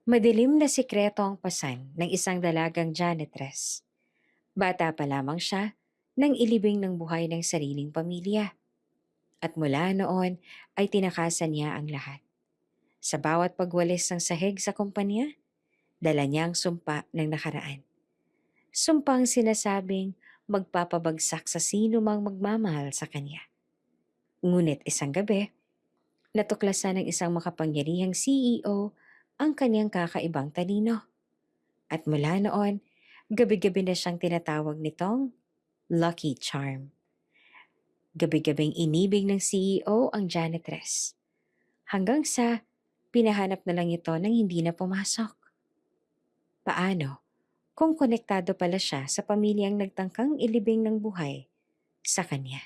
Madilim na sikreto ang pasan ng isang dalagang janitress. Bata pa lamang siya nang ilibing ng buhay ng sariling pamilya. At mula noon ay tinakasan niya ang lahat. Sa bawat pagwalis ng sahig sa kumpanya, dala niya ang sumpa ng nakaraan. Sumpang sinasabing magpapabagsak sa sino mang magmamahal sa kanya. Ngunit isang gabi, natuklasan ng isang makapangyarihang CEO ang kanyang kakaibang talino. At mula noon, gabi-gabi na siyang tinatawag nitong Lucky Charm. Gabi-gabing inibig ng CEO ang janitress. Hanggang sa pinahanap na lang ito nang hindi na pumasok. Paano kung konektado pala siya sa pamilyang nagtangkang ilibing ng buhay sa kanya?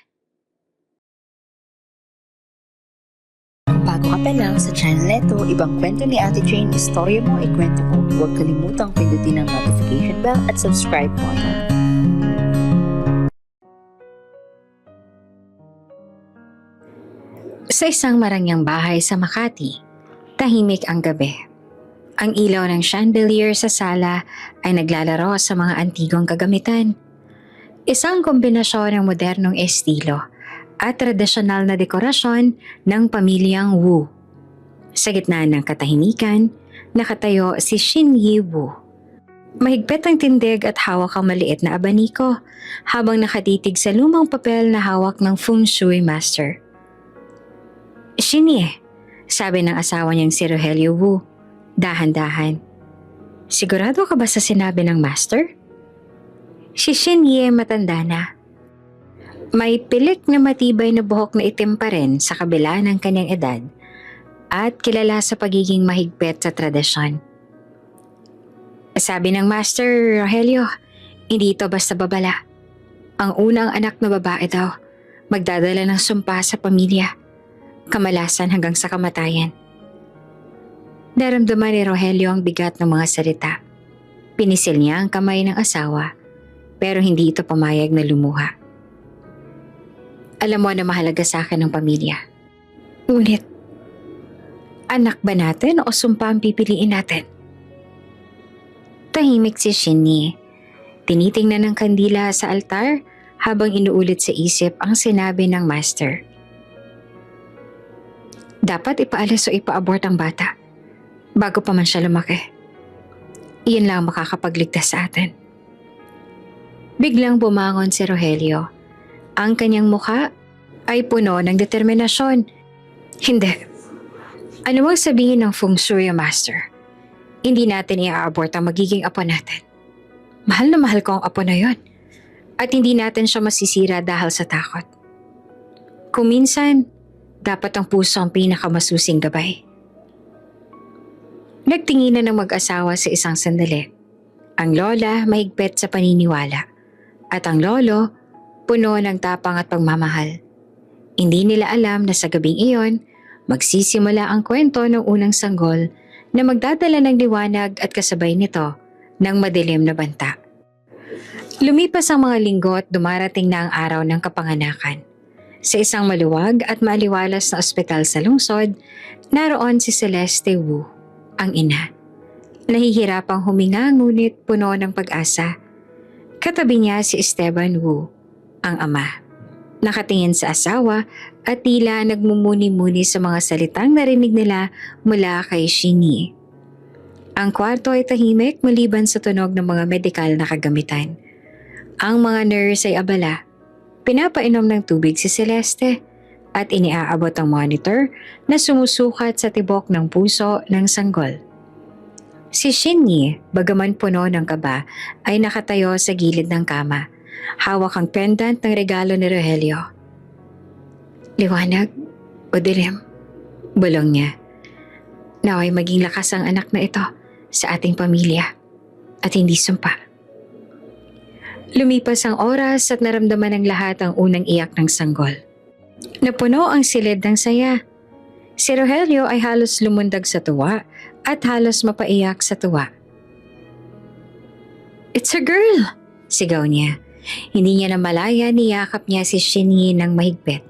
Bago ka pa lang sa channel neto, ibang kwento ni Ate Jane, istorya mo, ikwento mo. Huwag kalimutang pindutin ang notification bell at subscribe button. Sa isang marangyang bahay sa Makati, tahimik ang gabi. Ang ilaw ng chandelier sa sala ay naglalaro sa mga antigong kagamitan. Isang kombinasyon ng modernong estilo at tradisyonal na dekorasyon ng pamilyang Wu. Sa gitna ng katahimikan, nakatayo si Shin Yi Wu. Mahigpit ang tindig at hawak ang maliit na abaniko habang nakatitig sa lumang papel na hawak ng feng shui master. Shin, sabi ng asawa niyang si Rogelio Wu, dahan-dahan. Sigurado ka ba sa sinabi ng master? Si Shin matanda na. May pilik na matibay na buhok na itim pa rin sa kabila ng kanyang edad at kilala sa pagiging mahigpit sa tradisyon. Sabi ng master, Rogelio, hindi ito basta babala. Ang unang anak na babae daw, magdadala ng sumpa sa pamilya. Kamalasan hanggang sa kamatayan. Naramdaman ni Rogelio ang bigat ng mga salita. Pinisil niya ang kamay ng asawa, pero hindi ito pumayag na lumuha. Alam mo na mahalaga sa akin ang pamilya. Ngunit, anak ba natin o sumpa ang pipiliin natin? Tahimik si Shinny. Tinitingnan ng kandila sa altar habang inuulit sa isip ang sinabi ng master. Dapat ipaalis o ipaabort ang bata bago pa man siya lumaki. Iyan lang makakapagligtas sa atin. Biglang bumangon si Rogelio. Ang kanyang mukha ay puno ng determinasyon. Hindi. Ano mang sabihin ng feng shui master? Hindi natin i-abort ang magiging apo natin. Mahal na mahal ko ang apo na yon. At hindi natin siya masisira dahil sa takot. Kung minsan, dapat ang puso ang pinakamasusing gabay. Nagtinginan ng mag-asawa sa isang sandali. Ang lola mahigpit sa paniniwala. At ang lolo, puno ng tapang at pagmamahal. Hindi nila alam na sa gabing iyon, magsisimula ang kwento ng unang sanggol na magdadala ng liwanag at kasabay nito ng madilim na banta. Lumipas ang mga linggo at dumarating na ang araw ng kapanganakan. Sa isang maluwag at maaliwalas na ospital sa lungsod, naroon si Celeste Wu, ang ina. Nahihirapang huminga ngunit puno ng pag-asa. Katabi niya si Esteban Wu, ang ama. Nakatingin sa asawa at tila nagmumuni-muni sa mga salitang narinig nila mula kay Shinny. Ang kwarto ay tahimik maliban sa tunog ng mga medikal na kagamitan. Ang mga nurse ay abala. Pinapainom ng tubig si Celeste at iniaabot ang monitor na sumusukat sa tibok ng puso ng sanggol. Si Shinny, bagaman puno ng kaba, ay nakatayo sa gilid ng kama. Hawak ang pendant ng regalo ni Rogelio. Liwanag o dilim? Bulong niya. Naway maging lakas ang anak na ito sa ating pamilya at hindi sumpa. Lumipas ang oras at naramdaman ng lahat ang unang iyak ng sanggol. Napuno ang silid ng saya. Si Rogelio ay halos lumundag sa tuwa at halos mapaiyak sa tuwa. It's a girl! Sigaw niya. Hindi niya namalaya niyakap niya si Shinny ng mahigpit.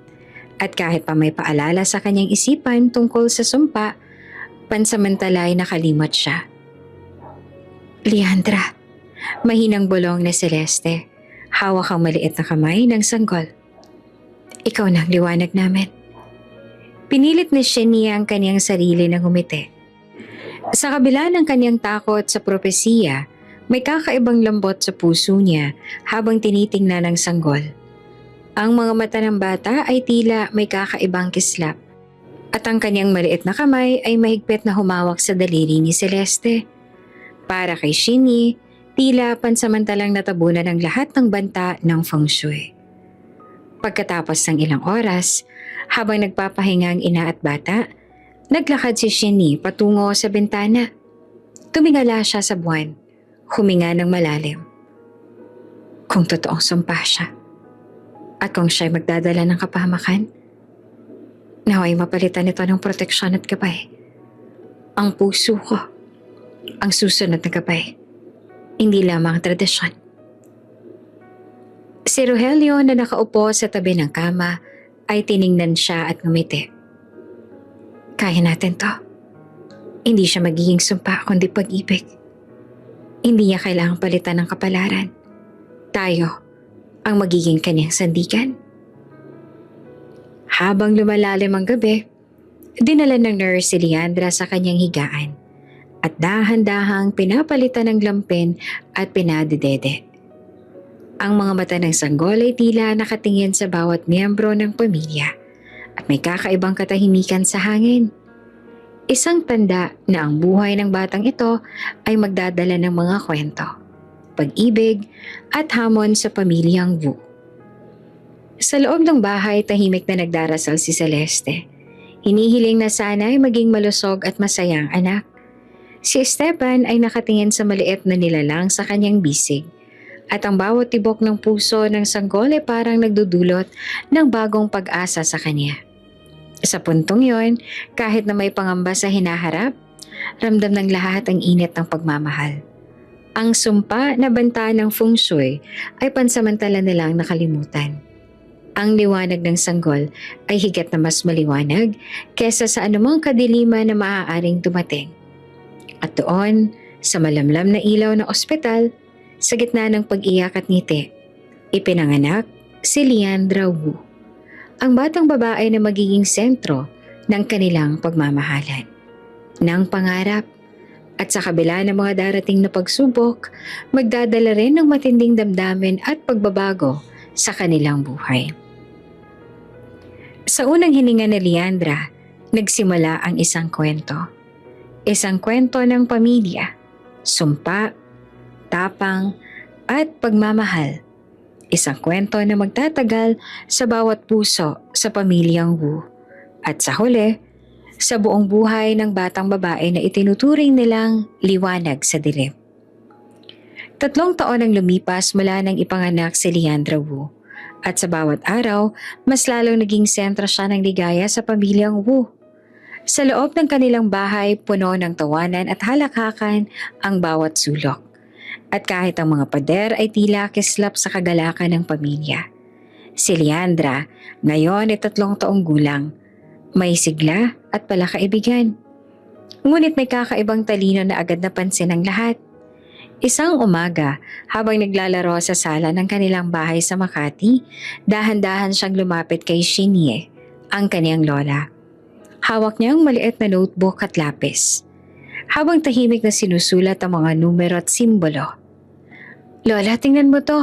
At kahit pa may paalala sa kanyang isipan tungkol sa sumpa, pansamantala ay nakalimot siya. Leandra, mahinang bulong na Celeste. Hawak ang maliit na kamay ng sanggol. Ikaw na ang liwanag namin. Pinilit ni Shenia ang kanyang sarili na ngumiti. Sa kabila ng kanyang takot sa propesiya, may kakaibang lambot sa puso niya habang tinitingnan ng sanggol. Ang mga mata ng bata ay tila may kakaibang kislap at ang kanyang maliit na kamay ay mahigpit na humawak sa daliri ni Celeste. Para kay Shenia, tila pansamantalang natabunan ng lahat ng banta ng feng shui. Pagkatapos ng ilang oras, habang nagpapahinga ang ina at bata, naglakad si Shenia patungo sa bintana. Tumingala siya sa buwan, huminga ng malalim. Kung totoong sumpa siya, at kung siya'y magdadala ng kapahamakan, naway mapalitan ito ng proteksyon at gabay. Ang puso ko, ang susunod na gabay. Hindi lamang tradisyon. Si Rogelio na nakaupo sa tabi ng kama ay tiningnan siya at ngumiti. Kaya natin to. Hindi siya magiging sumpa kundi pag-ibig. Hindi niya kailangang palitan ng kapalaran. Tayo ang magiging kanyang sandigan. Habang lumalalim ang gabi, dinala ng nurse si Leandra sa kanyang higaan at dahan-dahang pinapalitan ng lampin at pinadedede. Ang mga mata ng sanggol ay tila nakatingin sa bawat miyembro ng pamilya at may kakaibang katahimikan sa hangin. Isang tanda na ang buhay ng batang ito ay magdadala ng mga kwento, pag-ibig at hamon sa pamilyang Wu. Sa loob ng bahay, tahimik na nagdarasal si Celeste. Hinihiling na sana ay maging malusog at masayang anak. Si Esteban ay nakatingin sa maliit na nilalang sa kanyang bisig at ang bawat tibok ng puso ng sanggol ay parang nagdudulot ng bagong pag-asa sa kanya. Sa puntong yon, kahit na may pangamba sa hinaharap, ramdam ng lahat ang init ng pagmamahal. Ang sumpa na banta ng feng shui ay pansamantala nilang nakalimutan. Ang liwanag ng sanggol ay higit na mas maliwanag kesa sa anumang kadiliman na maaaring dumating. At doon, sa malamlam na ilaw ng ospital, sa gitna ng pag-iyak at ngiti, ipinanganak si Leandra Wu, ang batang babae na magiging sentro ng kanilang pagmamahalan, ng pangarap, at sa kabila ng mga darating na pagsubok, magdadala rin ng matinding damdamin at pagbabago sa kanilang buhay. Sa unang hininga ni Leandra, nagsimula ang isang kwento. Isang kwento ng pamilya, sumpa, tapang, at pagmamahal. Isang kwento na magtatagal sa bawat puso sa pamilyang Wu. At sa huli, sa buong buhay ng batang babae na itinuturing nilang liwanag sa dilim. 3 taon ang lumipas mula nang ipanganak si Leandra Wu. At sa bawat araw, mas lalong naging sentro siya ng ligaya sa pamilyang Wu. Sa loob ng kanilang bahay, puno ng tawanan at halakhakan ang bawat sulok. At kahit ang mga pader ay tila kislap sa kagalakan ng pamilya. Si Leandra, ngayon ay 3 taong gulang. May sigla at palakaibigan. Ngunit may kakaibang talino na agad napansin ng lahat. Isang umaga, habang naglalaro sa sala ng kanilang bahay sa Makati, dahan-dahan siyang lumapit kay Shenia, ang kaniyang lola. Hawak niya ang maliit na notebook at lapis, habang tahimik na sinusulat ang mga numero at simbolo. "Lola, tingnan mo to,"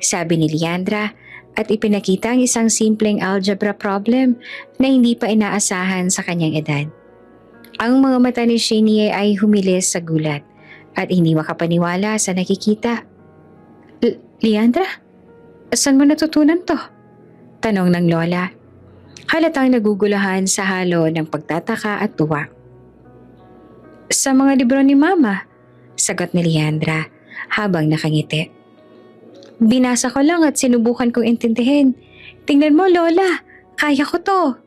sabi ni Leandra at ipinakita ang isang simpleng algebra problem na hindi pa inaasahan sa kanyang edad. Ang mga mata ni Shenia ay humilis sa gulat at hindi makapaniwala sa nakikita. Leandra, saan mo natutunan to?" tanong ng lola. Halatang nagugulahan sa halo ng pagtataka at tuwa. "Sa mga libro ni Mama," sagot ni Leandra habang nakangiti. "Binasa ko lang at sinubukan kong intindihin. Tingnan mo, Lola, kaya ko to."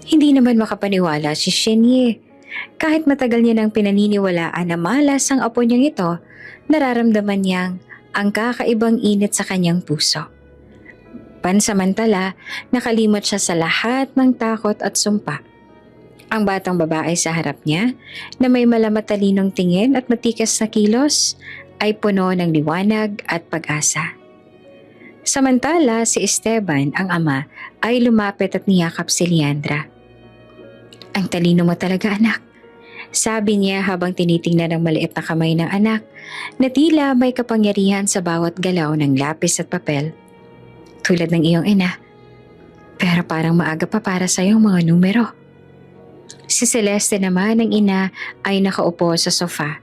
Hindi naman makapaniwala si Shenia. Kahit matagal niya nang pinaniniwalaan na malas ang apo niyang ito, nararamdaman niyang ang kakaibang init sa kanyang puso. Pansamantala, nakalimot siya sa lahat ng takot at sumpa. Ang batang babae sa harap niya na may malamatalinong tingin at matikas na kilos ay puno ng liwanag at pag-asa. Samantala si Esteban, ang ama, ay lumapit at niyakap si Leandra. "Ang talino mo talaga, anak," sabi niya habang tinitingnan ang maliit na kamay ng anak na tila may kapangyarihan sa bawat galaw ng lapis at papel. "Tulad ng iyong ina, pero parang maaga pa para sa iyong mga numero." Si Celeste naman, ang ina, ay nakaupo sa sofa.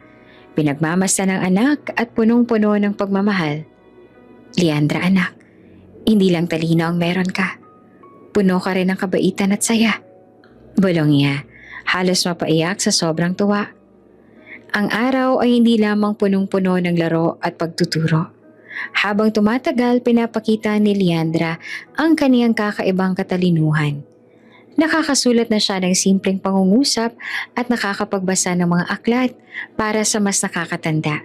Pinagmamasdan ng anak at punong-puno ng pagmamahal. "Leandra, anak, hindi lang talino ang meron ka. Puno ka rin ng kabaitan at saya." Bulong niya, halos mapaiyak sa sobrang tuwa. Ang araw ay hindi lamang punong-puno ng laro at pagtuturo. Habang tumatagal, pinapakita ni Leandra ang kaniyang kakaibang katalinuhan. Nakakasulat na siya ng simpleng pangungusap at nakakapagbasa ng mga aklat para sa mas nakakatanda.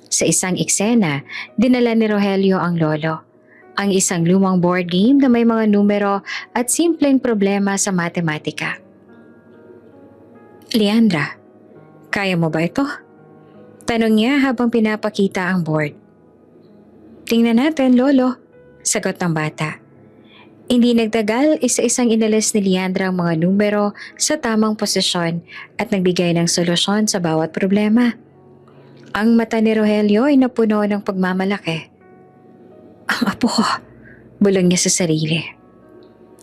Sa isang eksena, dinala ni Rogelio ang lolo, ang isang lumang board game na may mga numero at simpleng problema sa matematika. "Leandra, kaya mo ba ito?" tanong niya habang pinapakita ang board. "Tingnan natin, lolo," sagot ng bata. Hindi nagtagal, isa-isang inalis ni Leandra ang mga numero sa tamang posisyon at nagbigay ng solusyon sa bawat problema. Ang mata ni Rogelio ay napuno ng pagmamalaki. "Ang apo ko," bulong niya sa sarili.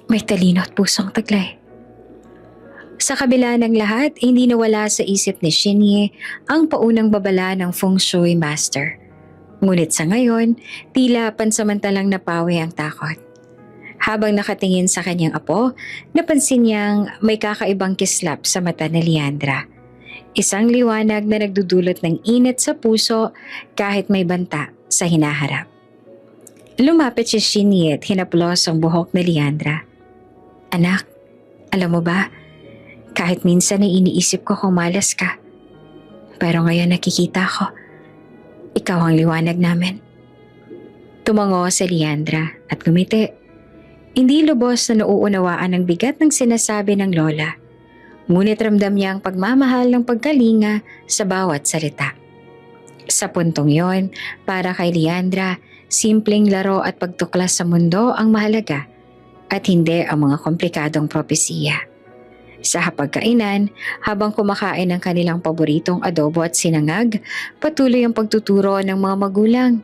"May talino at pusong taglay." Sa kabila ng lahat, hindi nawala sa isip ni Shinye ang paunang babala ng Feng Shui Master. Ngunit sa ngayon, tila pansamantalang napawi ang takot. Habang nakatingin sa kanyang apo, napansin niyang may kakaibang kislap sa mata ni Leandra. Isang liwanag na nagdudulot ng init sa puso kahit may banta sa hinaharap. Lumapit si Shinny at hinaplos ang buhok ni Leandra. "Anak, alam mo ba, kahit minsan ay iniisip ko kung malas ka. Pero ngayon nakikita ko, ikaw ang liwanag namin." Tumango si Leandra at ngumiti. Hindi lubos na nauunawaan ang bigat ng sinasabi ng lola. Ngunit ramdam niya ang pagmamahal ng pagkalinga sa bawat salita. Sa puntong yon, para kay Leandra, simpleng laro at pagtuklas sa mundo ang mahalaga at hindi ang mga komplikadong propesiya. Sa hapagkainan, habang kumakain ng kanilang paboritong adobo at sinangag, patuloy ang pagtuturo ng mga magulang.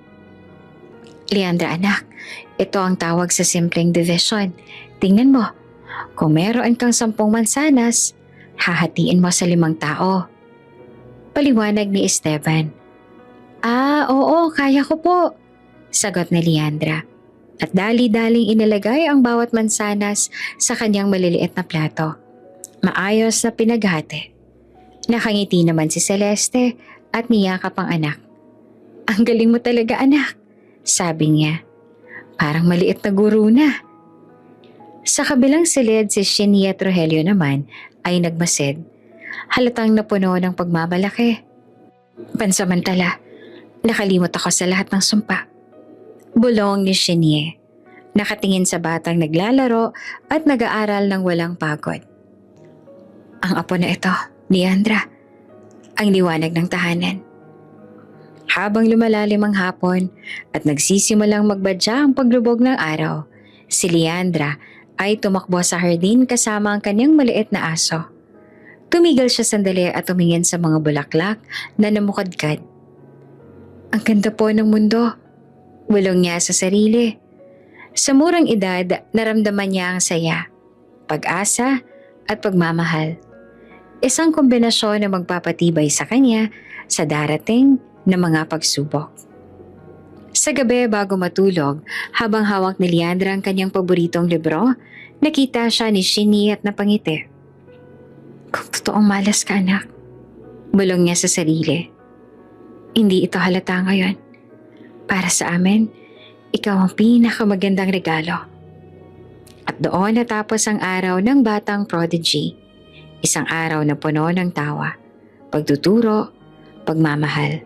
"Leandra, anak, ito ang tawag sa simpleng division. Tingnan mo, kung meron kang 10 mansanas, hahatiin mo sa 5 tao." Paliwanag ni Esteban. Oo, kaya ko po," sagot ni Leandra. At dali-daling inilagay ang bawat mansanas sa kanyang maliliit na plato. Maayos na pinaghati. Nakangiti naman si Celeste at niyakap ang anak. "Ang galing mo talaga, anak," sabi niya. "Parang maliit na guro na." Sa kabilang silid, si Shinny at Rogelio naman ay nagmasid. Halatang napuno ng pagmamalaki. "Pansamantala, nakalimot ako sa lahat ng sumpa," bulong ni Shinny. Nakatingin sa batang naglalaro at nag-aaral ng walang pagod. "Ang apo na ito, Leandra, ang liwanag ng tahanan." Habang lumalalim ang hapon at nagsisimulang magbadya ang paglubog ng araw, si Leandra ay tumakbo sa hardin kasama ang kanyang maliit na aso. Tumigil siya sandali at tumingin sa mga bulaklak na namukadkad. "Ang ganda po ng mundo," bulong niya sa sarili. Sa murang edad, naramdaman niya ang saya, pag-asa at pagmamahal. Isang kombinasyon na magpapatibay sa kanya sa darating na mga pagsubok. Sa gabi bago matulog, habang hawak ni Leandra ang kanyang paboritong libro, nakita siya ni Shinny at napangiti. "Kung totoong malas ka, anak," bulong niya sa sarili. "Hindi ito halata ngayon. Para sa amin, ikaw ang pinakamagandang regalo." At doon natapos ang araw ng batang prodigy. Isang araw na puno ng tawa, pagtuturo, pagmamahal.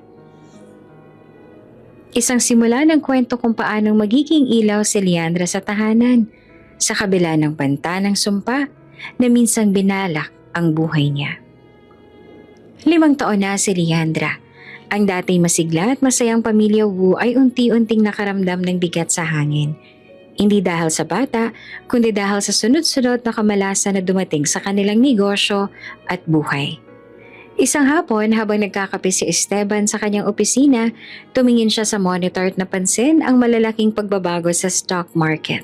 Isang simula ng kwento kung paanong magiging ilaw si Leandra sa tahanan, sa kabila ng banta ng sumpa na minsang binalak ang buhay niya. 5 taon na si Leandra. Ang dating masigla at masayang pamilya Wu ay unti-unting nakaramdam ng bigat sa hangin. Hindi dahil sa bata, kundi dahil sa sunod-sunod na kamalasan na dumating sa kanilang negosyo at buhay. Isang hapon habang nagkakape si Esteban sa kanyang opisina, tumingin siya sa monitor at napansin ang malalaking pagbabago sa stock market.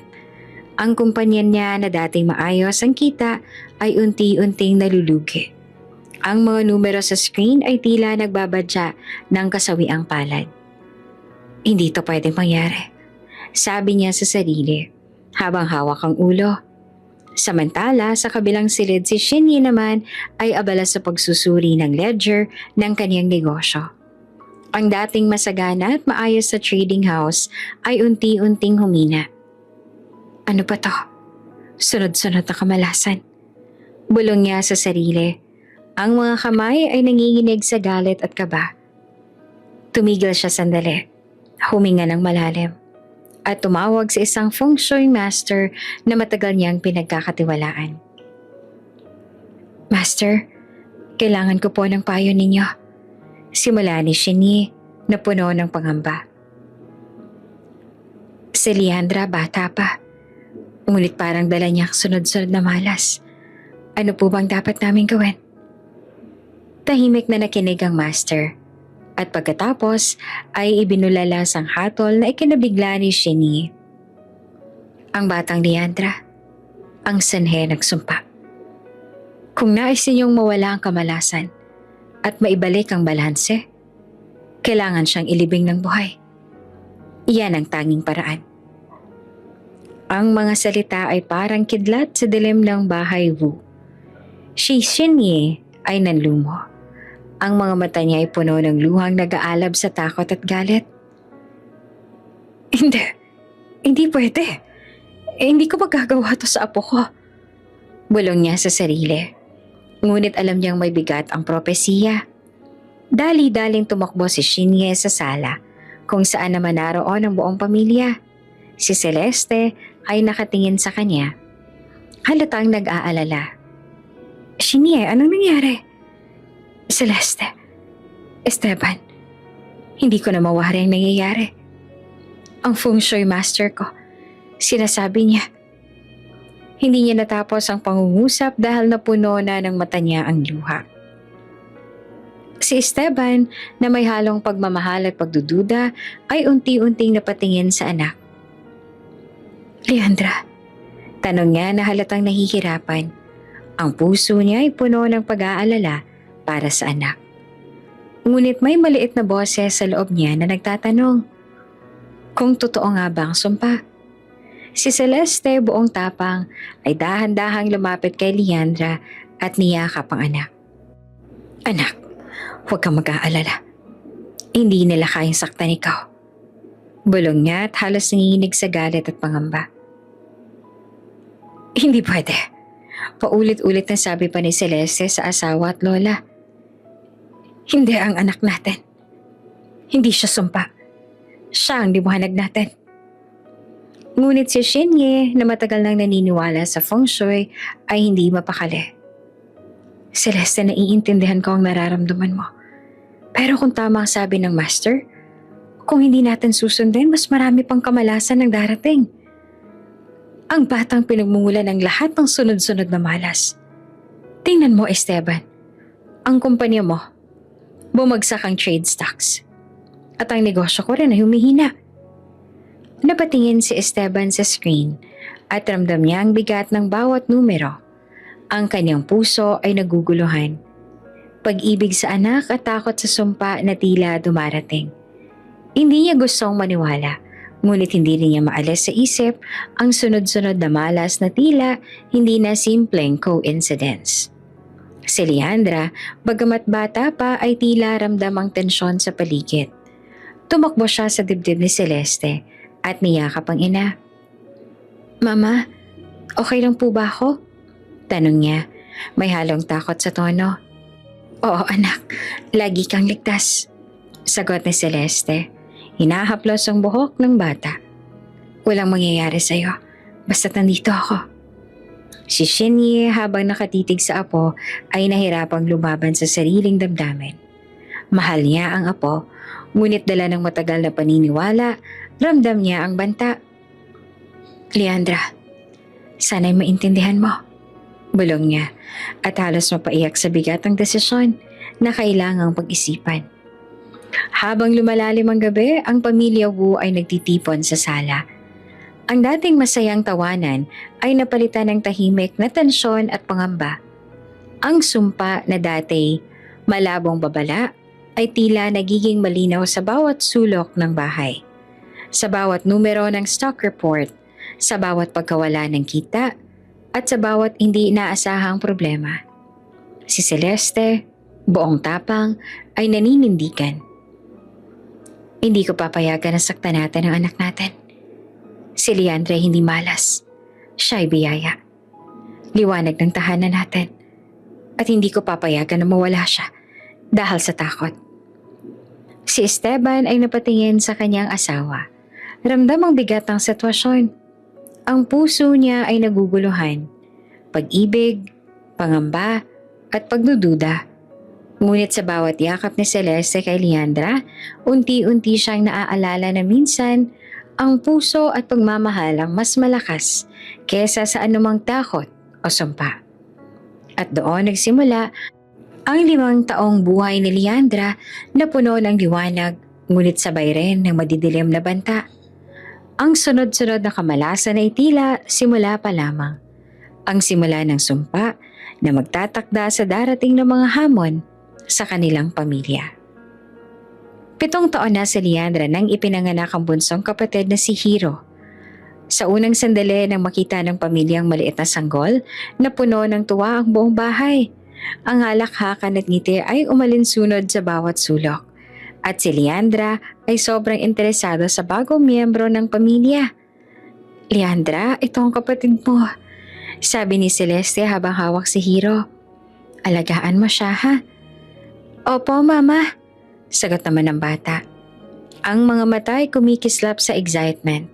Ang kumpanya niya na dating maayos ang kita ay unti-unting nalulugi. Ang mga numero sa screen ay tila nagbabadya ng kasawiang palad. Hindi to pwedeng mangyari, sabi niya sa sarili habang hawak ang ulo. Samantala, sa kabilang silid si Shinyi naman ay abala sa pagsusuri ng ledger ng kanyang negosyo. Ang dating masagana at maayos sa trading house ay unti-unting humina. Ano ba to? Sunod-sunod na kamalasan. Bulong niya sa sarili. Ang mga kamay ay nanginginig sa galit at kaba. Tumigil siya sandali, huminga ng malalim, at tumawag sa isang feng shui master na matagal niyang pinagkakatiwalaan. Master, kailangan ko po ng payo ninyo. Simula ni Shinyi na puno ng pangamba. Si Leandra bata pa, ngunit parang dala niya sunod-sunod na malas. Ano po bang dapat namin gawin? Tahimik na nakinig ang master at pagkatapos ay ibinulalas ang hatol na ikinabigla ni Shinyi. Ang batang Leandra, ang sanhe nagsumpa. Kung nais ninyong mawala ang kamalasan at maibalik ang balanse, kailangan siyang ilibing ng buhay. Iyan ang tanging paraan. Ang mga salita ay parang kidlat sa dilim ng bahay Wu. Si Shinyi ay nanlumo. Ang mga mata niya ay puno ng luhang nag-aalab sa takot at galit. Hindi pwede. Hindi ko magagawa to sa apo ko. Bulong niya sa sarili. Ngunit alam niyang may bigat ang propesiya. Dali-daling tumakbo si Shinye sa sala, kung saan naman naroon ang buong pamilya. Si Celeste ay nakatingin sa kanya. Halatang nag-aalala. Shinye, anong nangyari? Celeste, Esteban, hindi ko na mawari ang nangyayari. Ang feng shui master ko, sinasabi niya. Hindi niya natapos ang pangungusap dahil napuno na ng mata niya ang luha. Si Esteban, na may halong pagmamahal at pagdududa, ay unti-unting napatingin sa anak. Leandra, tanong niya na halatang nahihirapan. Ang puso niya ay puno ng pag-aalala para sa anak. Ngunit may maliit na boses sa loob niya na nagtatanong, kung totoo nga ba ang sumpa? Si Celeste, buong tapang, ay dahan-dahang lumapit kay Leandra at niyakap ang anak. Anak, huwag kang mag-aalala. Hindi nila kayang saktan ikaw. Bulong niya at halos nanginginig sa galit at pangamba. Hindi pwede. Paulit-ulit na sabi pa ni Celeste sa asawa at lola. Hindi ang anak natin. Hindi siya sumpa. Siya ang liwanag natin. Ngunit si Shinye na matagal nang naniniwala sa feng shui ay hindi mapakali. Celeste, naiintindihan ko ang nararamdaman mo. Pero kung tama ang sabi ng master, kung hindi natin susundin, mas marami pang kamalasan ang darating. Ang batang pinagmumula ng lahat ng sunod-sunod na malas. Tingnan mo, Esteban. Ang kumpanya mo, bumagsak ang trade stocks. At ang negosyo ko rin ay humihina. Napatingin si Esteban sa screen at ramdam niya ang bigat ng bawat numero. Ang kanyang puso ay naguguluhan. Pag-ibig sa anak at takot sa sumpa na tila dumarating. Hindi niya gustong maniwala, ngunit hindi rin niya maalis sa isip ang sunod-sunod na malas na tila hindi na simpleng coincidence. Si Leandra, bagamat bata pa ay tila ramdam ang tensyon sa paligid. Tumakbo siya sa dibdib ni Celeste at niyakap ang ina. Mama, okay lang po ba ako? Tanong niya, may halong takot sa tono. Oo anak, lagi kang ligtas. Sagot ni Celeste, hinahaplos ang buhok ng bata. Walang mangyayari sa'yo, basta't nandito ako. Si Shinye habang nakatitig sa apo ay nahirapang lumaban sa sariling damdamin. Mahal niya ang apo, ngunit dala ng matagal na paniniwala, ramdam niya ang banta. Leandra, sana'y maintindihan mo. Bulong niya at halos mapaiyak sa bigat ang desisyon na kailangang pag-isipan. Habang lumalalim ang gabi, ang pamilya Wu ay nagtitipon sa sala. Ang dating masayang tawanan ay napalitan ng tahimik na tensyon at pangamba. Ang sumpa na dati malabong babala ay tila nagiging malinaw sa bawat sulok ng bahay. Sa bawat numero ng stock report, sa bawat pagkawala ng kita, at sa bawat hindi inaasahang problema. Si Celeste, buong tapang, ay naninindigan. Hindi ko papayagan na saktan natin ang anak natin. Si Leandra hindi malas. Siya'y biyaya. Liwanag ng tahanan natin. At hindi ko papayagan na mawala siya dahil sa takot. Si Esteban ay napatingin sa kanyang asawa. Ramdam ang bigat ng sitwasyon. Ang puso niya ay naguguluhan. Pag-ibig, pangamba, at pagdududa. Ngunit sa bawat yakap ni Celeste kay Leandra, unti-unti siyang naaalala na minsan ang puso at pagmamahal ang mas malakas kesa sa anumang takot o sumpa. At doon nagsimula ang 5 taong buhay ni Leandra na puno ng liwanag ngunit sabay rin ng madidilim na banta. Ang sunod-sunod na kamalasan ay tila simula pa lamang. Ang simula ng sumpa na magtatakda sa darating na mga hamon sa kanilang pamilya. 7 taon na si Leandra nang ipinanganak ang bunsong kapatid na si Hiro. Sa unang sandali nang makita ng pamilyang maliit na sanggol na puno ng tuwa ang buong bahay, ang halakhakan at ngiti ay umalinsunod sa bawat sulok. At si Leandra ay sobrang interesado sa bagong miyembro ng pamilya. Leandra, ito ang kapatid mo, sabi ni Celeste habang hawak si Hiro. Alagaan mo siya, ha? Opo, Mama, sagot naman ng bata. Ang mga mata ay kumikislap sa excitement.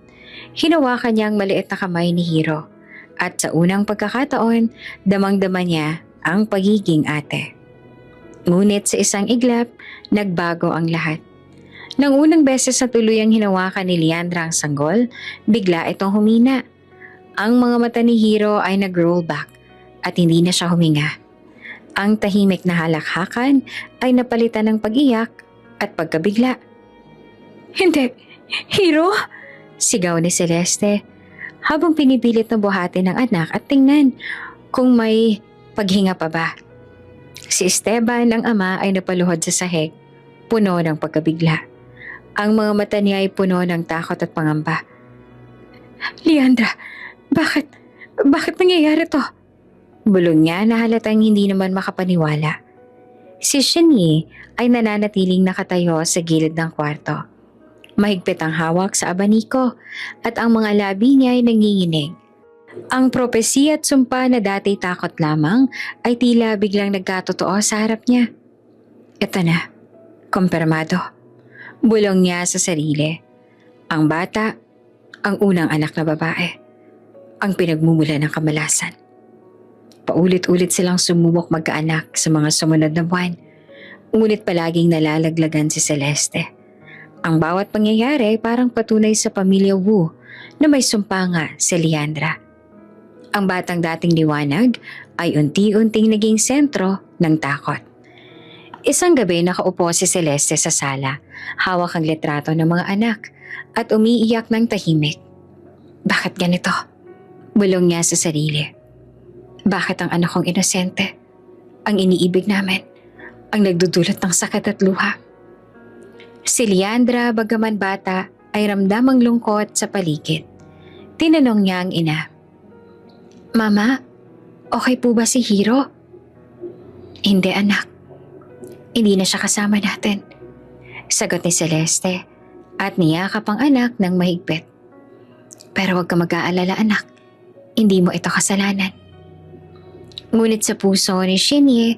Hinawakan niya ang maliit na kamay ni Hiro at sa unang pagkakataon, damang-dama niya ang pagiging ate. Ngunit sa isang iglap, nagbago ang lahat. Nang unang beses na tuluyang hinawakan ni Leandra ang sanggol, bigla itong humina. Ang mga mata ni Hiro ay nag-roll back at hindi na siya huminga. Ang tahimik na halakhakan ay napalitan ng pag-iyak at pagkabigla. Hindi! Hiro! Sigaw ni Celeste habang pinipilit na buhatin ng anak at tingnan kung may paghinga pa ba. Si Esteban, ang ama, ay napaluhod sa sahig, puno ng pagkabigla. Ang mga mata niya ay puno ng takot at pangamba. Leandra, bakit nangyayari to? Bulong niya na halatang hindi naman makapaniwala. Si Shinyi ay nananatiling nakatayo sa gilid ng kwarto. Mahigpit ang hawak sa abaniko at ang mga labi niya ay nanginginig. Ang propesiya at sumpa na dati takot lamang ay tila biglang nagkatotoo sa harap niya. Ito na, kumpirmado. Bulong niya sa sarili. Ang bata, ang unang anak na babae, ang pinagmumula ng kamalasan. Paulit-ulit silang sumubok magkaanak sa mga sumunod na buwan, ngunit palaging nalalaglagan si Celeste. Ang bawat pangyayari ay parang patunay sa pamilya Wu na may sumpa nga si Leandra. Ang batang dating liwanag ay unti-unting naging sentro ng takot. Isang gabi nakaupo si Celeste sa sala, hawak ang litrato ng mga anak at umiiyak ng tahimik. Bakit ganito? Bulong niya sa sarili. Bakit ang anak kong inosente, ang iniibig namin, ang nagdudulot ng sakit at luha? Si Leandra, bagaman bata, ay ramdam ang lungkot sa paligid. Tinanong niya ang ina. Mama, okay po ba si Hiro? Hindi anak. Hindi na siya kasama natin. Sagot ni Celeste at niyakap ang anak ng mahigpit. Pero huwag ka mag-aalala anak. Hindi mo ito kasalanan. Ngunit sa puso ni Shinye,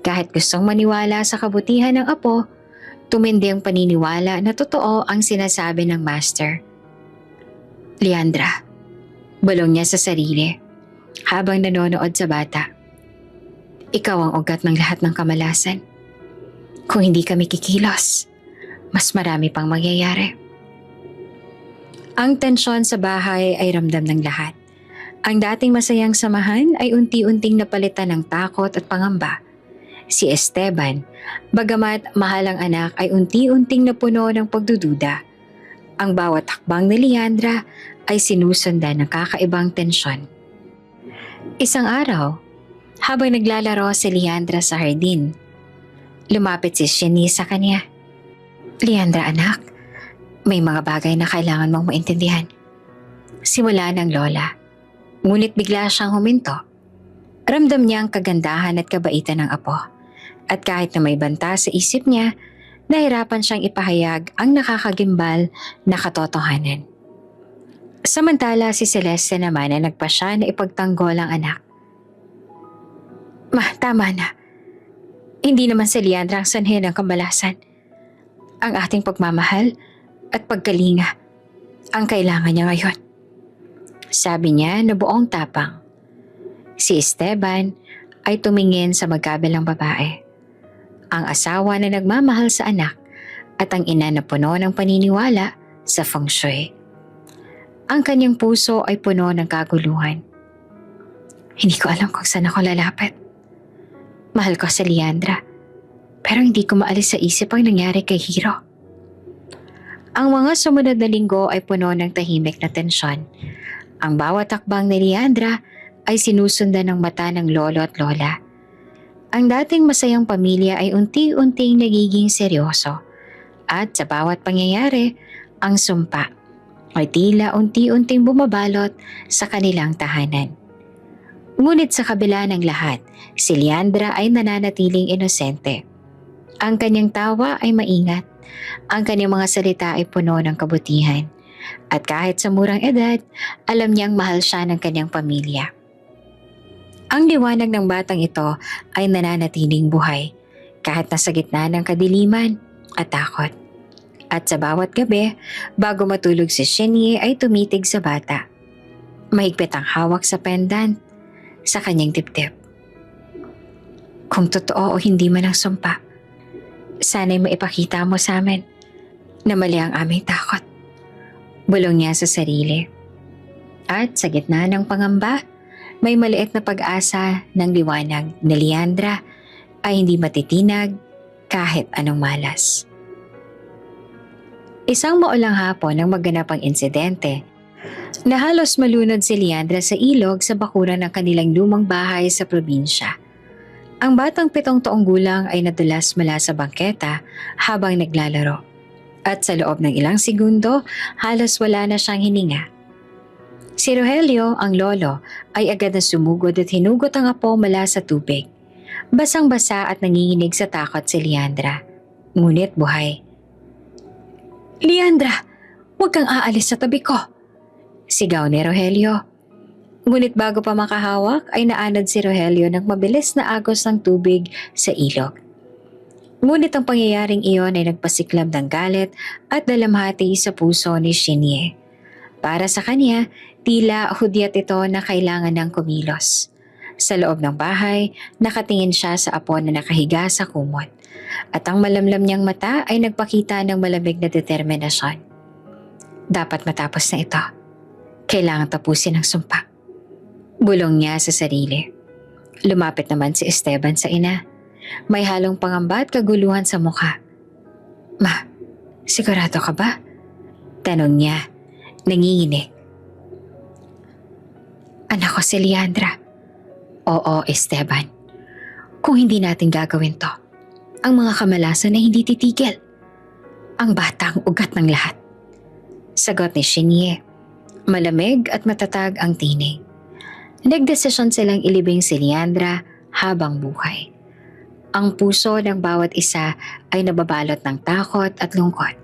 kahit gustong maniwala sa kabutihan ng apo, tumindi ang paniniwala na totoo ang sinasabi ng master. Leandra, bulong niya sa sarili. habang nanonood sa bata. Ikaw ang ugat ng lahat ng kamalasan. Kung hindi kami kikilos, mas marami pang mangyayari. Ang tensyon sa bahay ay ramdam ng lahat. Ang dating masayang samahan ay unti-unting napalitan ng takot at pangamba. Si Esteban, bagamat mahal ang anak, ay unti-unting napuno ng pagdududa. Ang bawat hakbang ni Leandra ay sinusundan ng kakaibang tensyon. Isang araw, habang naglalaro si Leandra sa hardin, lumapit si Shinny sa kanya. Leandra anak, may mga bagay na kailangan mong maintindihan. Simula ng lola, ngunit bigla siyang huminto. Ramdam niya ang kagandahan at kabaitan ng apo. At kahit na may banta sa isip niya, nahirapan siyang ipahayag ang nakakagimbal na katotohanan. Samantala si Celeste naman ay nagpasya na ipagtanggol ang anak. Ma, tama na. Hindi naman si Leandra ang sanhi ng kamalasan. Ang ating pagmamahal at pagkalinga ang kailangan niya ngayon. Sabi niya na buong tapang. Si Esteban ay tumingin sa magkabilang babae. Ang asawa na nagmamahal sa anak at ang ina na puno ng paniniwala sa feng shui. Ang kanyang puso ay puno ng kaguluhan. Hindi ko alam kung saan ako lalapit. Mahal ko si Leandra, pero hindi ko maalis sa isip ang nangyari kay Hiro. Ang mga sumunod na linggo ay puno ng tahimik na tensyon. Ang bawat hakbang ni Leandra ay sinusundan ng mata ng lolo at lola. Ang dating masayang pamilya ay unti-unting nagiging seryoso. At sa bawat pangyayari, ang sumpa ay tila unti-unting bumabalot sa kanilang tahanan. Ngunit sa kabila ng lahat, si Leandra ay nananatiling inosente. Ang kanyang tawa ay maingat. Ang kanyang mga salita ay puno ng kabutihan. At kahit sa murang edad, alam niyang mahal siya ng kanyang pamilya. Ang liwanag ng batang ito ay nananatiling buhay kahit nasa gitna ng kadiliman at takot. At sa bawat gabi, bago matulog si Shinny ay tumitig sa bata. Mahigpit ang hawak sa pendant sa kanyang dibdib. Kung totoo o hindi man ang sumpa, sana'y maipakita mo sa amin na mali ang aming takot. Bulong niya sa sarili. At sa gitna ng pangamba, may maliit na pag-asa ng liwanag na Leandra ay hindi matitinag kahit anong malas. Isang maulang hapon nang maganap ang insidente na halos malunod si Leandra sa ilog sa bakuran ng kanilang lumang bahay sa probinsya. Ang batang 7 taong gulang ay nadulas mula sa bangketa habang naglalaro. At sa loob ng ilang segundo, halos wala na siyang hininga. Si Rogelio, ang lolo, ay agad na sumugod at hinugot ang apo mula sa tubig. Basang-basa at nanginginig sa takot si Leandra. Ngunit buhay. Leandra, huwag kang aalis sa tabi ko! Sigaw ni Rogelio. Ngunit bago pa makahawak ay naanod si Rogelio ng mabilis na agos ng tubig sa ilog. Ngunit ang pangyayaring iyon ay nagpasiklab ng galit at dalamhati sa puso ni Shinny. Para sa kanya, tila hudyat ito na kailangan ng kumilos. Sa loob ng bahay, nakatingin siya sa apo na nakahiga sa kumot. At ang malamlam niyang mata ay nagpakita ng malamig na determinasyon. Dapat matapos na ito. Kailangan tapusin ang sumpa. Bulong niya sa sarili. Lumapit naman si Esteban sa ina. May halong pangamba at kaguluhan sa mukha. Ma, sigurado ka ba? Tanong niya. Nanginginig. Anak ko si Leandra. Oo, Esteban. Kung hindi natin gagawin to, ang mga kamalasan ay hindi titigil. Ang bata ang ugat ng lahat. Sagot ni Shinny. Malamig at matatag ang tinig. Nagdesisyon silang ilibing si Leandra habang buhay. Ang puso ng bawat isa ay nababalot ng takot at lungkot.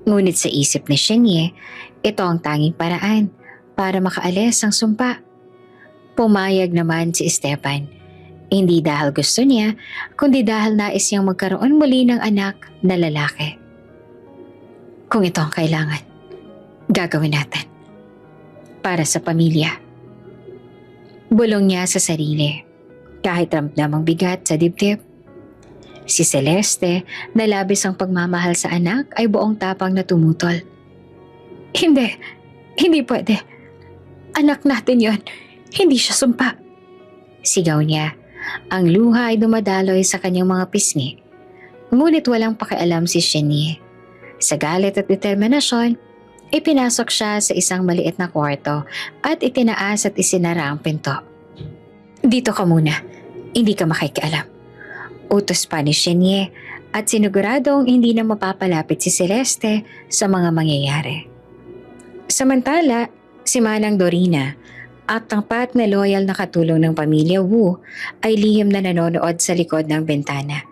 Ngunit sa isip ni Shinny, ito ang tanging paraan para makaalis ang sumpa. Pumayag naman si Esteban. Hindi dahil gusto niya, kundi dahil nais niyang magkaroon muli ng anak na lalaki. Kung ito ang kailangan, gagawin natin. Para sa pamilya. Bulong niya sa sarili, kahit ramdam ang bigat sa dibdib. Si Celeste, na labis ang pagmamahal sa anak, ay buong tapang na tumutol. Hindi pwede. Anak natin yon, hindi siya sumpa. Sigaw niya. Ang luha ay dumadaloy sa kanyang mga pisngi. Ngunit walang pakialam si Shenie. Sa galit at determinasyon, ipinasok siya sa isang maliit na kwarto at itinaas at isinara ang pinto. Dito ka muna, hindi ka makikialam. Utos pa ni Shenie at siniguradong hindi na mapapalapit si Celeste sa mga mangyayari. Samantala, si Manang Dorina at tangpat na loyal na katulong ng pamilya Wu ay lihim na nanonood sa likod ng bintana.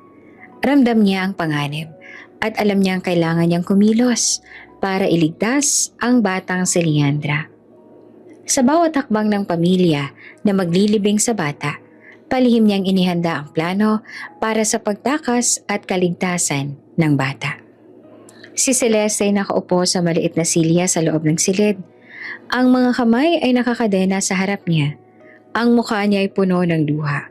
Ramdam niya ang panganib at alam niyang kailangan niyang kumilos para iligtas ang batang si Leandra. Sa bawat hakbang ng pamilya na maglilibing sa bata, palihim niyang inihanda ang plano para sa pagtakas at kaligtasan ng bata. Si Celeste ay nakaupo sa maliit na silya sa loob ng silid. Ang mga kamay ay nakakadena sa harap niya. Ang mukha niya ay puno ng luha.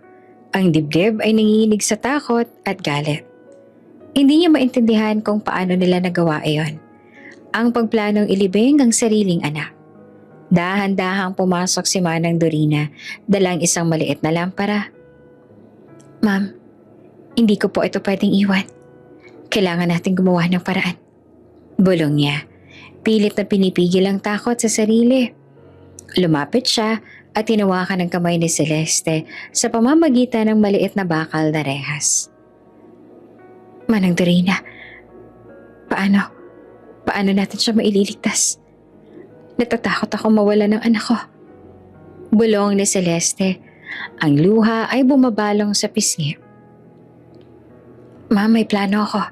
Ang dibdib ay nanginginig sa takot at galit. Hindi niya maintindihan kung paano nila nagawa iyon. Ang pagplanong ilibing ang sariling anak. Dahan-dahang pumasok si Manang Dorina, dalang isang maliit na lampara. Ma'am, hindi ko po ito pwedeng iwan. Kailangan natin gumawa ng paraan. Bulong niya. Pilit na pinipigil ang takot sa sarili. Lumapit siya at tinawakan ng kamay ni Celeste sa pamamagitan ng maliit na bakal na rehas. Manang Dorina, paano natin siya maililigtas? Natatakot ako mawala ng anak ko. Bulong ni Celeste. Ang luha ay bumabalong sa pisngi. Ma'am, may plano ako.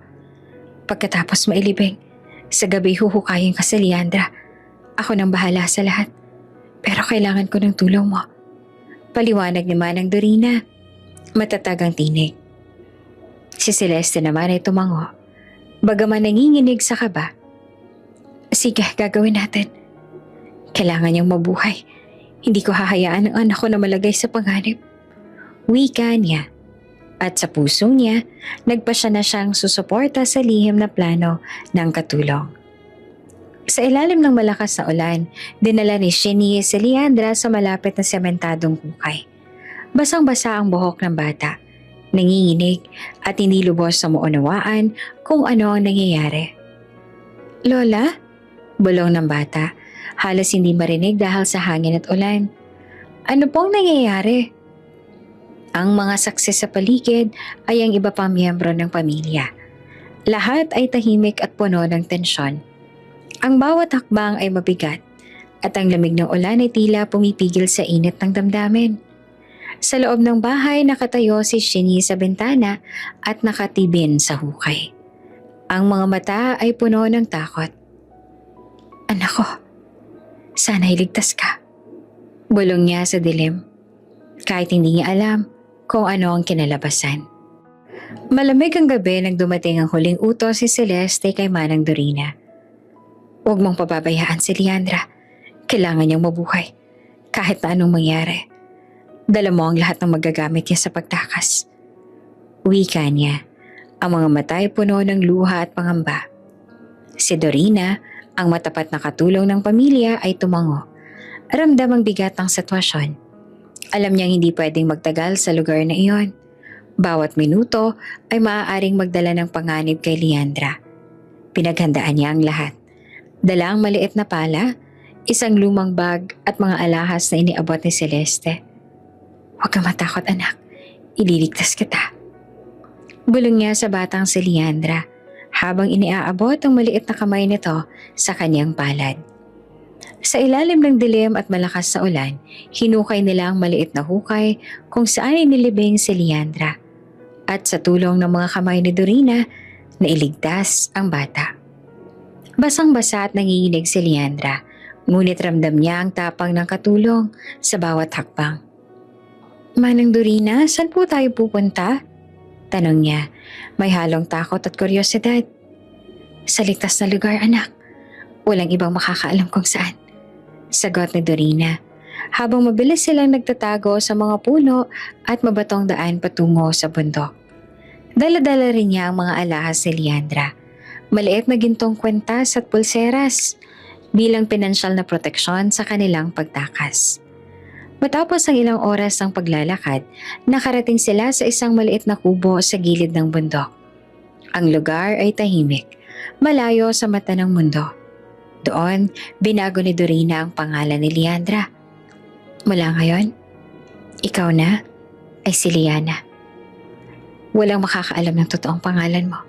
Pagkatapos mailibing, sa gabi huhukayin ka sa Leandra. Ako nang bahala sa lahat. Pero kailangan ko ng tulong mo. Paliwanag ni Manang Dorina. Matatag ang tinig. Si Celeste naman ay tumango. Bagaman nanginginig sa kaba. Sige, gagawin natin. Kailangan niyang mabuhay. Hindi ko hahayaan ang anak ko na malagay sa panganib. Wika niya. At sa puso niya, nagpasya na siyang susuporta sa lihim na plano ng katulong. Sa ilalim ng malakas na ulan, dinala ni Shenie si Leandra sa malapit na sementadong hukay. Basang-basa ang buhok ng bata. Nanginginig at hindi lubos sa maunawaan kung ano ang nangyayari. Lola? Bulong ng bata. Halos hindi marinig dahil sa hangin at ulan. Ano pong nangyayari? Ang mga saksi sa paligid ay ang iba pang miyembro ng pamilya. Lahat ay tahimik at puno ng tensyon. Ang bawat hakbang ay mabigat at ang lamig ng ulan ay tila pumipigil sa init ng damdamin. Sa loob ng bahay nakatayo si Shenie sa bintana at nakatibin sa hukay. Ang mga mata ay puno ng takot. Anak ko, sana iligtas ka. Bulong niya sa dilim. Kahit hindi niya alam kung ano ang kinalabasan. Malamig ang gabi nang dumating ang huling utos si Celeste kay Manang Dorina. Huwag mong pababayaan si Leandra. Kailangan niyang mabuhay. Kahit na anong mangyari. Dala mo ang lahat ng magagamit niya sa pagtakas. Wika niya. Ang mga mata ay puno ng luha at pangamba. Si Dorina, ang matapat na katulong ng pamilya, ay tumango. Ramdam ang bigat ng sitwasyon. Alam niyang hindi pwedeng magtagal sa lugar na iyon. Bawat minuto ay maaaring magdala ng panganib kay Leandra. Pinaghandaan niya ang lahat. Dala ang maliit na pala, isang lumang bag at mga alahas na iniabot ni Celeste. Huwag ka matakot anak, ililigtas kita. Bulong niya sa batang si Leandra habang iniaabot ang maliit na kamay nito sa kanyang palad. Sa ilalim ng dilim at malakas sa ulan, hinukay nila ang maliit na hukay kung saan inilibing si Leandra. At sa tulong ng mga kamay ni Dorina, nailigtas ang bata. Basang-basa at nanginginig si Leandra, ngunit ramdam niya ang tapang ng katulong sa bawat hakbang. Manang Dorina, saan po tayo pupunta? Tanong niya, may halong takot at kuryosidad. Sa ligtas na lugar anak, walang ibang makakaalam kung saan. Sagot ni Dorina. habang mabilis silang nagtatago sa mga puno at mabatong daan patungo sa bundok. Dala-dala rin niya ang mga alahas ni Leandra, maliit na gintong kwentas at pulseras bilang pinansyal na proteksyon sa kanilang pagtakas. Matapos ang ilang oras ng paglalakad, nakarating sila sa isang maliit na kubo sa gilid ng bundok. Ang lugar ay tahimik, malayo sa mata ng mundo. Doon, binago ni Dorina ang pangalan ni Leandra. Mula ngayon, ikaw na ay si Liana. Walang makakaalam ng totoong pangalan mo.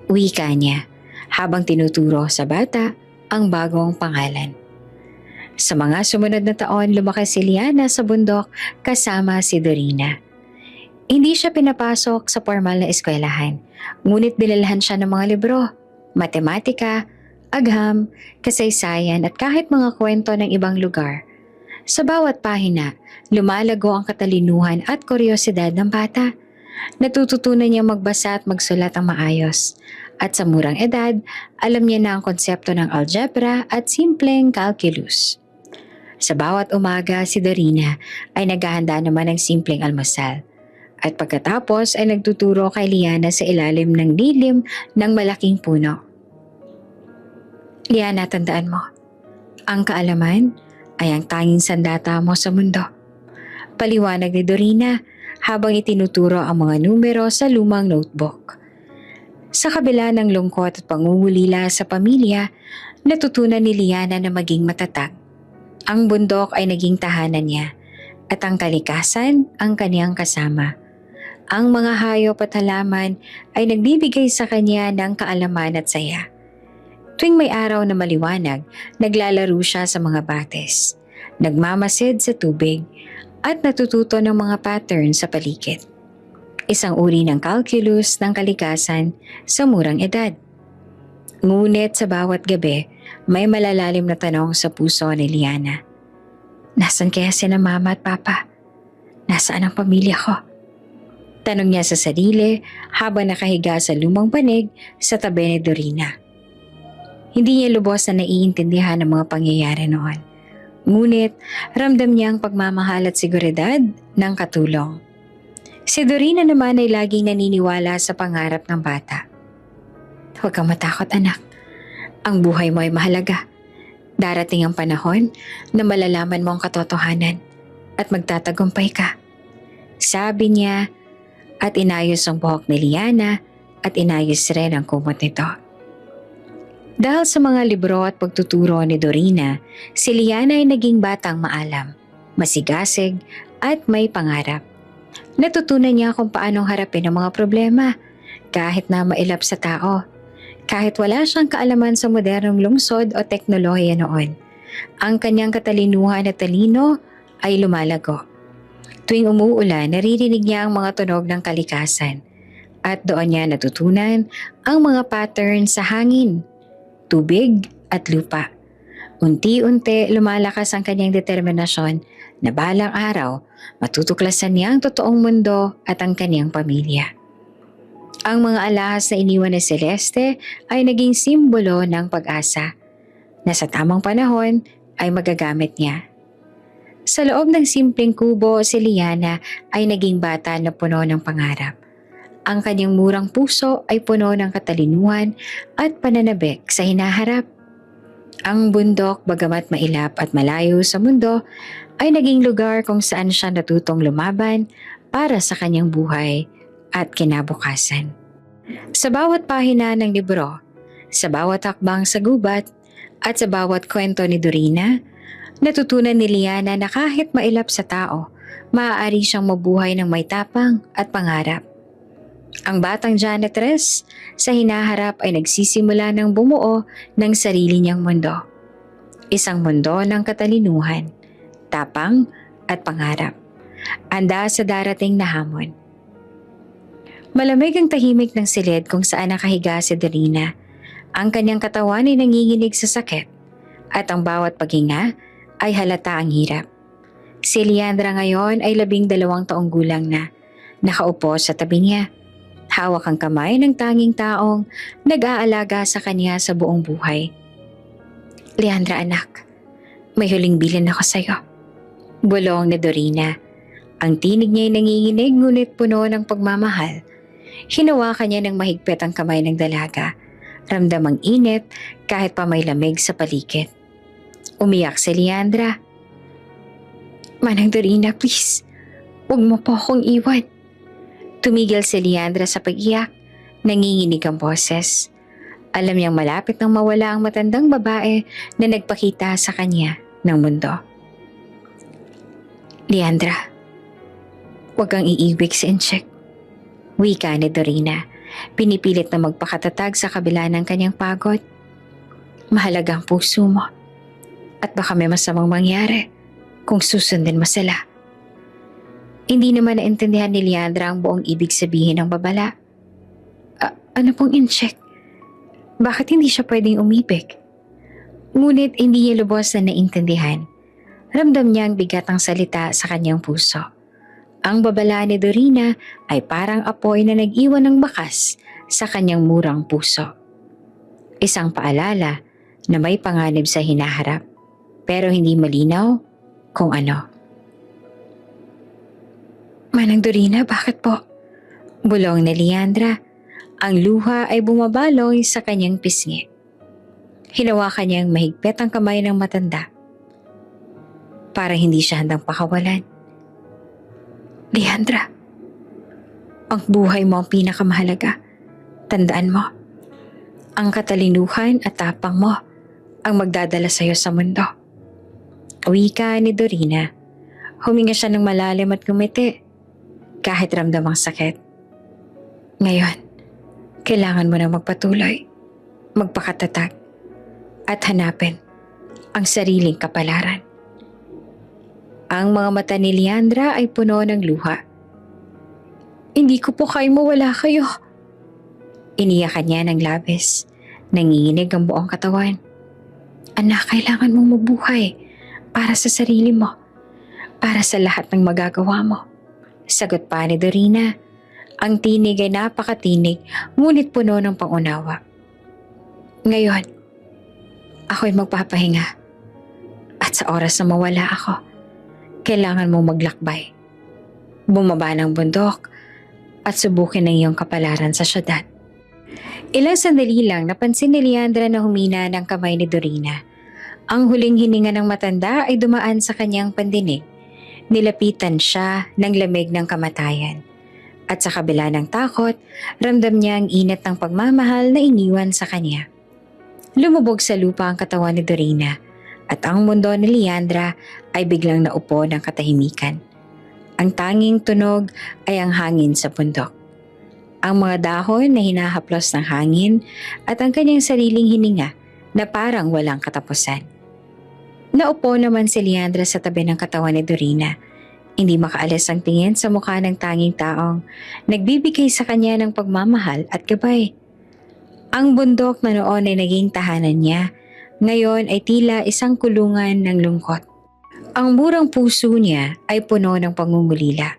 Wika niya habang tinuturo sa bata ang bagong pangalan. Sa mga sumunod na taon, lumaki si Liana sa bundok kasama si Dorina. Hindi siya pinapasok sa formal na eskwelahan, ngunit dinalhan siya ng mga libro, matematika, agham, kasaysayan at kahit mga kwento ng ibang lugar. Sa bawat pahina, lumalago ang katalinuhan at kuryosidad ng bata. Natututunan niya magbasa at magsulat ang maayos. At sa murang edad, alam niya na ang konsepto ng algebra at simpleng calculus. Sa bawat umaga, si Dorina ay naghahanda naman ng simpleng almusal. At pagkatapos ay nagtuturo kay Liana sa ilalim ng dilim ng malaking puno. Liana, tandaan mo, ang kaalaman ay ang tanging sandata mo sa mundo. Paliwanag ni Dorina habang itinuturo ang mga numero sa lumang notebook. Sa kabila ng lungkot at pangungulila sa pamilya, natutunan ni Liana na maging matatag. Ang bundok ay naging tahanan niya at ang kalikasan ang kaniyang kasama. Ang mga hayop at halaman ay nagbibigay sa kanya ng kaalaman at saya. Tuwing may araw na maliwanag, naglalaro siya sa mga bates, nagmamasid sa tubig, at natututo ng mga pattern sa paligid. Isang uri ng calculus ng kalikasan sa murang edad. Ngunit sa bawat gabi, may malalalim na tanong sa puso ni Liana. Nasaan kaya sina mama at papa? Nasaan ang pamilya ko? Tanong niya sa sarili habang nakahiga sa lumang panig sa tabi ni Dorina. Hindi niya lubos na naiintindihan ang mga pangyayari noon. Ngunit ramdam niya ang pagmamahal at seguridad ng katulong. Si Dorina naman ay laging naniniwala sa pangarap ng bata. Huwag kang matakot, anak. Ang buhay mo ay mahalaga. Darating ang panahon na malalaman mo ang katotohanan at magtatagumpay ka. Sabi niya at inayos ang buhok ni Liana at inayos rin ang kumot nito. Dahil sa mga libro at pagtuturo ni Dorina, si Liana ay naging batang maalam, masigasig at may pangarap. Natutunan niya kung paanong harapin ang mga problema kahit na mailap sa tao. Kahit wala siyang kaalaman sa modernong lungsod o teknolohiya noon, ang kanyang katalinuhan at talino ay lumalago. Tuwing umuulan, naririnig niya ang mga tunog ng kalikasan at doon niya natutunan ang mga pattern sa hangin, tubig at lupa. Unti-unti lumalakas ang kanyang determinasyon na balang araw matutuklasan niya ang totoong mundo at ang kanyang pamilya. Ang mga alahas na iniwan ni Celeste ay naging simbolo ng pag-asa na sa tamang panahon ay magagamit niya. Sa loob ng simpleng kubo, si Liana ay naging bata na puno ng pangarap. Ang kanyang murang puso ay puno ng katalinuhan at pananabik sa hinaharap. Ang bundok, bagamat mailap at malayo sa mundo, ay naging lugar kung saan siya natutong lumaban para sa kanyang buhay at kinabukasan. Sa bawat pahina ng libro, sa bawat hakbang sa gubat, at sa bawat kwento ni Dorina, natutunan ni Liana na kahit mailap sa tao, maaari siyang mabuhay ng may tapang at pangarap. Ang batang janitress sa hinaharap ay nagsisimula ng bumuo ng sarili niyang mundo. Isang mundo ng katalinuhan, tapang at pangarap. Handa sa darating na hamon. Malamig ang tahimik ng silid kung saan nakahiga si Dorina. Ang kanyang katawan ay nanginginig sa sakit at ang bawat paghinga ay halata ang hirap. Si Leandra ngayon ay 12 taong gulang na, nakaupo sa tabi niya. Hawak ang kamay ng tanging taong nag-aalaga sa kanya sa buong buhay. Leandra, anak, may huling bilin ako sa iyo. Bulong ni Dorina. Ang tinig niya ay nanginginig ngunit puno ng pagmamahal. Hinawakan niya ng mahigpit ang kamay ng dalaga. Ramdam ang init kahit pa may lamig sa paligid. Umiyak si Leandra. Manang Dorina, please. Huwag mo po akong iwan. Tumigil si Leandra sa pag-iyak. Nanginginig ang boses. Alam niyang malapit nang mawala ang matandang babae na nagpakita sa kanya ng mundo. Leandra, huwag kang iibig si Inchik. Wika ni Dorina. Pinipilit na magpakatatag sa kabila ng kanyang pagod. Mahalaga ang puso mo. At baka may masamang mangyari kung susundin mo sila. Hindi naman naintindihan ni Leandra ang buong ibig sabihin ng babala. Ano pong Inchik? Bakit hindi siya pwedeng umibig? Ngunit hindi niya lubos na naintindihan. Ramdam niya ang bigat ng salita sa kanyang puso. Ang babala ni Dorina ay parang apoy na nag-iwan ng bakas sa kanyang murang puso. Isang paalala na may panganib sa hinaharap, pero hindi malinaw kung ano. Manang Dorina, bakit po? Bulong ni Leandra. Ang luha ay bumabaloy sa kanyang pisngi. Hinawakan niyang mahigpit ang kamay ng matanda para hindi siya handang pakawalan. Leandra, ang buhay mo ang pinakamahalaga. Tandaan mo, ang katalinuhan at tapang mo ang magdadala sa iyo sa mundo. Wika ni Dorina. Huminga siya ng malalim at ngumiti kahit ramdam ang sakit. Ngayon, kailangan mo nang magpatuloy, magpakatatag at hanapin ang sariling kapalaran. Ang mga mata ni Leandra ay puno ng luha. Hindi ko po kaya mawala kayo. Iniyakan niya ng labis. Nanginginig ang buong katawan. Anak, kailangan mong mabuhay para sa sarili mo. Para sa lahat ng magagawa mo. Sagot pa ni Dorina. Ang tinig ay napakatinig ngunit puno ng pangunawa. Ngayon, ako'y magpapahinga. At sa oras na mawala ako, kailangan mong maglakbay. Bumaba ng bundok at subukin ang iyong kapalaran sa syudad. Ilang sandali lang napansin ni Leandra na humina ng kamay ni Dorina. Ang huling hininga ng matanda ay dumaan sa kanyang pandinig. Nilapitan siya ng lamig ng kamatayan. At sa kabila ng takot, ramdam niya ang init ng pagmamahal na iniwan sa kanya. Lumubog sa lupa ang katawan ni Dorina at ang mundo ni Leandra ay biglang naupo ng katahimikan. Ang tanging tunog ay ang hangin sa bundok. Ang mga dahon na hinahaplos ng hangin at ang kanyang sariling hininga na parang walang katapusan. Naupo naman si Leandra sa tabi ng katawan ni Dorina. Hindi makaalis ang tingin sa mukha ng tanging taong nagbibigay sa kanya ng pagmamahal at gabay. Ang bundok na noon ay naging tahanan niya, ngayon ay tila isang kulungan ng lungkot. Ang murang puso niya ay puno ng pangungulila,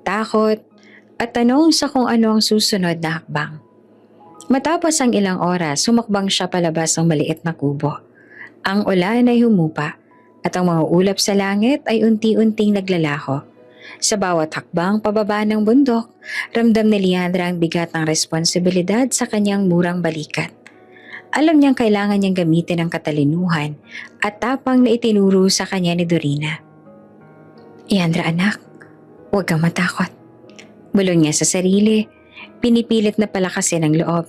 takot at tanong sa kung ano ang susunod na hakbang. Matapos ang ilang oras, sumakbang siya palabas ng maliit na kubo. Ang ulan ay humupa at ang mga ulap sa langit ay unti-unting naglalaho. Sa bawat hakbang pababa ng bundok, ramdam ni Leandra ang bigat ng responsibilidad sa kanyang murang balikat. Alam niyang kailangan niyang gamitin ang katalinuhan at tapang na itinuro sa kanya ni Dorina. Leandra anak, huwag kang matakot. Bulong niya sa sarili, pinipilit na palakasin ang loob.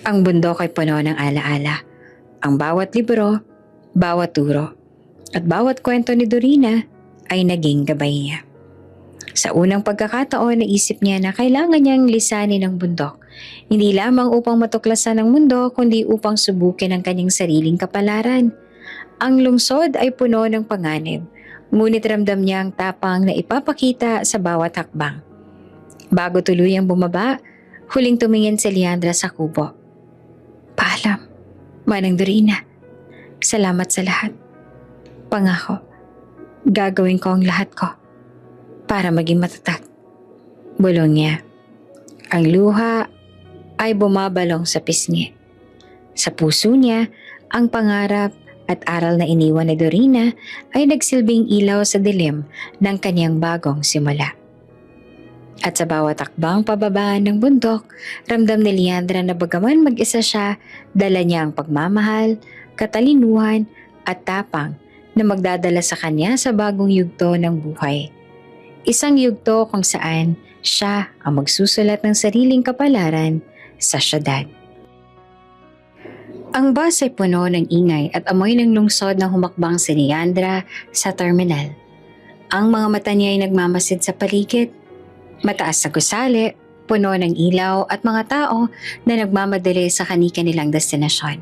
Ang bundok ay puno ng alaala. Ang bawat libro, bawat turo, at bawat kwento ni Dorina ay naging gabay niya. Sa unang pagkakataon, naisip niya na kailangan niyang lisanin ang bundok, hindi lamang upang matuklasan ang mundo, kundi upang subukin ang kanyang sariling kapalaran. Ang lungsod ay puno ng panganib, ngunit ramdam niya ang tapang na ipapakita sa bawat hakbang. Bago tuluyang bumaba, huling tumingin si Leandra sa kubo. Paalam, Manang Dorina. Salamat sa lahat. Pangako, gagawin ko ang lahat ko para maging matatag. Bulong niya. Ang luha ay bumabalong sa pisngi. Sa puso niya, ang pangarap at aral na iniwan ni Dorina ay nagsilbing ilaw sa dilim ng kanyang bagong simula. At sa bawat akbang pababa ng bundok, ramdam ni Leandra na bagaman mag-isa siya, dala niya ang pagmamahal, katalinuhan at tapang na magdadala sa kanya sa bagong yugto ng buhay. Isang yugto kung saan siya ang magsusulat ng sariling kapalaran sa syudad. Ang bus ay puno ng ingay at amoy ng lungsod ng humakbang si Leandra sa terminal. Ang mga mata niya ay nagmamasid sa paligid. Mataas sa gusali, puno ng ilaw at mga tao na nagmamadali sa kani-kanilang destinasyon.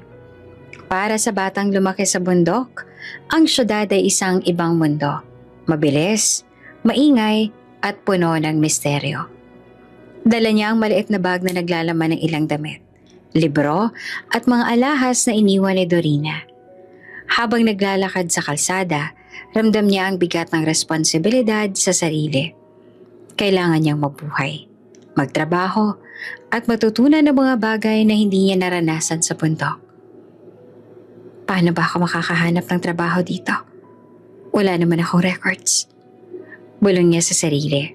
Para sa batang lumaki sa bundok, ang syudad ay isang ibang mundo. Mabilis, maingay at puno ng misteryo. Dala niya ang maliit na bag na naglalaman ng ilang damit, libro at mga alahas na iniwan ni Dorina. Habang naglalakad sa kalsada, ramdam niya ang bigat ng responsibilidad sa sarili. Kailangan niyang mabuhay, magtrabaho, at matutunan ng mga bagay na hindi niya naranasan sa bundok. Paano ba ako makakahanap ng trabaho dito? Wala naman akong records. Bulong niya sa sarili,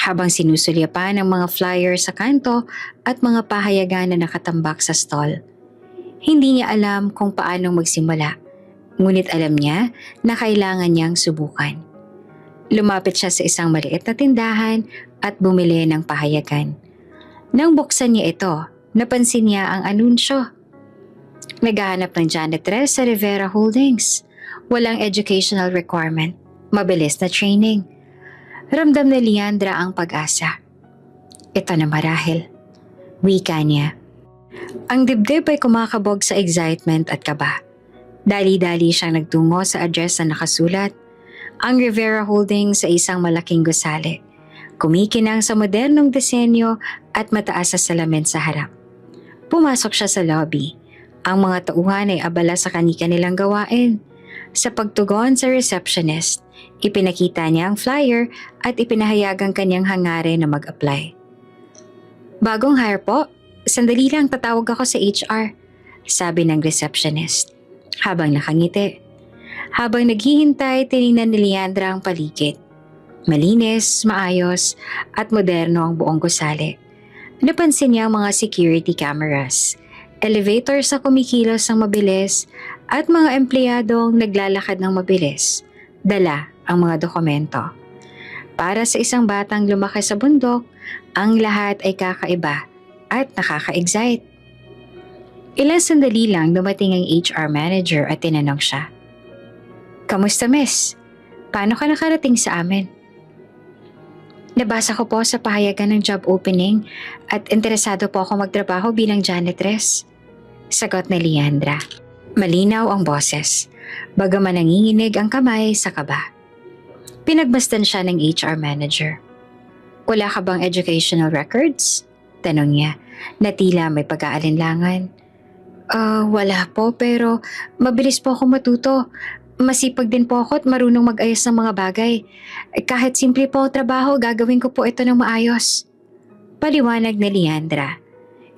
habang sinusulya pa ng mga flyer sa kanto at mga pahayagan na nakatambak sa stall. Hindi niya alam kung paano magsimula, ngunit alam niya na kailangan niyang subukan. Lumapit siya sa isang maliit na tindahan at bumili ng pahayagan. Nang buksan niya ito, napansin niya ang anunsyo. Naghahanap ng janitress sa Rivera Holdings. Walang educational requirement, mabilis na training. Ramdam ni Leandra ang pag-asa. Ito na marahil. Wika niya. Ang dibdib ay kumakabog sa excitement at kaba. Dali-dali siyang nagtungo sa address na nakasulat, ang Rivera Holdings sa isang malaking gusali. Kumikinang sa modernong disenyo at mataas sa salamin sa harap. Pumasok siya sa lobby. Ang mga tauhan ay abala sa kani-kanilang gawain. Sa pagtugon sa receptionist, ipinakita niya ang flyer at ipinahayag ang kanyang hangarin na mag-apply. Bagong hire po, sandali lang tatawag ako sa HR, sabi ng receptionist, habang nakangiti. Habang naghihintay, tiningnan ni Leandra ang paligid. Malinis, maayos, at moderno ang buong gusali. Napansin niya ang mga security cameras, elevator sa kumikilos ng mabilis, at mga empleyadong naglalakad ng mabilis, dala ang mga dokumento. Para sa isang batang lumaki sa bundok, ang lahat ay kakaiba at nakaka-excite. Ilang sandali lang dumating ang HR manager at tinanong siya, "Kamusta, miss? Paano ka nakarating sa amin?" "Nabasa ko po sa pahayagan ng job opening at interesado po ako magtrabaho bilang janitress," sagot ni Leandra. Malinaw ang boses, bagaman nanginginig ang kamay sa kaba. Pinagmasdan siya ng HR manager. "Wala ka bang educational records?" tanong niya, na tila may pag-aalinlangan. Wala po, pero mabilis po ako matuto. Masipag din po ako at marunong mag-ayos ng mga bagay. Kahit simple po ang trabaho, gagawin ko po ito ng maayos," paliwanag ni Leandra.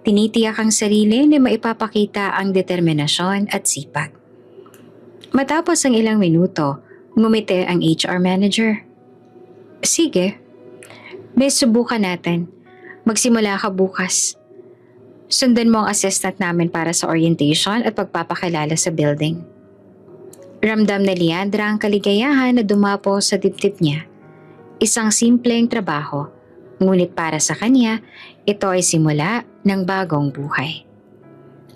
Tinitiyak ang sarili na maipapakita ang determinasyon at sipag. Matapos ang ilang minuto, ngumiti ang HR manager. "Sige, may subukan natin. Magsimula ka bukas. Sundan mo ang assistant namin para sa orientation at pagpapakilala sa building." Ramdam ni Leandra ang kaligayahan na dumapo sa dibdib niya. Isang simpleng trabaho, ngunit para sa kanya, ito ay simula ng bagong buhay.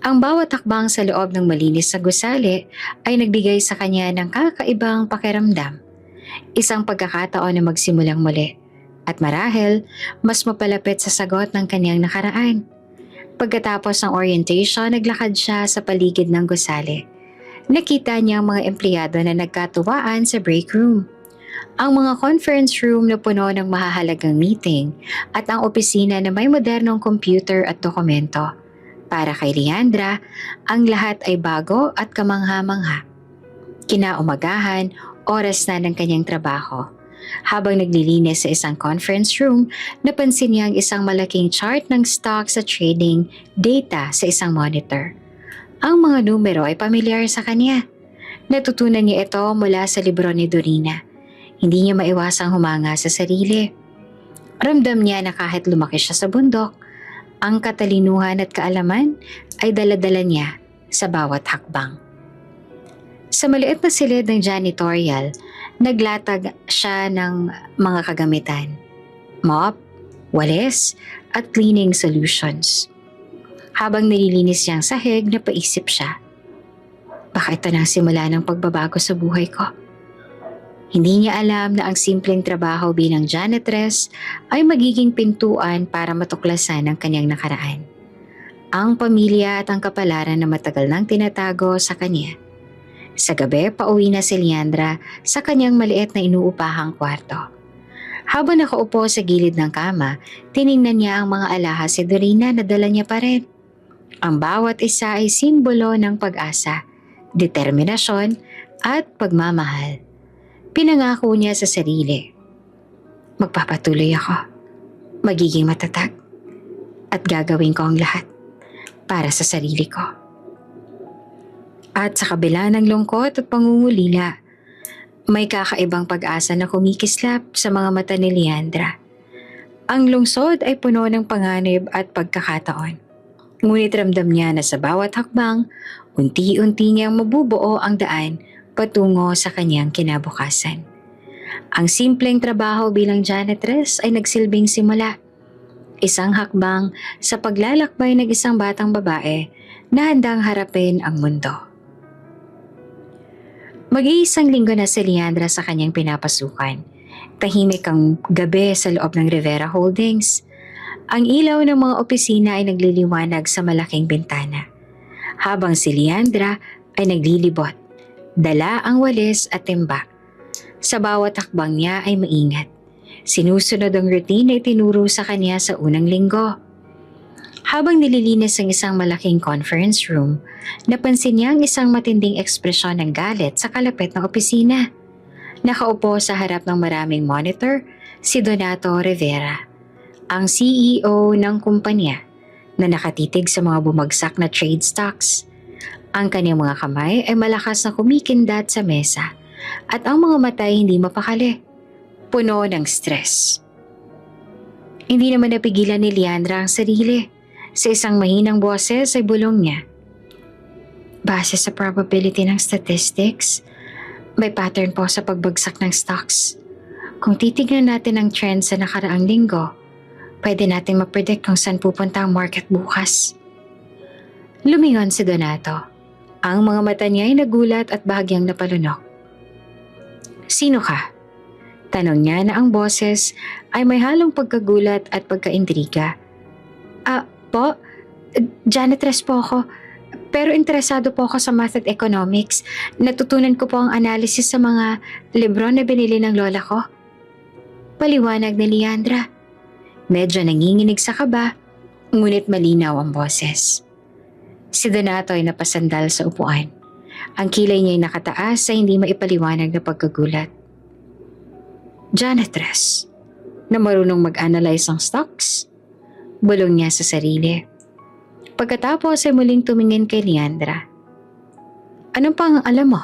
Ang bawat hakbang sa loob ng malinis na gusali ay nagbigay sa kanya ng kakaibang pakiramdam. Isang pagkakataon na magsimulang muli at marahil mas mapalapit sa sagot ng kanyang nakaraan. Pagkatapos ng orientation, naglakad siya sa paligid ng gusali. Nakita niya ang mga empleyado na nagkatuwaan sa break room, ang mga conference room na puno ng mahahalagang meeting at ang opisina na may modernong computer at dokumento. Para kay Leandra, ang lahat ay bago at kamangha-mangha. Kinaumagahan, oras na ng kanyang trabaho. Habang naglilinis sa isang conference room, napansin niya ang isang malaking chart ng stocks at trading data sa isang monitor. Ang mga numero ay pamilyar sa kanya. Natutunan niya ito mula sa libro ni Dorina. Hindi niya maiwasang humanga sa sarili. Ramdam niya na kahit lumaki siya sa bundok, ang katalinuhan at kaalaman ay dala-dala niya sa bawat hakbang. Sa maliit na silid ng janitorial, naglatag siya ng mga kagamitan. Mop, walis, at cleaning solutions. Habang nililinis niya ang sahig, napaisip siya, baka ito na ang simula ng pagbabago sa buhay ko. Hindi niya alam na ang simpleng trabaho bilang janitress ay magiging pintuan para matuklasan ang kanyang nakaraan. Ang pamilya at ang kapalaran na matagal nang tinatago sa kanya. Sa gabi, pauwi na si Leandra sa kanyang maliit na inuupahang kwarto. Habang nakaupo sa gilid ng kama, tiningnan niya ang mga alahas si Dorina na dala niya pa rin. Ang bawat isa ay simbolo ng pag-asa, determinasyon at pagmamahal. Pinangako niya sa sarili, magpapatuloy ako, magiging matatag, at gagawin ko ang lahat para sa sarili ko. At sa kabila ng lungkot at pangungulila, may kakaibang pag-asa na kumikislap sa mga mata ni Leandra. Ang lungsod ay puno ng panganib at pagkakataon. Ngunit ramdam niya na sa bawat hakbang, unti-unti niyang mabubuo ang daan patungo sa kanyang kinabukasan. Ang simpleng trabaho bilang janitress ay nagsilbing simula. Isang hakbang sa paglalakbay ng isang batang babae na handang harapin ang mundo. Mag-iisang linggo na si Leandra sa kanyang pinapasukan. Tahimik ang gabi sa loob ng Rivera Holdings. Ang ilaw ng mga opisina ay nagliliwanag sa malaking bintana. Habang si Leandra ay naglilibot, dala ang walis at timba. Sa bawat hakbang niya ay maingat. Sinusunod ang routine na itinuro sa kanya sa unang linggo. Habang nililinis ang isang malaking conference room, napansin niya ang isang matinding ekspresyon ng galit sa kalapit ng opisina. Nakaupo sa harap ng maraming monitor, si Donato Rivera, ang CEO ng kumpanya na nakatitig sa mga bumagsak na trade stocks. Ang kanyang mga kamay ay malakas na kumikindat sa mesa at ang mga mata ay hindi mapakali, puno ng stress. Hindi naman napigilan ni Leandra ang sarili. Sa isang mahinang boses ay bulong niya, base sa probability ng statistics, may pattern po sa pagbagsak ng stocks. Kung titignan natin ang trend sa nakaraang linggo, pwede natin mapredict kung saan pupunta ang market bukas. Lumingon si Donato. Ang mga mata niya ay nagulat at bahagyang napalunok. Sino ka? Tanong niya na ang boses ay may halong pagkagulat at pagkaintriga. Po, janitress po ako. Pero interesado po ako sa math at economics. Natutunan ko po ang analysis sa mga libro na binili ng lola ko. Paliwanag ni Leandra. Medyo nanginginig sa kaba, ngunit malinaw ang boses. Si Donato ay napasandal sa upuan. Ang kilay niya ay nakataas sa hindi maipaliwanag na pagkagulat. Janitress, na marunong mag-analyze ng stocks? Bulong niya sa sarili. Pagkatapos ay muling tumingin kay Leandra. Anong pang alam mo?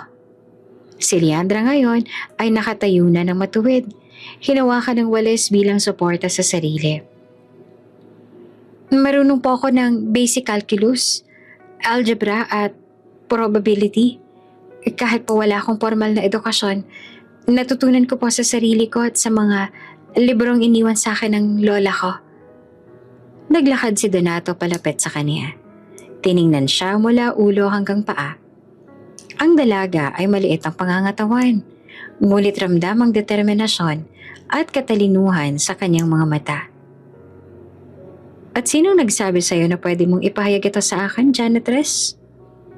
Si Leandra ngayon ay nakatayo na ng matuwid. Hinawakan ng walis bilang suporta sa sarili. Marunong po ako ng basic calculus, algebra at probability. Kahit po wala akong formal na edukasyon, natutunan ko po sa sarili ko at sa mga librong iniwan sa akin ng lola ko. Naglakad si Donato palapit sa kanya. Tiningnan siya mula ulo hanggang paa. Ang dalaga ay maliit ang pangangatawan, ngunit ramdam ang determinasyon at katalinuhan sa kanyang mga mata. At sinong nagsabi sa'yo na pwede mong ipahayag ito sa akin, janitress?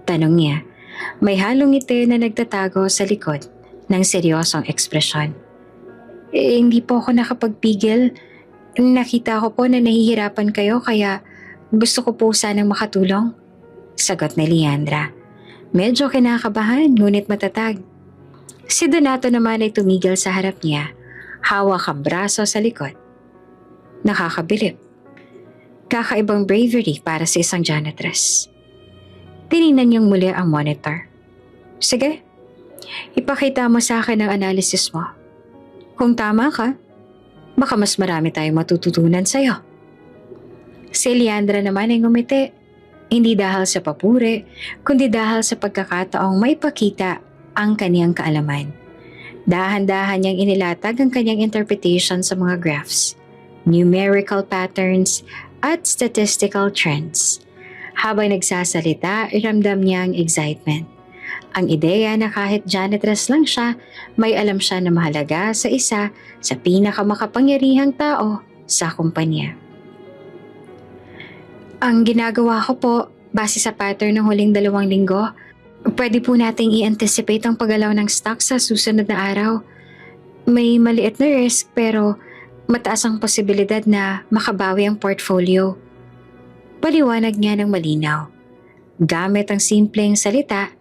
Tanong niya. May halong ngiti na nagtatago sa likod ng seryosong ekspresyon. Hindi po ako nakapagpigil. Nakita ko po na nahihirapan kayo kaya gusto ko po sanang makatulong. Sagot ni Leandra. Medyo kinakabahan ngunit matatag. Si Donato naman ay tumigil sa harap niya, hawak ang braso sa likod. Nakakabilib. Kakaibang bravery para sa isang janitress. Tiningnan niyang muli ang monitor. Sige, Ipakita mo sa akin ang analysis mo. Kung tama ka, baka mas marami tayong matututunan sa'yo. Si Leandra naman ay ngumiti, hindi dahil sa papuri, kundi dahil sa pagkakataong maipakita ang kaniyang kaalaman. Dahan-dahan niyang inilatag ang kanyang interpretation sa mga graphs, numerical patterns, at statistical trends. Habang nagsasalita, ramdam niya ang excitement. Ang ideya na kahit janitress lang siya, may alam siya na mahalaga sa isa sa pinakamakapangyarihang tao sa kumpanya. Ang ginagawa ko po, base sa pattern ng huling 2 linggo, pwede po nating i-anticipate ang paggalaw ng stock sa susunod na araw. May maliit na risk pero mataas ang posibilidad na makabawi ang portfolio. Paliwanag niya ng malinaw, gamit ang simpleng salita,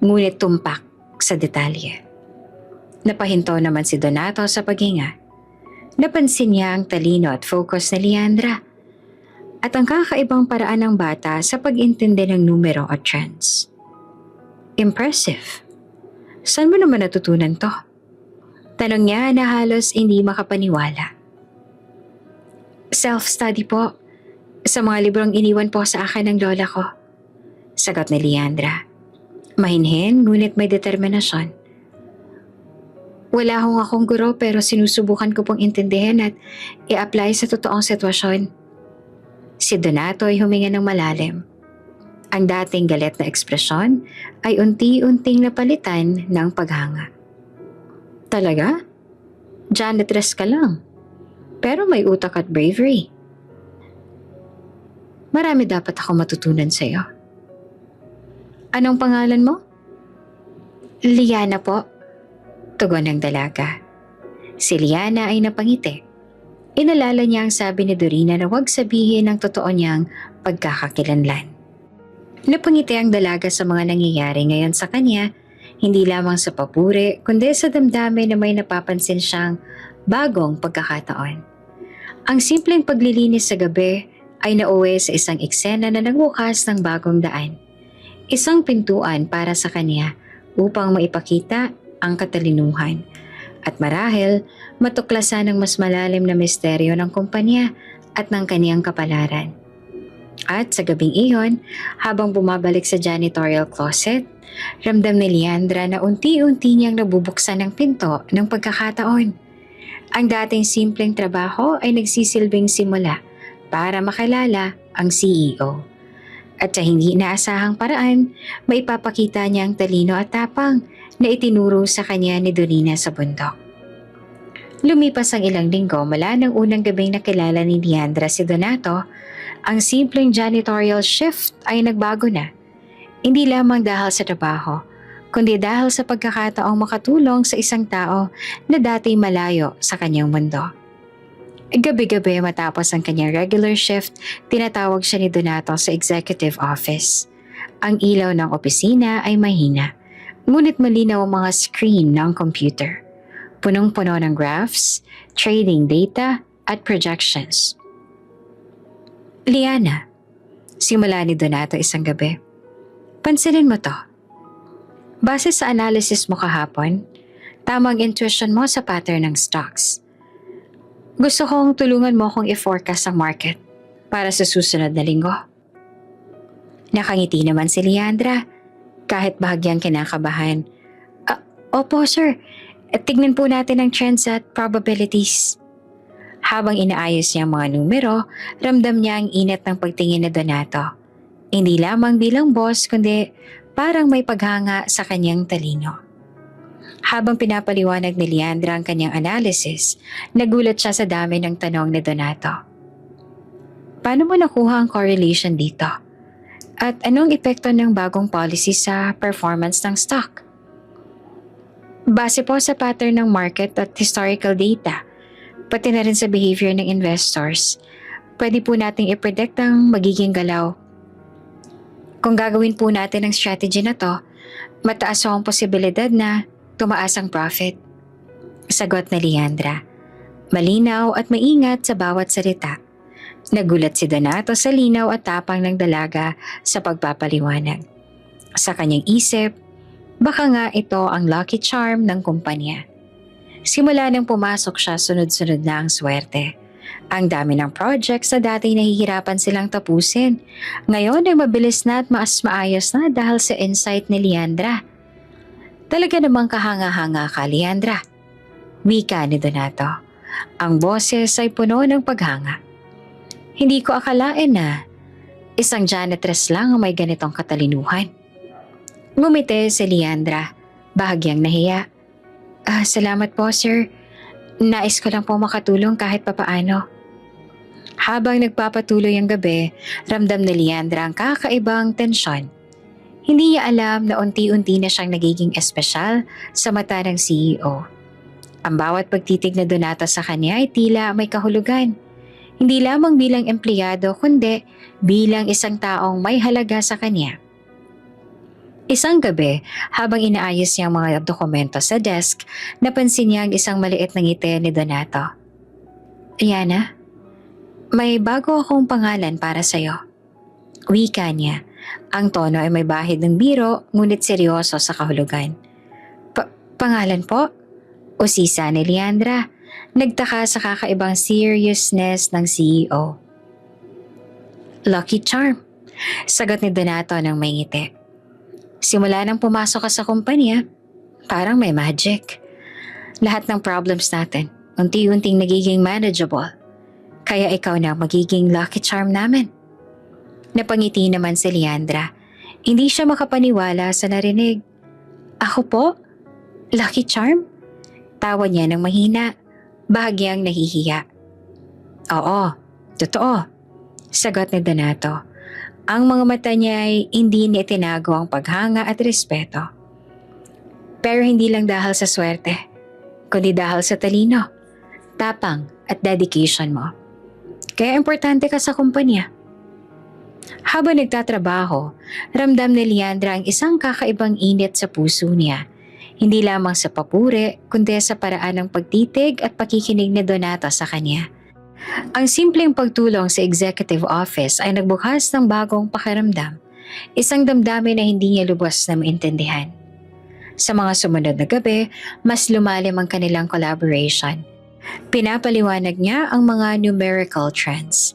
ngunit tumpak sa detalye. Napahinto naman si Donato sa paghinga. Napansin niya ang talino at focus ni Leandra at ang kakaibang paraan ng bata sa pag-intindi ng numero at trends. Impressive. Saan mo naman natutunan to? Tanong niya na halos hindi makapaniwala. Self-study po. Sa mga librong iniwan po sa akin ng lola ko. Sagot ni Leandra. Mahinhin ngunit may determinasyon. Wala akong guro pero sinusubukan ko pong intindihin at i-apply sa totoong sitwasyon. Si Donato ay huminga ng malalim. Ang dating galit na ekspresyon ay unti-unting napalitan ng paghanga. Talaga? Janitress ka lang. Pero may utak at bravery. Marami dapat ako matutunan sa iyo. Anong pangalan mo? Liana po. Tugon ng dalaga. Si Liana ay napangiti. Inalala niya ang sabi ni Dorina na huwag sabihin ang totoo niyang pagkakakilanlan. Napangiti ang dalaga sa mga nangyayari ngayon sa kanya, hindi lamang sa papuri, kundi sa damdamin na may napapansin siyang bagong pagkakataon. Ang simpleng paglilinis sa gabi ay nauwi sa isang eksena na nagbukas ng bagong daan. Isang pintuan para sa kanya upang maipakita ang katalinuhan at marahil matuklasan ang mas malalim na misteryo ng kumpanya at ng kaniyang kapalaran. At sa gabing iyon, habang bumabalik sa janitorial closet, ramdam ni Leandra na unti-unti niyang nabubuksan ang pinto ng pagkakataon. Ang dating simpleng trabaho ay nagsisilbing simula para makilala ang CEO. At sa hindi inaasahang paraan, maipapakita niya ang talino at tapang na itinuro sa kanya ni Dorina sa bundok. Lumipas ang ilang linggo mula ng unang gabing nakilala ni Leandra si Donato, ang simpleng janitorial shift ay nagbago na. Hindi lamang dahil sa trabaho, kundi dahil sa pagkakataong makatulong sa isang tao na dati malayo sa kanyang mundo. Gabi-gabi matapos ang kanyang regular shift, tinatawag siya ni Donato sa executive office. Ang ilaw ng opisina ay mahina, ngunit malinaw ang mga screen ng computer. Punong-puno ng graphs, trading data, at projections. Liana, simula ni Donato isang gabi. Pansinin mo to. Base sa analysis mo kahapon, tamang intuition mo sa pattern ng stocks. Gusto kong tulungan mo akong i-forecast ang market para sa susunod na linggo. Nakangiti naman si Leandra, kahit bahagyang kinakabahan. Opo sir, tignan po natin ang trends at probabilities. Habang inaayos niya ang mga numero, ramdam niya ang init ng pagtingin ni Donato. Hindi lamang bilang boss, kundi parang may paghanga sa kanyang talino. Habang pinapaliwanag ni Leandra ang kanyang analysis, nagulat siya sa dami ng tanong ni Donato. Paano mo nakuha ang correlation dito? At anong epekto ng bagong policy sa performance ng stock? Base po sa pattern ng market at historical data, pati na rin sa behavior ng investors, pwede po nating i-predict ang magiging galaw. Kung gagawin po natin ang strategy na to, mataas ang posibilidad na tumaas ang profit. Sagot ni Leandra. Malinaw at maingat sa bawat salita. Nagulat si Donato sa linaw at tapang ng dalaga sa pagpapaliwanag. Sa kanyang isip, Baka nga ito ang lucky charm ng kumpanya. Simula nang pumasok siya, sunod-sunod na ang swerte. Ang dami ng projects na dati nahihirapan silang tapusin. Ngayon ay mabilis na at mas maayos na dahil sa insight ni Leandra. Talaga namang kahanga-hanga ka, Leandra. Wika ni Donato. Ang boses ay puno ng paghanga. Hindi ko akalain na isang janitress lang ang may ganitong katalinuhan. Ngumiti si Leandra, bahagyang nahiya. Salamat po, sir. Nais ko lang po makatulong kahit papaano. Habang nagpapatuloy ang gabi, ramdam ni Leandra ang kakaibang tensyon. Hindi niya alam na unti-unti na siyang nagiging espesyal sa mata ng CEO. Ang bawat pagtitig na Donato sa kanya ay tila may kahulugan. Hindi lamang bilang empleyado kundi bilang isang taong may halaga sa kanya. Isang gabi, habang inaayos niya ang mga dokumento sa desk, napansin niya ang isang maliit na ngiti ni Donato. Yana, may bago akong pangalan para sa'yo. Wika niya. Ang tono ay may bahid ng biro ngunit seryoso sa kahulugan. Pangalan po? Usisa ni Leandra. Nagtaka sa kakaibang seriousness ng CEO. Lucky Charm, sagot ni Donato ng may ngiti. Simula nang pumasok ka sa kumpanya, parang may magic. Lahat ng problems natin, unti-unting nagiging manageable. Kaya ikaw na magiging lucky charm namin. Napangiti naman si Leandra. Hindi siya makapaniwala sa narinig. Ako po? Lucky charm? Tawa niya ng mahina, bahagyang nahihiya. Oo, totoo, sagot ni Donato. Ang mga mata niya ay hindi niya itinago ang paghanga at respeto. Pero hindi lang dahil sa swerte, kundi dahil sa talino, tapang at dedication mo. Kaya importante ka sa kumpanya. Habang nagtatrabaho, ramdam ni Leandra ang isang kakaibang init sa puso niya. Hindi lamang sa papuri, kundi sa paraan ng pagtitig at pakikinig ni Donato sa kanya. Ang simpleng pagtulong sa executive office ay nagbukas ng bagong pakiramdam, isang damdamin na hindi niya lubos na maintindihan. Sa mga sumunod na gabi, mas lumalim ang kanilang collaboration. Pinapaliwanag niya ang mga numerical trends,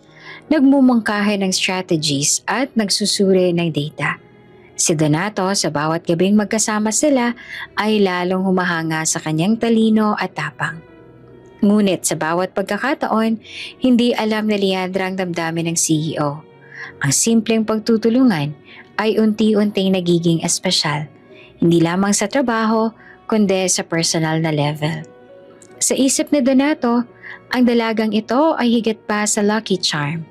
nagmumungkahi ng strategies at nagsusuri ng data. Si Donato, sa bawat gabing magkasama sila, ay lalong humahanga sa kanyang talino at tapang. Ngunit sa bawat pagkakataon, hindi alam ni Leandra ang damdamin ng CEO. Ang simpleng pagtutulungan ay unti-unting nagiging espesyal, hindi lamang sa trabaho, kundi sa personal na level. Sa isip ni Donato, ang dalagang ito ay higit pa sa lucky charm,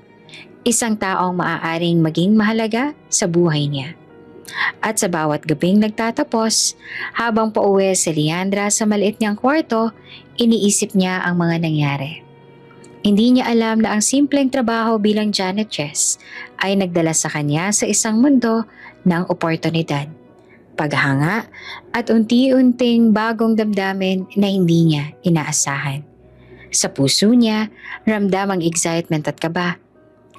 isang taong maaaring maging mahalaga sa buhay niya. At sa bawat gabing nagtatapos, habang pauwi si Leandra sa maliit niyang kwarto, iniisip niya ang mga nangyari. Hindi niya alam na ang simpleng trabaho bilang janitress ay nagdala sa kanya sa isang mundo ng oportunidad, paghanga at unti-unting bagong damdamin na hindi niya inaasahan. Sa puso niya, ramdam ang excitement at kaba.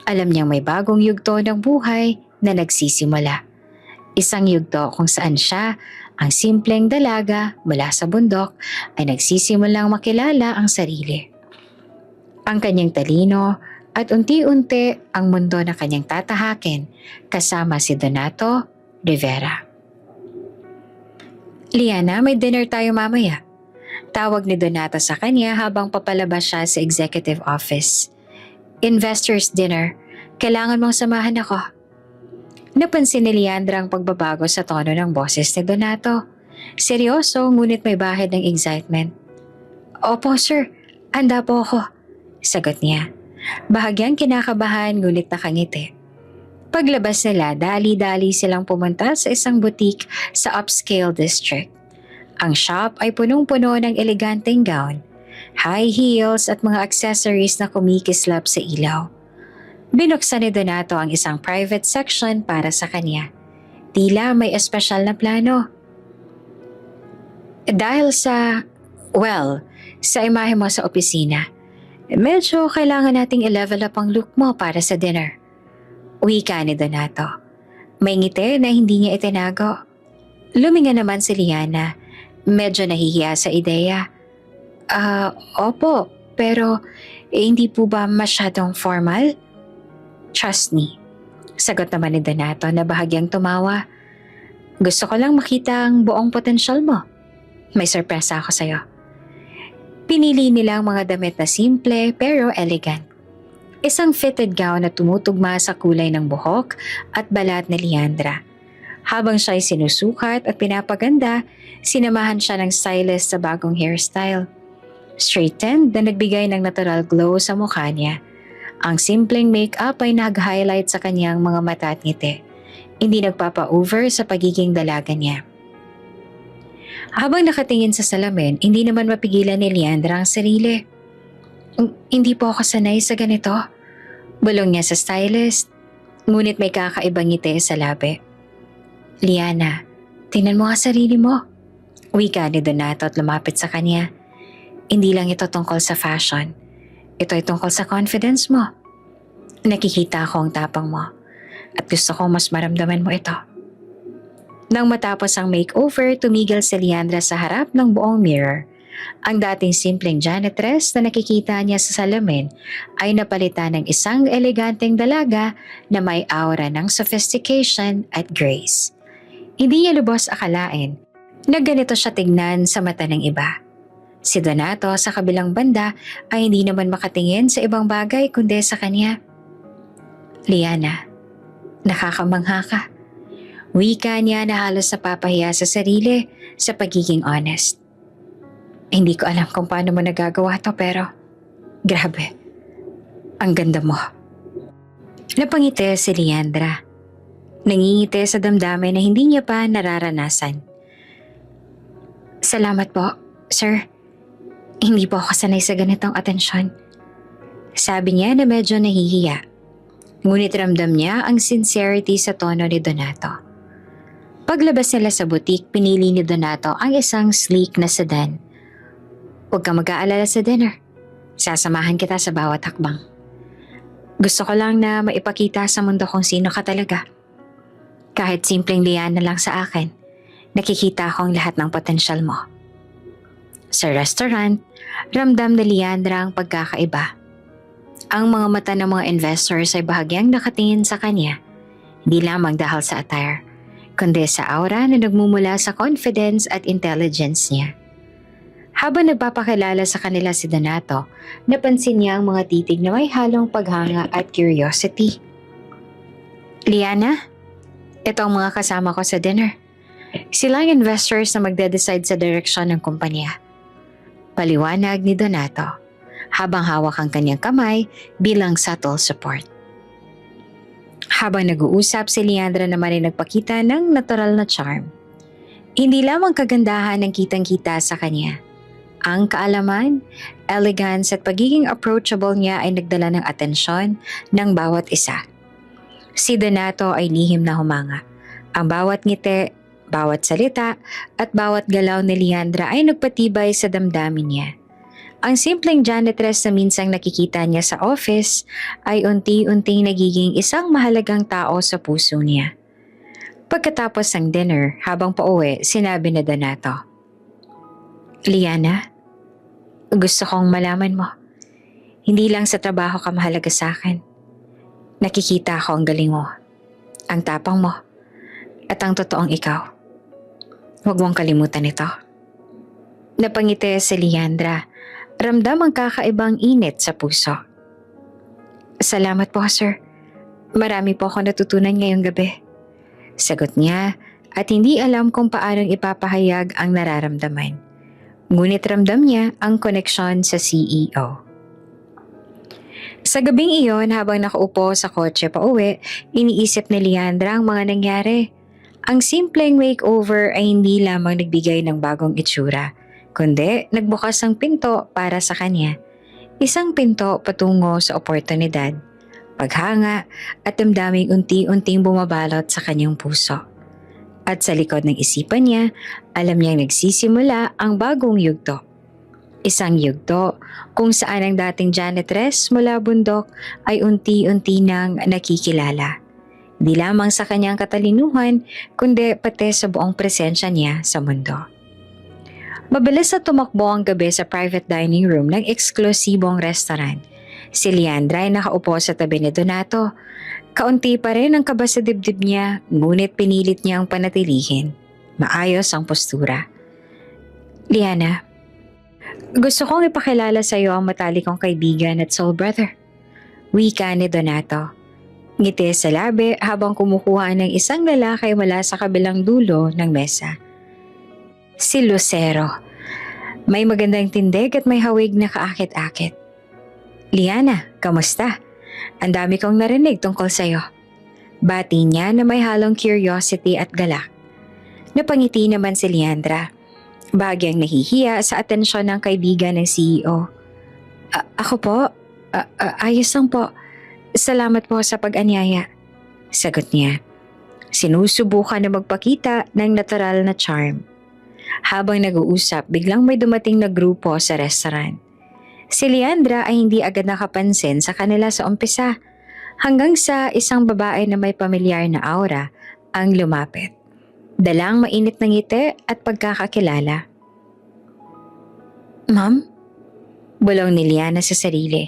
Alam niyang may bagong yugto ng buhay na nagsisimula. Isang yugto kung saan siya, ang simpleng dalaga mula sa bundok, ay nagsisimulang makilala ang sarili. Ang kanyang talino at unti-unti ang mundo na kanyang tatahakin kasama si Donato Rivera. Liana, may dinner tayo mamaya. Tawag ni Donato sa kanya habang papalabas siya sa executive office. Investors dinner. Kailangan mong samahan ako. Napansin ni Leandra ang pagbabago sa tono ng boses ni Donato. Seryoso ngunit may bahid ng excitement. Opo sir, handa po ako, sagot niya. Bahagyang kinakabahan ngunit nakangiti. Paglabas nila, dali-dali silang pumunta sa isang boutique sa upscale district. Ang shop ay punong-puno ng eleganteng gown, high heels at mga accessories na kumikislap sa ilaw. Binuksan ni Donato ang isang private section para sa kanya. Tila may espesyal na plano. Dahil sa imahe mo sa opisina, medyo kailangan nating i-level up ang look mo para sa dinner. Wika ni Donato. May ngiti na hindi niya itinago. Luminga naman si Liana. Medyo nahihiya sa ideya. Opo, pero hindi po ba masyadong formal? Trust me. Sagot naman ni Donato na bahagyang tumawa. Gusto ko lang makita ang buong potensyal mo. May sorpresa ako sa'yo. Pinili nila ang mga damit na simple pero elegant. Isang fitted gown na tumutugma sa kulay ng buhok at balat ni Leandra. Habang siya'y sinusukat at pinapaganda, sinamahan siya ng stylist sa bagong hairstyle. Straightened na nagbigay ng natural glow sa mukha niya. Ang simpleng makeup ay nag-highlight sa kanyang mga mata at ngiti. Hindi nagpapa-over sa pagiging dalaga niya. Habang nakatingin sa salamin, hindi naman mapigilan ni Leandra ang sarili. Hindi po ako sanay sa ganito. Bulong niya sa stylist, ngunit may kakaibang ngiti sa labi. Liana, tingnan mo nga sarili mo. Wika ni Donato at lumapit sa kanya. Hindi lang ito tungkol sa fashion. Ito ay tungkol sa confidence mo. Nakikita ko ang tapang mo at gusto kong mas maramdaman mo ito. Nang matapos ang makeover, tumigil si Leandra sa harap ng buong mirror. Ang dating simpleng janitress na nakikita niya sa salamin ay napalitan ng isang eleganteng dalaga na may aura ng sophistication at grace. Hindi niya lubos akalain na ganito siya tignan sa mata ng iba. Si Donato sa kabilang banda ay hindi naman makatingin sa ibang bagay kundi sa kanya. Liana, nakakamangha ka. Wika niya na halos napapahiya sa sarili sa pagiging honest. Hindi ko alam kung paano mo nagagawa to pero grabe, ang ganda mo. Napangiti si Leandra. Nangingiti sa damdamin na hindi niya pa nararanasan. Salamat po, sir. Hindi po ako sanay sa ganitong atensyon. Sabi niya na medyo nahihiya. Ngunit ramdam niya ang sincerity sa tono ni Donato. Paglabas nila sa butik, pinili ni Donato ang isang sleek na sedan. Huwag kang mag-aalala sa dinner. Sasamahan kita sa bawat hakbang. Gusto ko lang na maipakita sa mundo kung sino ka talaga. Kahit simpleng liana lang sa akin, nakikita ko ang lahat ng potensyal mo. Sa restaurant, ramdam ni Leandra ang pagkakaiba. Ang mga mata ng mga investors ay bahagyang nakatingin sa kanya, hindi lamang dahil sa attire, kundi sa aura na nagmumula sa confidence at intelligence niya. Habang nagpapakilala sa kanila si Donato, napansin niya ang mga titig na may halong paghanga at curiosity. Liana, ito ang mga kasama ko sa dinner. Sila ang investors na magde-decide sa direksyon ng kumpanya. Paliwanag ni Donato, habang hawak ang kanyang kamay bilang subtle support. Habang nag-uusap, si Leandra naman ay nagpakita ng natural na charm. Hindi lamang kagandahan ang kitang-kita sa kanya. Ang kaalaman, elegance at pagiging approachable niya ay nagdala ng atensyon ng bawat isa. Si Donato ay lihim na humanga. Ang bawat ngiti, bawat salita at bawat galaw ni Leandra ay nagpatibay sa damdamin niya. Ang simpleng janitress na minsang nakikita niya sa office ay unti-unting nagiging isang mahalagang tao sa puso niya. Pagkatapos ng dinner, habang pauwi, sinabi ni Donato, Liana, gusto kong malaman mo, hindi lang sa trabaho ka mahalaga sa akin. Nakikita ko ang galing mo, ang tapang mo, at ang totoong ikaw. Huwag mong kalimutan ito. Napangiti si Leandra. Ramdam ang kakaibang init sa puso. Salamat po, sir. Marami po ako natutunan ngayong gabi. Sagot niya at hindi alam kung paanong ipapahayag ang nararamdaman. Ngunit ramdam niya ang koneksyon sa CEO. Sa gabing iyon, habang nakaupo sa kotse pa uwi, iniisip ni Leandra ang mga nangyari. Ang simpleng makeover ay hindi lamang nagbigay ng bagong itsura, kundi nagbukas ang pinto para sa kanya. Isang pinto patungo sa oportunidad, paghanga at damdaming unti-unting bumabalot sa kanyang puso. At sa likod ng isipan niya, alam niyang nagsisimula ang bagong yugto. Isang yugto kung saan ang dating janitress mula bundok ay unti-unti nang nakikilala. di lamang sa kanyang katalinuhan, kundi pati sa buong presensya niya sa mundo. Mabilis na tumakbo ang gabi sa private dining room ng eksklusibong restaurant. Si Leandra ay nakaupo sa tabi ni Donato. Kaunti pa rin ang kaba sa dibdib niya, ngunit pinilit niyang panatilihin. Maayos ang postura. Liana, gusto kong ipakilala sa iyo ang matalik kong kaibigan at soul brother. Wika ni Donato. Ngiti sa labi habang kumukuha ng isang lalaki mula sa kabilang dulo ng mesa. Si Lucero. May magandang tindig at may hawig na kaakit-akit. Liana, kamusta? Ang dami kong narinig tungkol sa'yo. Bati niya na may halong curiosity at galak. Napangiti naman si Leandra. Bahagyang nahihiya sa atensyon ng kaibigan ng CEO. Ako po? Ayos lang po. Salamat po sa pag-anyaya. Sagot niya. Sinusubukan na magpakita ng natural na charm. Habang nag-uusap, biglang may dumating na grupo sa restaurant. Si Leandra ay hindi agad nakapansin sa kanila sa umpisa, hanggang sa isang babae na may pamilyar na aura ang lumapit. Dalang mainit ng ngiti at pagkakakilala. Ma'am? Bulong ni Liana sa sarili.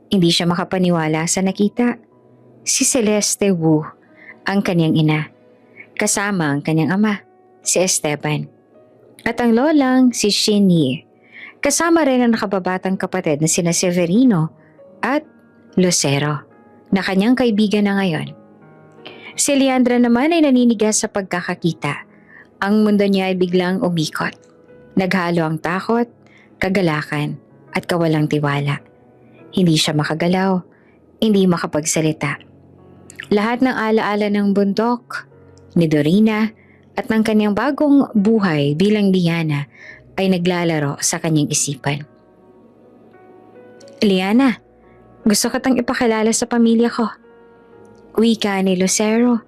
Hindi siya makapaniwala sa nakita. Si Celeste Wu, ang kanyang ina. Kasama ang kanyang ama, si Esteban. At ang lolang si Xin Yi. Kasama rin ang nakababatang kapatid na sina Severino at Lucero, na kanyang kaibigan na ngayon. Si Leandra naman ay naninigas sa pagkakakita. Ang mundo niya ay biglang umikot. Naghalo ang takot, kagalakan at kawalang tiwala. Hindi siya makagalaw, hindi makapagsalita. Lahat ng alaala ng bundok, ni Dorina at ng kanyang bagong buhay bilang Liana ay naglalaro sa kanyang isipan. Liana, gusto kitang ipakilala sa pamilya ko. Wika ni Lucero.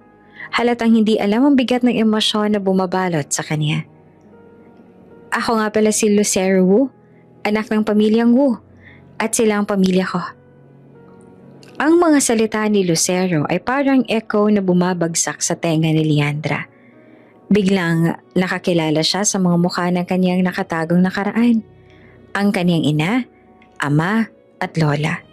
Halatang hindi alam ang bigat ng emosyon na bumabalot sa kanya. Ako nga pala si Lucero Wu, anak ng pamilyang Wu, at sila ang pamilya ko. Ang mga salita ni Lucero ay parang echo na bumabagsak sa tenga ni Leandra. Biglang nakakilala siya sa mga mukha ng kanyang nakatagong nakaraan. Ang kanyang ina, ama at lola.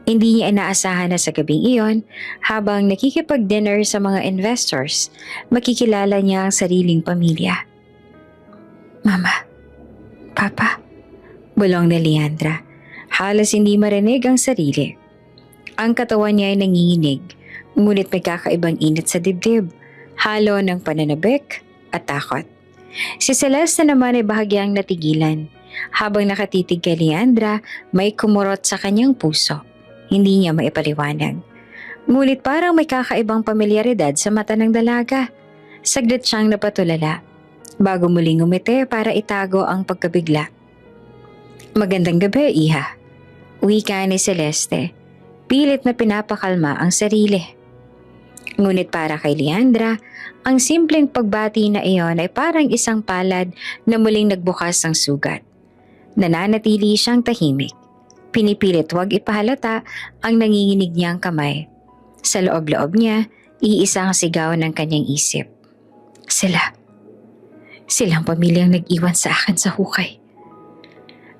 Hindi niya inaasahan na sa gabing iyon, habang nakikipag-dinner sa mga investors, makikilala niya ang sariling pamilya. Mama, Papa, bulong ni Leandra. Halos hindi marinig ang sarili. Ang katawan niya ay nanginginig, ngunit may kakaibang init sa dibdib. Halo ng pananabik at takot. Si Celeste naman ay bahagyang natigilan. Habang nakatitig kay Leandra, may kumurot sa kanyang puso. Hindi niya maipaliwanag. Ngunit parang may kakaibang pamilyaridad sa mata ng dalaga. Saglit siyang napatulala, bago muling ngumiti para itago ang pagkabigla. Magandang gabi, Iha. Wika ni Celeste. Pilit na pinapakalma ang sarili. Ngunit para kay Leandra, ang simpleng pagbati na iyon ay parang isang palad na muling nagbukas ng sugat. Nananatili siyang tahimik. Pinipilit huwag ipahalata ang nanginginig niyang kamay. Sa loob-loob niya, iisang sigaw ng kanyang isip. Silang pamilyang nag-iwan sa akin sa hukay.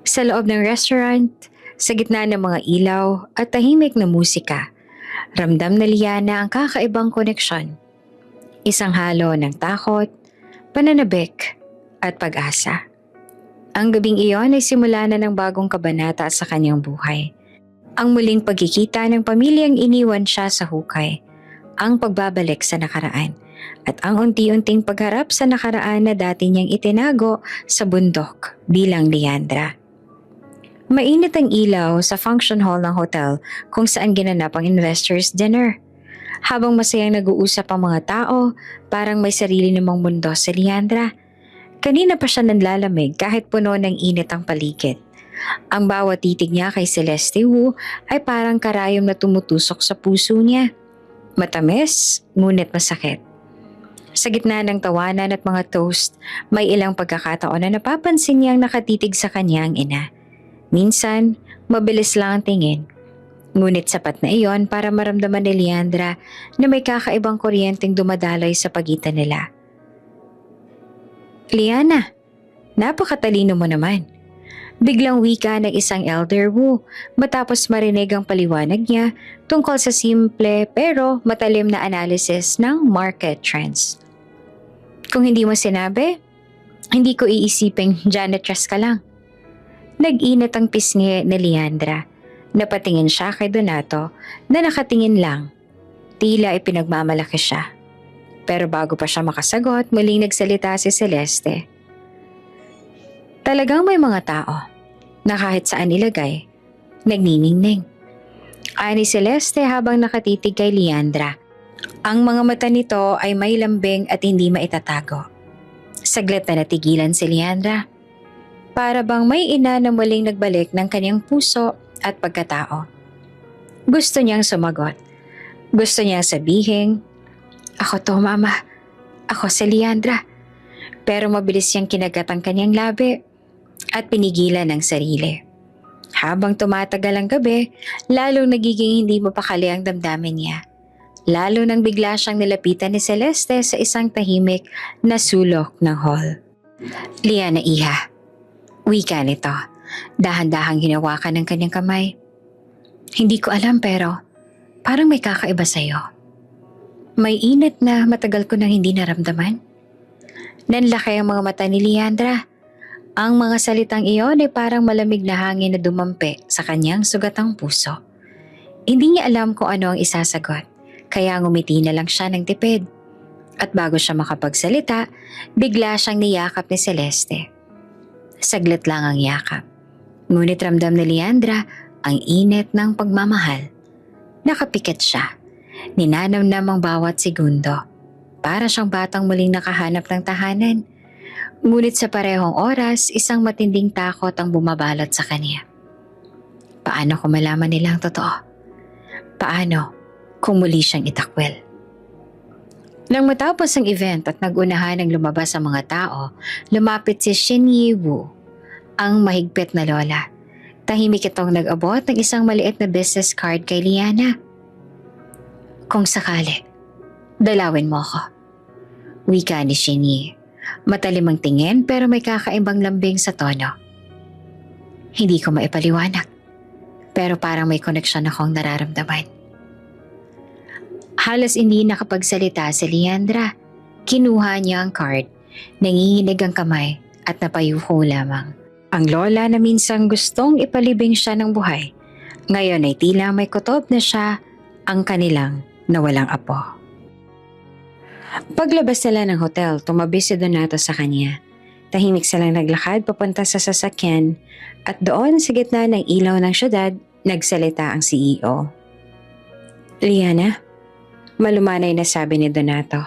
Sa loob ng restaurant, sa gitna ng mga ilaw at tahimik na musika, ramdam na Liana ang kakaibang koneksyon. Isang halo ng takot, pananabik at pag-asa. Ang gabing iyon ay simula na ng bagong kabanata sa kanyang buhay. Ang muling pagkikita ng pamilyang iniwan siya sa hukay, ang pagbabalik sa nakaraan, at ang unti-unting pagharap sa nakaraan na dati niyang itinago sa bundok bilang Leandra. Mainit ang ilaw sa function hall ng hotel kung saan ginanap ang investors' dinner. Habang masayang nag-uusap ang mga tao, parang may sarili namang mundo si Leandra. Kanina pa siya nanlalamig kahit puno ng init ang paligid. Ang bawat titig niya kay Celeste Wu ay parang karayom na tumutusok sa puso niya. Matamis, ngunit masakit. Sa gitna ng tawanan at mga toast, may ilang pagkakataon na napapansin niyang nakatitig sa kanyang ina. Minsan, mabilis lang ang tingin. Ngunit sapat na iyon para maramdaman ni Leandra na may kakaibang kuryenteng dumadaloy sa pagitan nila. Liana, napakatalino mo naman. Biglang wika ng isang elder Wu matapos marinig ang paliwanag niya tungkol sa simple pero matalim na analysis ng market trends. Kung hindi mo sinabi, hindi ko iisiping janitress ka lang. Nag-init ang pisngi ni Leandra. Napatingin siya kay Donato na nakatingin lang. Tila ipinagmamalaki siya. Pero bago pa siya makasagot, muling nagsalita si Celeste. Talagang may mga tao na kahit saan ilagay, nagniningning. Ani Celeste habang nakatitig kay Leandra. Ang mga mata nito ay may lambing at hindi maitatago. Saglit na natigilan si Leandra. Para bang may ina na muling nagbalik ng kanyang puso at pagkatao. Gusto niyang sumagot. Gusto niyang sabihin, "Ako to, mama. Ako si Leandra." Pero mabilis siyang kinagat ang kanyang labi at pinigilan ang sarili. Habang tumatagal ang gabi, lalong nagiging hindi mapakali ang damdamin niya. Lalo nang bigla siyang nilapitan ni Celeste sa isang tahimik na sulok ng hall. "Liana, iha." Wika nito. Dahan-dahang hinawakan ng kanyang kamay. "Hindi ko alam pero parang may kakaiba sa'yo. May init na matagal ko nang hindi naramdaman." Nanlaki ang mga mata ni Leandra. Ang mga salitang iyon ay parang malamig na hangin na dumampi sa kanyang sugatang puso. Hindi niya alam kung ano ang isasagot, kaya ngumiti na lang siya ng tipid. At bago siya makapagsalita, bigla siyang niyakap ni Celeste. Saglit lang ang yakap. Ngunit ramdam ni Leandra ang init ng pagmamahal. Nakapikit siya. Ninanamnam ang bawat segundo. Para siyang batang muling nakahanap ng tahanan. Ngunit sa parehong oras, isang matinding takot ang bumabalot sa kanya. Paano kung malaman nila ang totoo? Paano kung muli siyang itakwil? Nang matapos ang event at nagunahan ng lumabas ang mga tao, lumapit si Xinyi Wu, ang mahigpit na lola. Tahimik itong nag-abot ng isang maliit na business card kay Liana. "Kung sakali, dalawin mo ako." Wika ni Xinyi. Matalim ang tingin pero may kakaimbang lambing sa tono. "Hindi ko maipaliwanag, pero parang may koneksyon akong nararamdaman." Halos hindi nakapagsalita si Leandra. Kinuha niya ang card, nanginginig ang kamay at napayuko lamang. Ang lola na minsang gustong ipalibing siya ng buhay, ngayon ay tila may kutob na siya ang kanilang nawalang apo. Paglabas nila ng hotel, tumabi si Donato sa kanya. Tahimik silang naglakad papunta sa sasakyan at doon sa gitna ng ilaw ng syudad, nagsalita ang CEO. "Liana," malumanay na sabi ni Donato.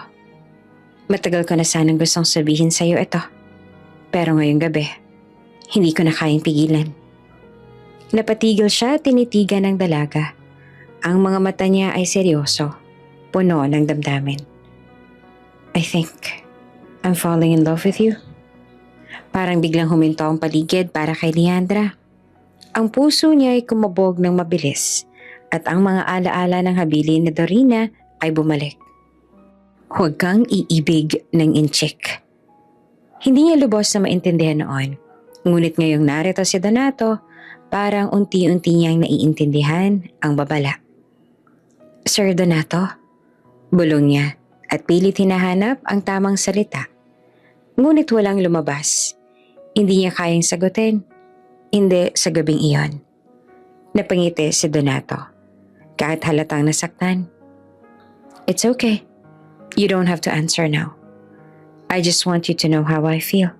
"Matagal ko na sanang gustong sabihin sa iyo ito. Pero ngayong gabi, hindi ko na kayang pigilan." Napatigil siya at tinitigan ng dalaga. Ang mga mata niya ay seryoso, puno ng damdamin. "I think I'm falling in love with you." Parang biglang huminto ang paligid para kay Leandra. Ang puso niya ay kumabog ng mabilis at ang mga alaala ng habilin ni Dorina ay bumalik. "Huwag kang iibig ng inchik." Hindi niya lubos na maintindihan noon. Ngunit ngayong narito si Donato, parang unti-unti niyang naiintindihan ang babala. "Sir Donato?" Bulong niya at pilit hinahanap ang tamang salita. Ngunit walang lumabas. Hindi niya kayang sagutin. Hindi sa gabing iyon. Napangiti si Donato. Kahit halatang nasaktan. "It's okay. You don't have to answer now. I just want you to know how I feel."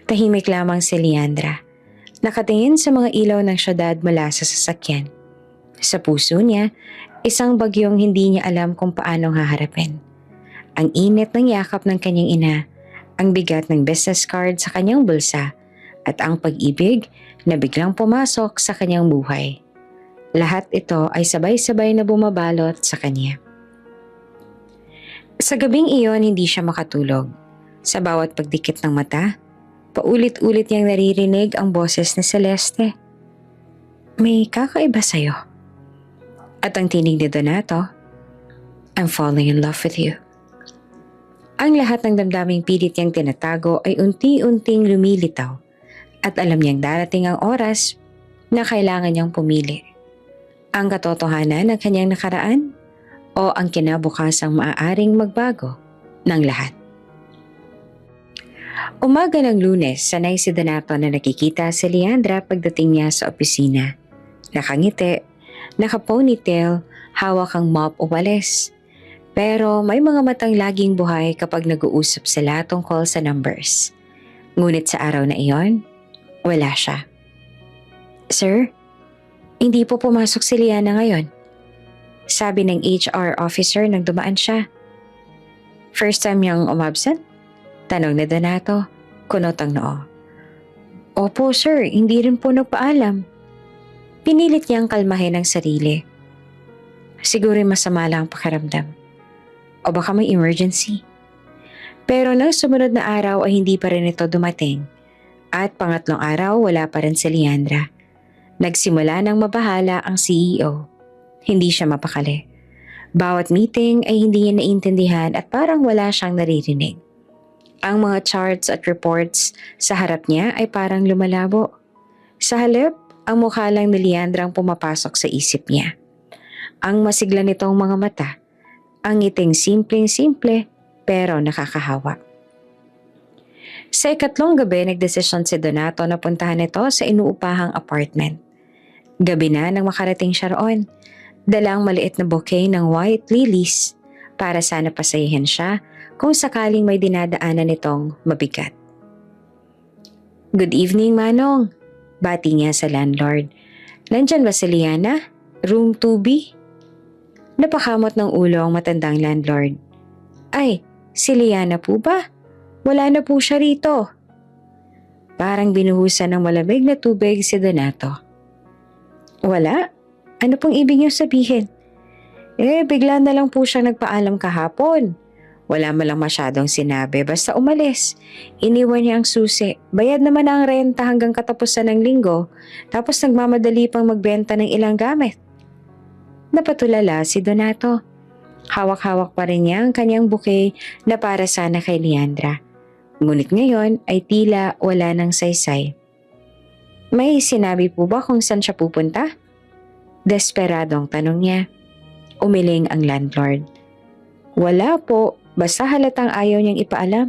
Tahimik lamang si Leandra. Nakatingin sa mga ilaw ng syudad mula sa sasakyan. Sa puso niya, isang bagyong hindi niya alam kung paano haharapin. Ang init ng yakap ng kanyang ina, ang bigat ng business card sa kanyang bulsa, at ang pag-ibig na biglang pumasok sa kanyang buhay. Lahat ito ay sabay-sabay na bumabalot sa kanya. Sa gabing iyon, hindi siya makatulog. Sa bawat pagdikit ng mata, paulit-ulit niyang naririnig ang boses ni Celeste. "May kakaiba sa'yo." At ang tinig ni Donato, I'm falling in love with you. Ang lahat ng damdaming pilit niyang tinatago ay unti-unting lumilitaw at alam niyang darating ang oras na kailangan niyang pumili. Ang katotohanan ng kanyang nakaraan o ang kinabukasang maaaring magbago ng lahat. Umaga ng Lunes, sanay si Donato na nakikita si Leandra pagdating niya sa opisina. Nakangiti, naka-ponytail, hawak ang mop o walis. Pero may mga matang laging buhay kapag nag-uusap sila tungkol sa numbers. Ngunit sa araw na iyon, wala siya. Sir, hindi po pumasok si Liana ngayon. Sabi ng HR officer nang dumaan siya. First time niyang umabsent? Tanong ni Donato, kunot ang noo. Opo sir, hindi rin po nagpaalam. Pinilit niyang kalmahin ang sarili. Siguro masama lang ang pakiramdam. O baka may emergency. Pero nang sumunod na araw ay hindi pa rin ito dumating. At pangatlong araw wala pa rin si Leandra. Nagsimula ng mabahala ang CEO. Hindi siya mapakali. Bawat meeting ay hindi niya naiintindihan at parang wala siyang naririnig. Ang mga charts at reports sa harap niya ay parang lumalabo. Sa halip, ang mukha lang ni Leandra ang pumapasok sa isip niya. Ang masigla nitong mga mata, ang ngiting simpleng-simple pero nakakahawa. Sa ikatlong gabi, nagdesisyon si Donato na puntahan ito sa inuupahang apartment. Gabi na nang makarating siya roon. Dalang maliit na bouquet ng white lilies para sana pasayahin siya kung sakaling may dinadaanan nitong mabigat. Good evening, Manong. Bati niya sa landlord. Nandyan ba si Liana? Room 2B? Napakamot ng ulo ang matandang landlord. Ay, si Liana po ba? Wala na po siya rito. Parang binuhusan ng malamig na tubig si Donato. Wala? Ano pong ibig niyo sabihin? Bigla na lang po siya nagpaalam kahapon. Wala man lang masyadong sinabi, basta umalis. Iniwan niya ang susi. Bayad naman ang renta hanggang katapusan ng linggo, tapos nagmamadali pang magbenta ng ilang gamit. Napatulala si Donato. Hawak-hawak pa rin niya ang kanyang bouquet na para sana kay Leandra. Ngunit ngayon ay tila wala ng saysay. May sinabi po ba kung saan siya pupunta? Desperadong tanong niya. Umiling ang landlord. Wala po, basta halatang ayaw niyang ipaalam.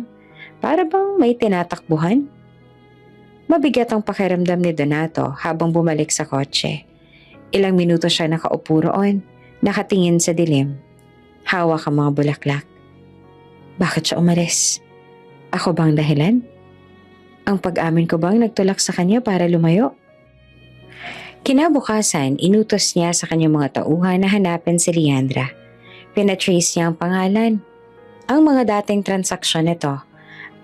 Para bang may tinatakbuhan? Mabigat ang pakiramdam ni Donato habang bumalik sa kotse. Ilang minuto siya nakaupo roon, nakatingin sa dilim. Hawak ang mga bulaklak. Bakit siya umalis? Ako bang dahilan? Ang pag-amin ko bang nagtulak sa kanya para lumayo? Kinabukasan, inutos niya sa kanyang mga tauhan na hanapin si Leandra. Pinatrace niya ang pangalan, ang mga dating transaksyon nito,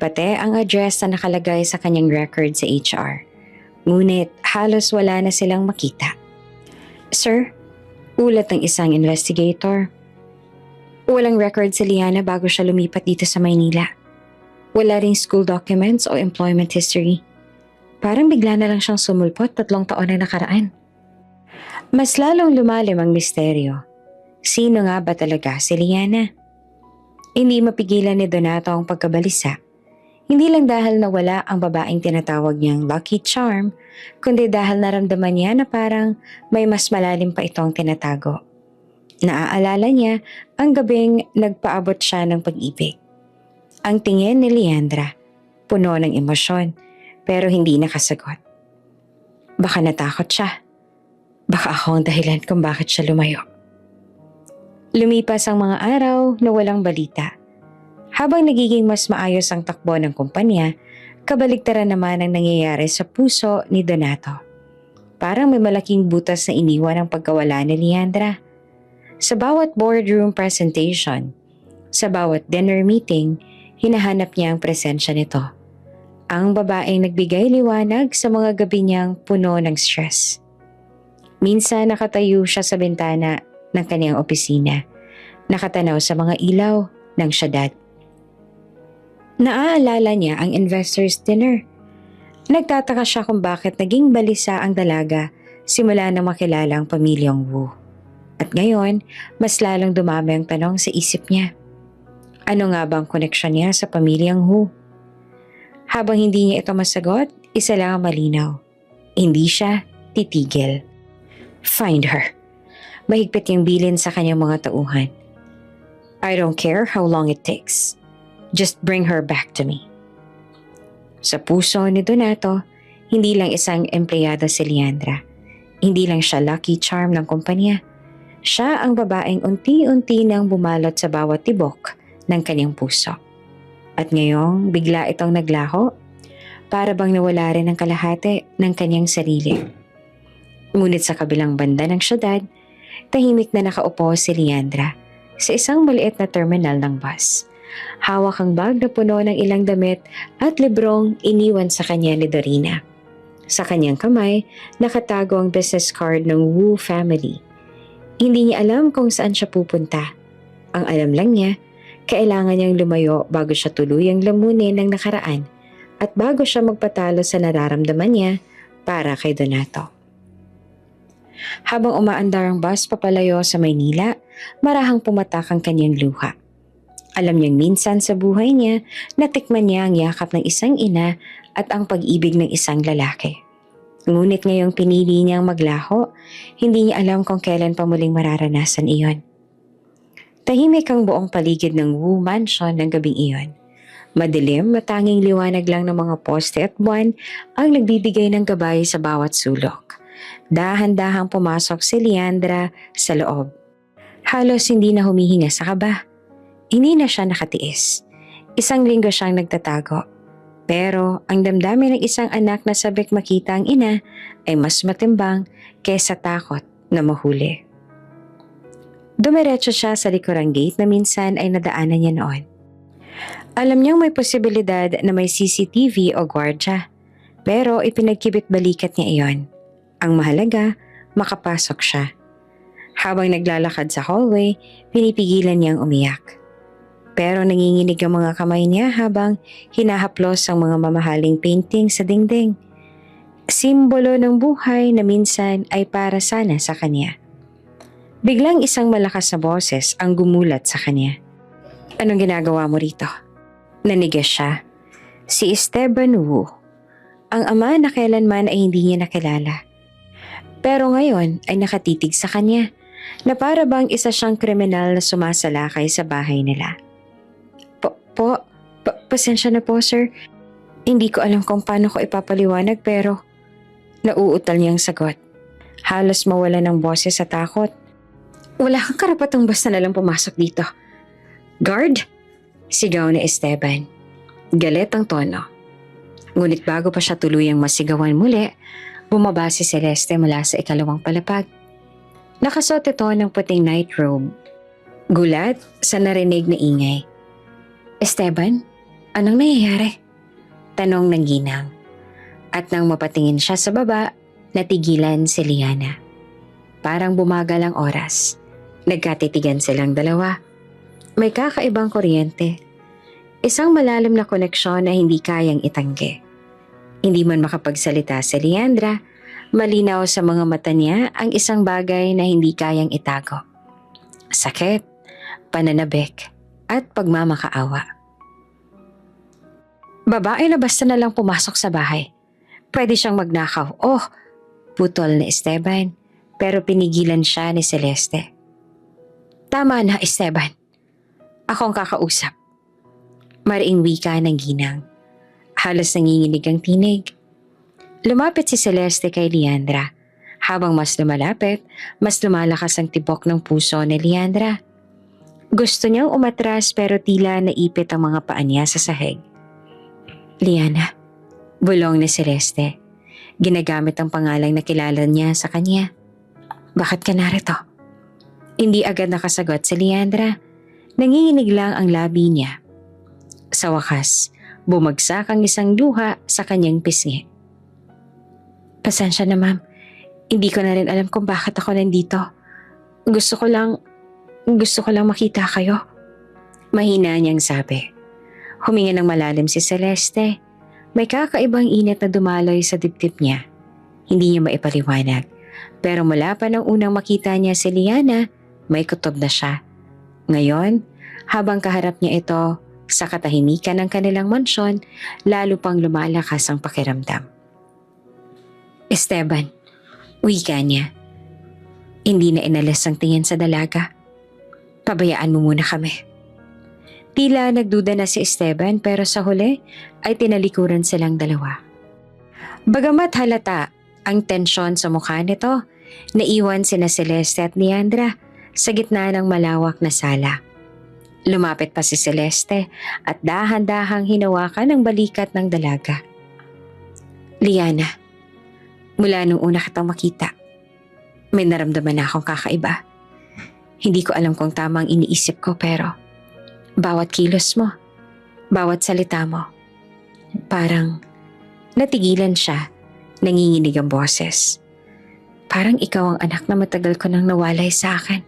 pati ang address na nakalagay sa kanyang record sa HR. Ngunit halos wala na silang makita. Sir, ulat ng isang investigator. Walang record si Liana bago siya lumipat dito sa Maynila. Wala ring school documents o employment history. Parang bigla na lang siyang sumulpot 3 taon na nakaraan. Mas lalong lumalim ang misteryo. Sino nga ba talaga si Liana? Hindi mapigilan ni Donato ang pagkabalisa. Hindi lang dahil nawala ang babaeng tinatawag niyang Lucky Charm, kundi dahil naramdaman niya na parang may mas malalim pa itong tinatago. Naaalala niya ang gabing nagpaabot siya ng pag-ibig. Ang tingin ni Leandra, puno ng emosyon, pero hindi nakasagot. Baka natakot siya. Baka ako ang dahilan kung bakit siya lumayo. Lumipas ang mga araw na walang balita. Habang nagiging mas maayos ang takbo ng kumpanya, kabaligtaran naman ang nangyayari sa puso ni Donato. Parang may malaking butas na iniwan ang pagkawala ni Leandra. Sa bawat boardroom presentation, sa bawat dinner meeting, hinahanap niya ang presensya nito. Ang babaeng nagbigay liwanag sa mga gabi niyang puno ng stress. Minsan nakatayo siya sa bintana ng kanyang opisina, nakatanaw sa mga ilaw ng syudad. Naaalala niya ang investors' dinner. Nagtataka siya kung bakit naging balisa ang dalaga simula nang makilala ang pamilyang Wu. At ngayon, mas lalong dumami ang tanong sa isip niya. Ano nga bang koneksyon niya sa pamilyang Hu? Habang hindi niya ito masagot, isa lang ang malinaw. Hindi siya titigil. Find her. Mahigpit yung bilin sa kanyang mga tauhan. I don't care how long it takes. Just bring her back to me. Sa puso ni Donato, hindi lang isang empleyado si Leandra. Hindi lang siya lucky charm ng kumpanya. Siya ang babaeng unti-unti nang bumalot sa bawat tibok ng kanyang puso. At ngayong bigla itong naglaho, para bang nawala rin ang kalahati ng kanyang sarili. Ngunit sa kabilang banda ng syudad, tahimik na nakaupo si Leandra sa isang maliit na terminal ng bus. Hawak ang bag na puno ng ilang damit at librong iniwan sa kanya ni Dorina. Sa kanyang kamay, nakatago ang business card ng Wu family. Hindi niya alam kung saan siya pupunta. Ang alam lang niya, kailangan niyang lumayo bago siya tuluyang lamunin ng nakaraan at bago siya magpatalo sa nararamdaman niya para kay Donato. Habang umaandar ang bus papalayo sa Maynila, marahang pumatak ang kanyang luha. Alam niyang minsan sa buhay niya, natikman niya ang yakap ng isang ina at ang pag-ibig ng isang lalaki. Ngunit ngayong pinili niyang maglaho, hindi niya alam kung kailan pa muling mararanasan iyon. Tahimik ang buong paligid ng Wu Mansion ng gabing iyon. Madilim, matanging liwanag lang ng mga poste at buwan ang nagbibigay ng gabay sa bawat sulok. Dahan-dahang pumasok si Leandra sa loob. Halos hindi na humihinga sa kaba. Hindi na siya nakatiis. Isang linggo siyang nagtatago. Pero ang damdamin ng isang anak na sabik makita ang ina ay mas matimbang kaysa takot na mahuli. Dumiretso siya sa likurang gate na minsan ay nadaanan niya noon. Alam niyang may posibilidad na may CCTV o gwardya, pero ipinagkibit balikat niya iyon. Ang mahalaga, makapasok siya. Habang naglalakad sa hallway, pinipigilan niyang umiyak. Pero nanginginig ang mga kamay niya habang hinahaplos ang mga mamahaling painting sa dingding. Simbolo ng buhay na minsan ay para sana sa kanya. Biglang isang malakas na boses ang gumulat sa kanya. Anong ginagawa mo rito? Nanigas siya. Si Esteban Wu, ang ama na kailanman ay hindi niya nakilala. Pero ngayon ay nakatitig sa kanya na para bang isa siyang kriminal na sumasalakay sa bahay nila. Pasensya na po sir. Hindi ko alam kung paano ko ipapaliwanag pero nauutal niyang sagot. Halos mawala ng boses sa takot. Wala kang karapatang basta nalang pumasok dito. Guard? Sigaw ni Esteban. Galit ang tono. Ngunit bago pa siya tuluyang masigawan muli, bumaba si Celeste mula sa ikalawang palapag. Nakasuot ito ng puting night robe. Gulat sa narinig na ingay. Esteban, anong nangyayari? Tanong ng ginang. At nang mapatingin siya sa baba, natigilan si Liana. Parang bumagal ang oras. Nagkatitigan silang dalawa. May kakaibang kuryente. Isang malalim na koneksyon na hindi kayang itanggi. Hindi man makapagsalita si Leandra, malinaw sa mga mata niya ang isang bagay na hindi kayang itago. Sakit, pananabik, at pagmamakaawa. Babae na basta na lang pumasok sa bahay. Pwede siyang magnakaw. Oh, putol ni Esteban, pero pinigilan siya ni Celeste. Tama na, Esteban. Ako ang kakausap. Mariing wika ng ginang. Halos nanginginig ang tinig. Lumapit si Celeste kay Leandra. Habang mas lumalapit, mas lumalakas ang tibok ng puso ni Leandra. Gusto niyang umatras pero tila naipit ang mga paa niya sa sahig. Liana, bulong ni Celeste. Ginagamit ang pangalang na kilala niya sa kanya. Bakit ka narito? Hindi agad nakasagot si Leandra. Nanginginig lang ang labi niya. Sa wakas, bumagsak ang isang luha sa kanyang pisngi. Pasensya na ma'am, hindi ko na rin alam kung bakit ako nandito. Gusto ko lang makita kayo. Mahina niyang sabi. Huminga ng malalim si Celeste. May kakaibang init na dumaloy sa dibdib niya. Hindi niya maipaliwanag. Pero mula pa nang unang makita niya si Liana, may kutob na siya. Ngayon, habang kaharap niya ito sa katahimikan ng kanilang mansyon, lalo pang lumalakas ang pakiramdam. Esteban, wika niya. Hindi na inalis ang tingin sa dalaga. Pabayaan mo muna kami. Tila nagduda na si Esteban pero sa huli ay tinalikuran silang dalawa. Bagamat halata ang tensyon sa mukha nito, naiwan sina Celeste at Leandra sa gitna ng malawak na sala. Lumapit pa si Celeste at dahan-dahang hinawakan ang balikat ng dalaga. Liana, mula nung una kitang makita, may naramdaman na akong kakaiba. Hindi ko alam kung tama ang iniisip ko pero bawat kilos mo, bawat salita mo, parang natigilan siya, nanginginig ang boses. Parang ikaw ang anak na matagal ko nang nawalay sa akin.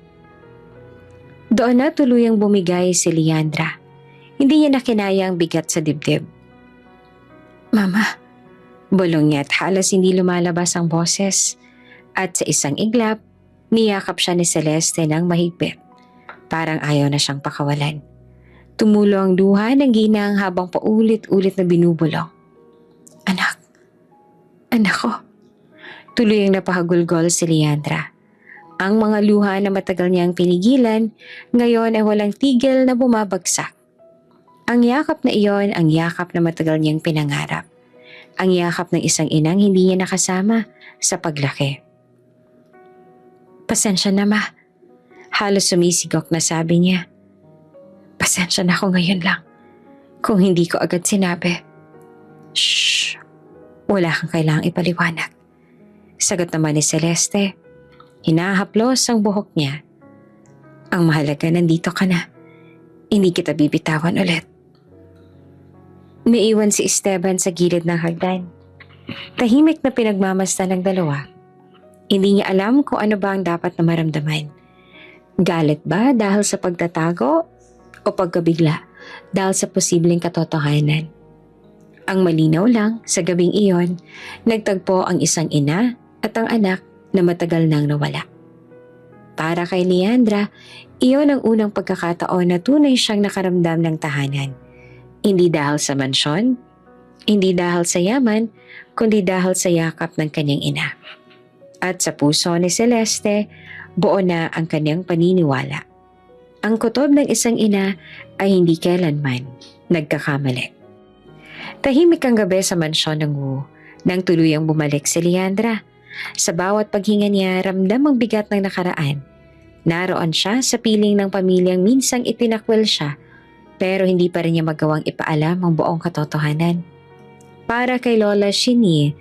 Doon na tuluyang bumigay si Leandra. Hindi niya nakinaya ang bigat sa dibdib. Mama, bulong niya at halos hindi lumalabas ang boses. At sa isang iglap, niyakap siya ni Celeste ng mahigpit. Parang ayaw na siyang pakawalan. Tumulo ang luha ng ginang habang paulit-ulit na binubulong. Anak ko. Tuloy ang napahagulgol si Leandra. Ang mga luha na matagal niyang pinigilan, ngayon ay walang tigil na bumabagsak. Ang yakap na iyon ang yakap na matagal niyang pinangarap. Ang yakap ng isang inang hindi niya nakasama sa paglaki. Pasensya na ma. Halos sumisigok na sabi niya. Pasensya na ako ngayon lang. Kung hindi ko agad sinabi. Shh! Wala kang kailangang ipaliwanag. Sagot naman ni Celeste. Hinahaplos ang buhok niya. Ang mahalaga nandito ka na. Hindi kita bibitawan ulit. Naiwan si Esteban sa gilid ng hagdan. Tahimik na pinagmamasdan ng dalawa. Hindi niya alam kung ano ba ang dapat na maramdaman. Galit ba dahil sa pagtatago o pagkabigla dahil sa posibleng katotohanan? Ang malinaw lang sa gabing iyon, nagtagpo ang isang ina at ang anak na matagal nang nawala. Para kay Leandra, iyon ang unang pagkakataon na tunay siyang nakaramdam ng tahanan. Hindi dahil sa mansyon, hindi dahil sa yaman, kundi dahil sa yakap ng kanyang ina. At sa puso ni Celeste, buo na ang kanyang paniniwala. Ang kutob ng isang ina ay hindi kailanman nagkakamali. Tahimik ang gabi sa mansyon ng Wu nang tuluyang bumalik si Leandra. Sa bawat paghinga niya, ramdam ang bigat ng nakaraan. Naroon siya sa piling ng pamilyang minsang itinakwil siya pero hindi pa rin niya magawang ipaalam ang buong katotohanan. Para kay Lola Shini,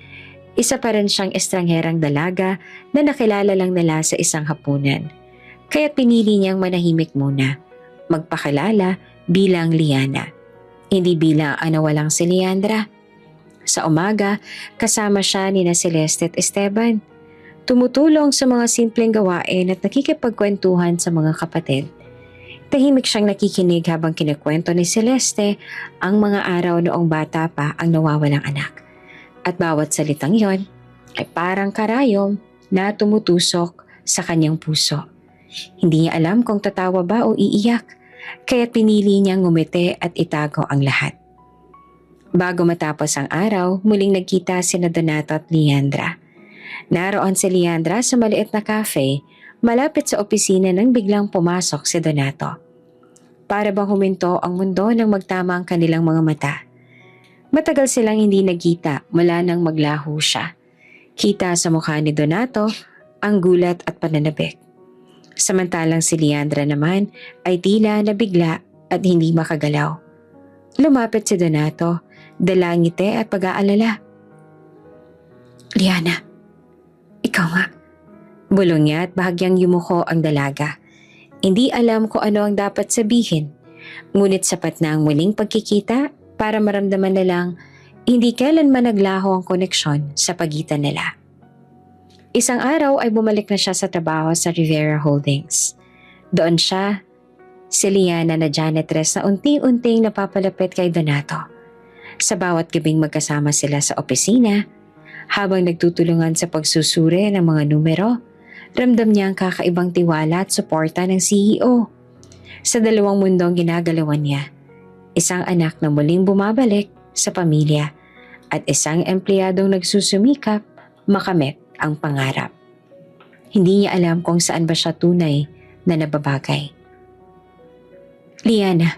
isa pa rin siyang estrangherang dalaga na nakilala lang nila sa isang hapunan. Kaya pinili niyang manahimik muna, magpakilala bilang Liana. Hindi bilang walang si Leandra. Sa umaga, kasama siya ni Celeste at Esteban. Tumutulong sa mga simpleng gawain at nakikipagkwentuhan sa mga kapatid. Tahimik siyang nakikinig habang kinikwento ni Celeste ang mga araw noong bata pa ang nawawalang anak. At bawat salitang yon ay parang karayom na tumutusok sa kanyang puso. Hindi niya alam kung tatawa ba o iiyak. Kaya pinili niyang ngumiti at itago ang lahat. Bago matapos ang araw, muling nagkita sina Donato at Leandra. Naroon si Leandra sa maliit na cafe, malapit sa opisina nang biglang pumasok si Donato. Para bang huminto ang mundo nang magtama ang kanilang mga mata. Matagal silang hindi nagkita mula nang maglaho siya. Kita sa mukha ni Donato ang gulat at pananabik. Samantalang si Leandra naman ay tila nabigla at hindi makagalaw. Lumapit si Donato, dala ngiti at pag-aalala. Liana, ikaw nga. Bulong niya at bahagyang yumuko ang dalaga. Hindi alam kung ano ang dapat sabihin, ngunit sapat na ang muling pagkikita para maramdaman na lang hindi kailanman naglaho ang koneksyon sa pagitan nila. Isang araw ay bumalik na siya sa trabaho sa Rivera Holdings. Doon siya, si Liana na janitress na unti-unting napapalapit kay Donato. Sa bawat gabing magkasama sila sa opisina, Habang nagtutulungan sa pagsusuri ng mga numero, ramdam niya ang kakaibang tiwala at suporta ng CEO. Sa dalawang mundong ginagalawan niya, isang anak na muling bumabalik sa pamilya at isang empleyadong nagsusumikap makamit ang pangarap. Hindi niya alam kung saan ba siya tunay na nababagay. Liana,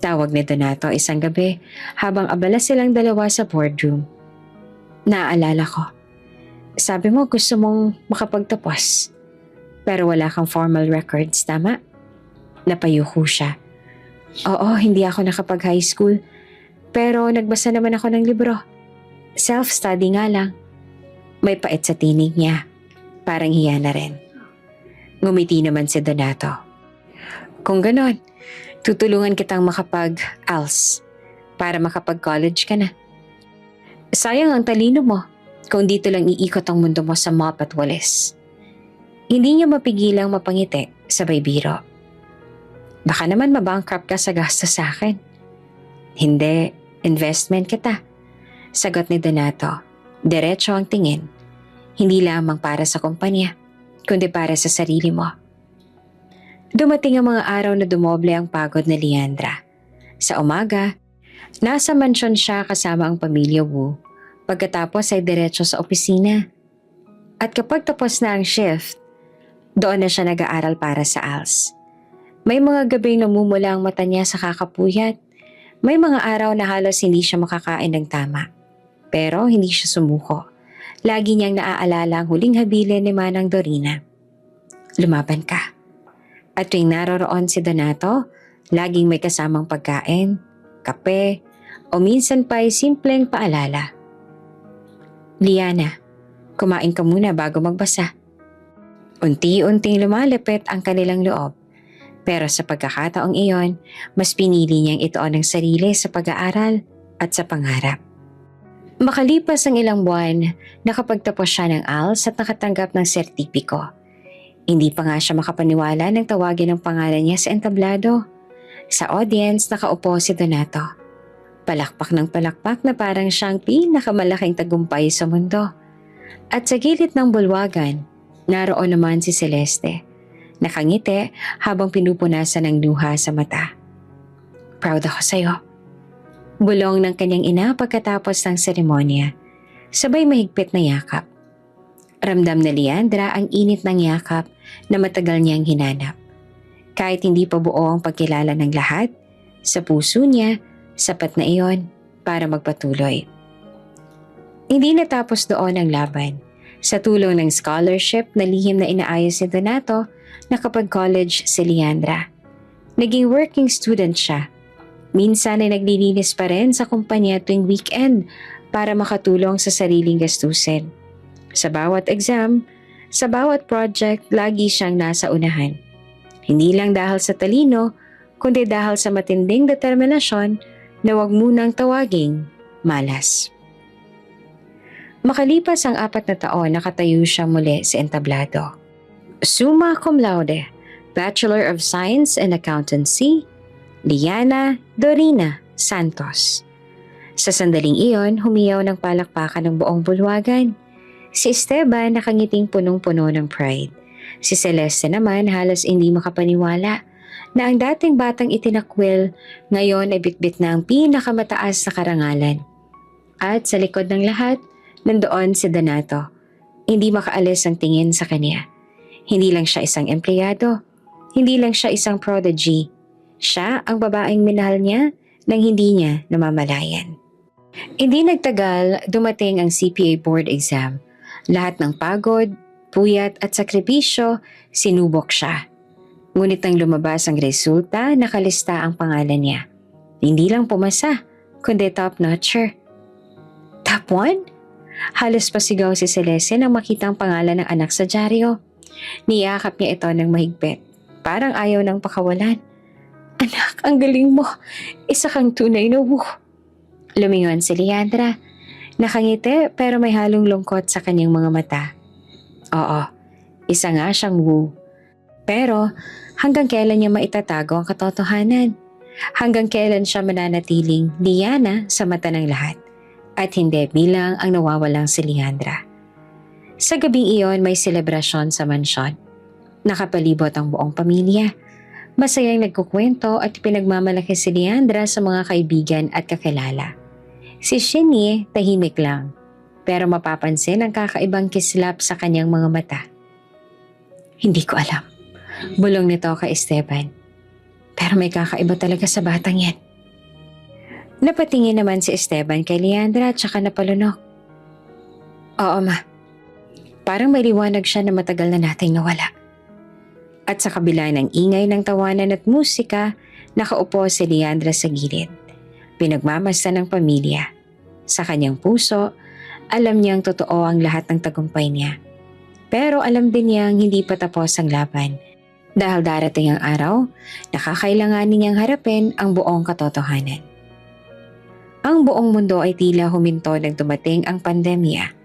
tawag ni Donato isang gabi habang abala silang dalawa sa boardroom. Naaalala ko. Sabi mo gusto mong makapagtapos. Pero wala kang formal records, tama? Napayuko siya. Oo, hindi ako nakapag-high school. Pero nagbasa naman ako ng libro. Self-study nga lang. May pait sa tinig niya. Parang hiya na rin. Ngumiti naman si Donato. Kung ganon, tutulungan kitang makapag-ALS para makapag-college ka na. Sayang ang talino mo kung dito lang iikot ang mundo mo sa mop at walis. Hindi niya mapigilang mapangiti sabay biro. Baka naman mabankrupt ka sa gastos sa akin. Hindi, investment kita. Sagot ni Donato. Diretso ang tingin. Hindi lamang para sa kumpanya, kundi para sa sarili mo. Dumating ang mga araw na dumoble ang pagod ni Leandra. Sa umaga, nasa mansyon siya kasama ang pamilya Wu. Pagkatapos ay diretso sa opisina. At kapag tapos na ang shift, doon na siya nag-aaral para sa ALS. May mga gabing namumula ang mata niya sa kakapuyat. May mga araw na halos hindi siya makakain ng tama. Pero hindi siya sumuko. Lagi niyang naaalala ang huling habilin ni Manang Dorina. Lumaban ka. At tuwing naroroon si Donato, laging may kasamang pagkain, kape, o minsan pa ay simpleng paalala. Liana, kumain ka muna bago magbasa. Unti-unting lumalapit ang kanilang loob. Pero sa pagkakataong iyon, mas pinili niyang ituon ang sarili sa pag-aaral at sa pangarap. Makalipas ang ilang buwan, nakapagtapos siya ng ALS at nakatanggap ng sertipiko. Hindi pa nga siya makapaniwala nang tawagin ang pangalan niya sa entablado. Sa audience, nakaupo si Donato. Palakpak ng palakpak na parang siyang pinakamalaking tagumpay sa mundo. At sa gilid ng bulwagan, naroon naman si Celeste. Nakangiti habang pinupunasan ng luha sa mata. Proud ako sa'yo. Bulong ng kanyang ina pagkatapos ng seremonya. Sabay mahigpit na yakap. Ramdam na Leandra ang init ng yakap na matagal niyang hinanap. Kahit hindi pa buo ang pagkilala ng lahat, sa puso niya, sapat na iyon para magpatuloy. Hindi natapos doon ang laban. Sa tulong ng scholarship na lihim na inaayos ni Donato, nakapag-college si Leandra. Naging working student siya. Minsan ay naglilinis pa rin sa kumpanya tuwing weekend para makatulong sa sariling gastusin. Sa bawat exam, sa bawat project, lagi siyang nasa unahan. Hindi lang dahil sa talino, kundi dahil sa matinding determinasyon na wag munang tawaging malas. Makalipas ang 4 na taon, nakatayo siya muli sa entablado. Summa cum laude, Bachelor of Science in Accountancy, Liana Dorina Santos. Sa sandaling iyon, humiyaw ng palakpakan ng buong bulwagan. Si Esteban nakangiting punong-puno ng pride. Si Celeste naman halos hindi makapaniwala na ang dating batang itinakwil ngayon ay bitbit na ang pinakamataas na karangalan. At sa likod ng lahat, nandoon si Donato. Hindi makaalis ang tingin sa kanya. Hindi lang siya isang empleyado. Hindi lang siya isang prodigy. Siya ang babaeng minahal niya nang hindi niya namamalayan. Hindi nagtagal, dumating ang CPA board exam. Lahat ng pagod, puyat at sakripisyo, sinubok siya. Ngunit nang lumabas ang resulta, nakalista ang pangalan niya. Hindi lang pumasa, kundi top-notcher. Top 1? Halos pasigaw si Celeste nang makita ang pangalan ng anak sa dyaryo. Niyakap niya ito ng mahigpit. Parang ayaw nang pakawalan. Anak, ang galing mo. Isa kang tunay na Wu. Lumingon si Leandra. Nakangiti pero may halong lungkot sa kanyang mga mata. Oo, isa nga siyang Wu. Pero hanggang kailan niya maitatago ang katotohanan? Hanggang kailan siya mananatiling Liana sa mata ng lahat? at hindi bilang ang nawawalang si Leandra. Sa gabing iyon may selebrasyon sa mansyon. Nakapalibot ang buong pamilya. Masayang nagkukwento at pinagmamalaki si Leandra sa mga kaibigan at kakilala. Si Shinny tahimik lang, pero mapapansin ang kakaibang kislap sa kanyang mga mata. Hindi ko alam. Bulong nito kay Esteban. Pero may kakaiba talaga sa batang yan. Napatingin naman si Esteban kay Leandra at saka napalunok. Oo ma. Parang may liwanag siya na matagal na nating nawala. At sa kabila ng ingay ng tawanan at musika, nakaupo si Leandra sa gilid. Pinagmamasdan ng pamilya. Sa kanyang puso, alam niyang totoo ang lahat ng tagumpay niya. Pero alam din niyang hindi pa tapos ang laban. Dahil darating ang araw, nakakailanganin niyang harapin ang buong katotohanan. Ang buong mundo ay tila huminto nang dumating ang pandemya.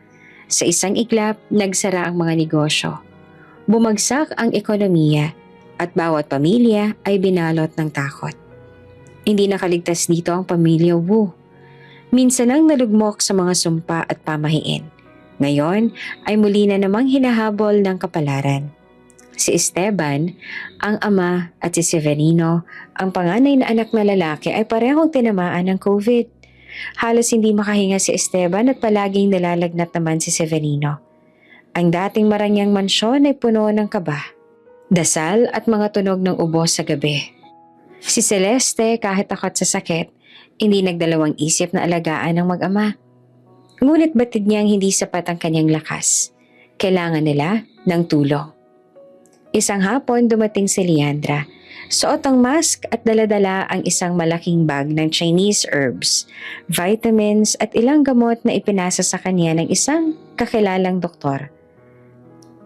Sa isang iglap, nagsara ang mga negosyo. Bumagsak ang ekonomiya at bawat pamilya ay binalot ng takot. Hindi nakaligtas dito ang pamilya Wu. Minsan ang nalugmok sa mga sumpa at pamahiin. Ngayon ay muli na namang hinahabol ng kapalaran. Si Esteban, ang ama at si Severino, ang panganay na anak na lalaki ay parehong tinamaan ng COVID. Halos hindi makahinga si Esteban at palaging nilalagnat naman si Severino. Ang dating marangyang mansyon ay puno ng kaba, dasal at mga tunog ng ubo sa gabi. Si Celeste kahit takot sa sakit, hindi nagdalawang isip na alagaan ng mag-ama. Ngunit batid niyang hindi sapat ang kanyang lakas. Kailangan nila ng tulong. Isang hapon dumating si Leandra. Suot ang mask at daladala ang isang malaking bag ng Chinese herbs, vitamins at ilang gamot na ipinasa sa kanya ng isang kakilalang doktor.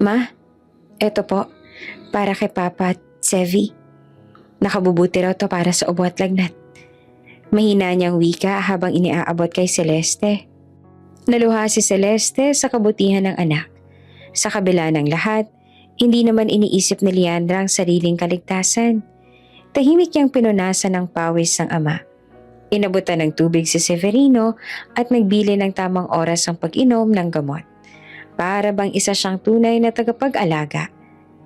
Ma, eto po, para kay Papa at Sevi. Nakabubuti raw to para sa ubo at lagnat. Mahina niyang wika habang iniaabot kay Celeste. Naluha si Celeste sa kabutihan ng anak. Sa kabila ng lahat, hindi naman iniisip ni Leandra ang sariling kaligtasan. Tahimik niyang pinunasan ng pawis ng ama. Inabutan ng tubig si Severino at nagbili ng tamang oras ang pag-inom ng gamot. Para bang isa siyang tunay na tagapag-alaga.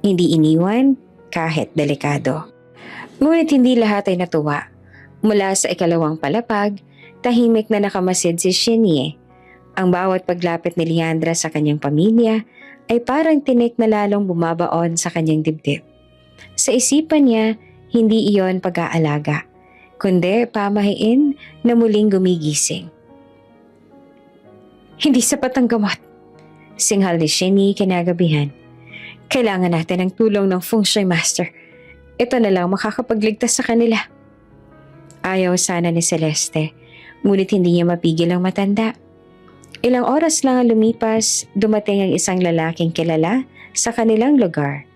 Hindi iniwan kahit delikado. Ngunit hindi lahat ay natuwa. Mula sa ikalawang palapag, tahimik na nakamasid si Shinny. Ang bawat paglapit ni Leandra sa kanyang pamilya ay parang tinik na lalong bumabaon sa kanyang dibdib. Sa isipan niya, hindi iyon pag-aalaga, kundi pamahiin na muling gumigising. Hindi sapat ang gamot, singhal ni Shinny kinagabihan. Kailangan natin ng tulong ng Feng Shui Master. Ito na lang makakapagligtas sa kanila. Ayaw sana ni Celeste, ngunit hindi niya mapigil ang matanda. Ilang oras lang ang lumipas, dumating ang isang lalaking kilala sa kanilang lugar.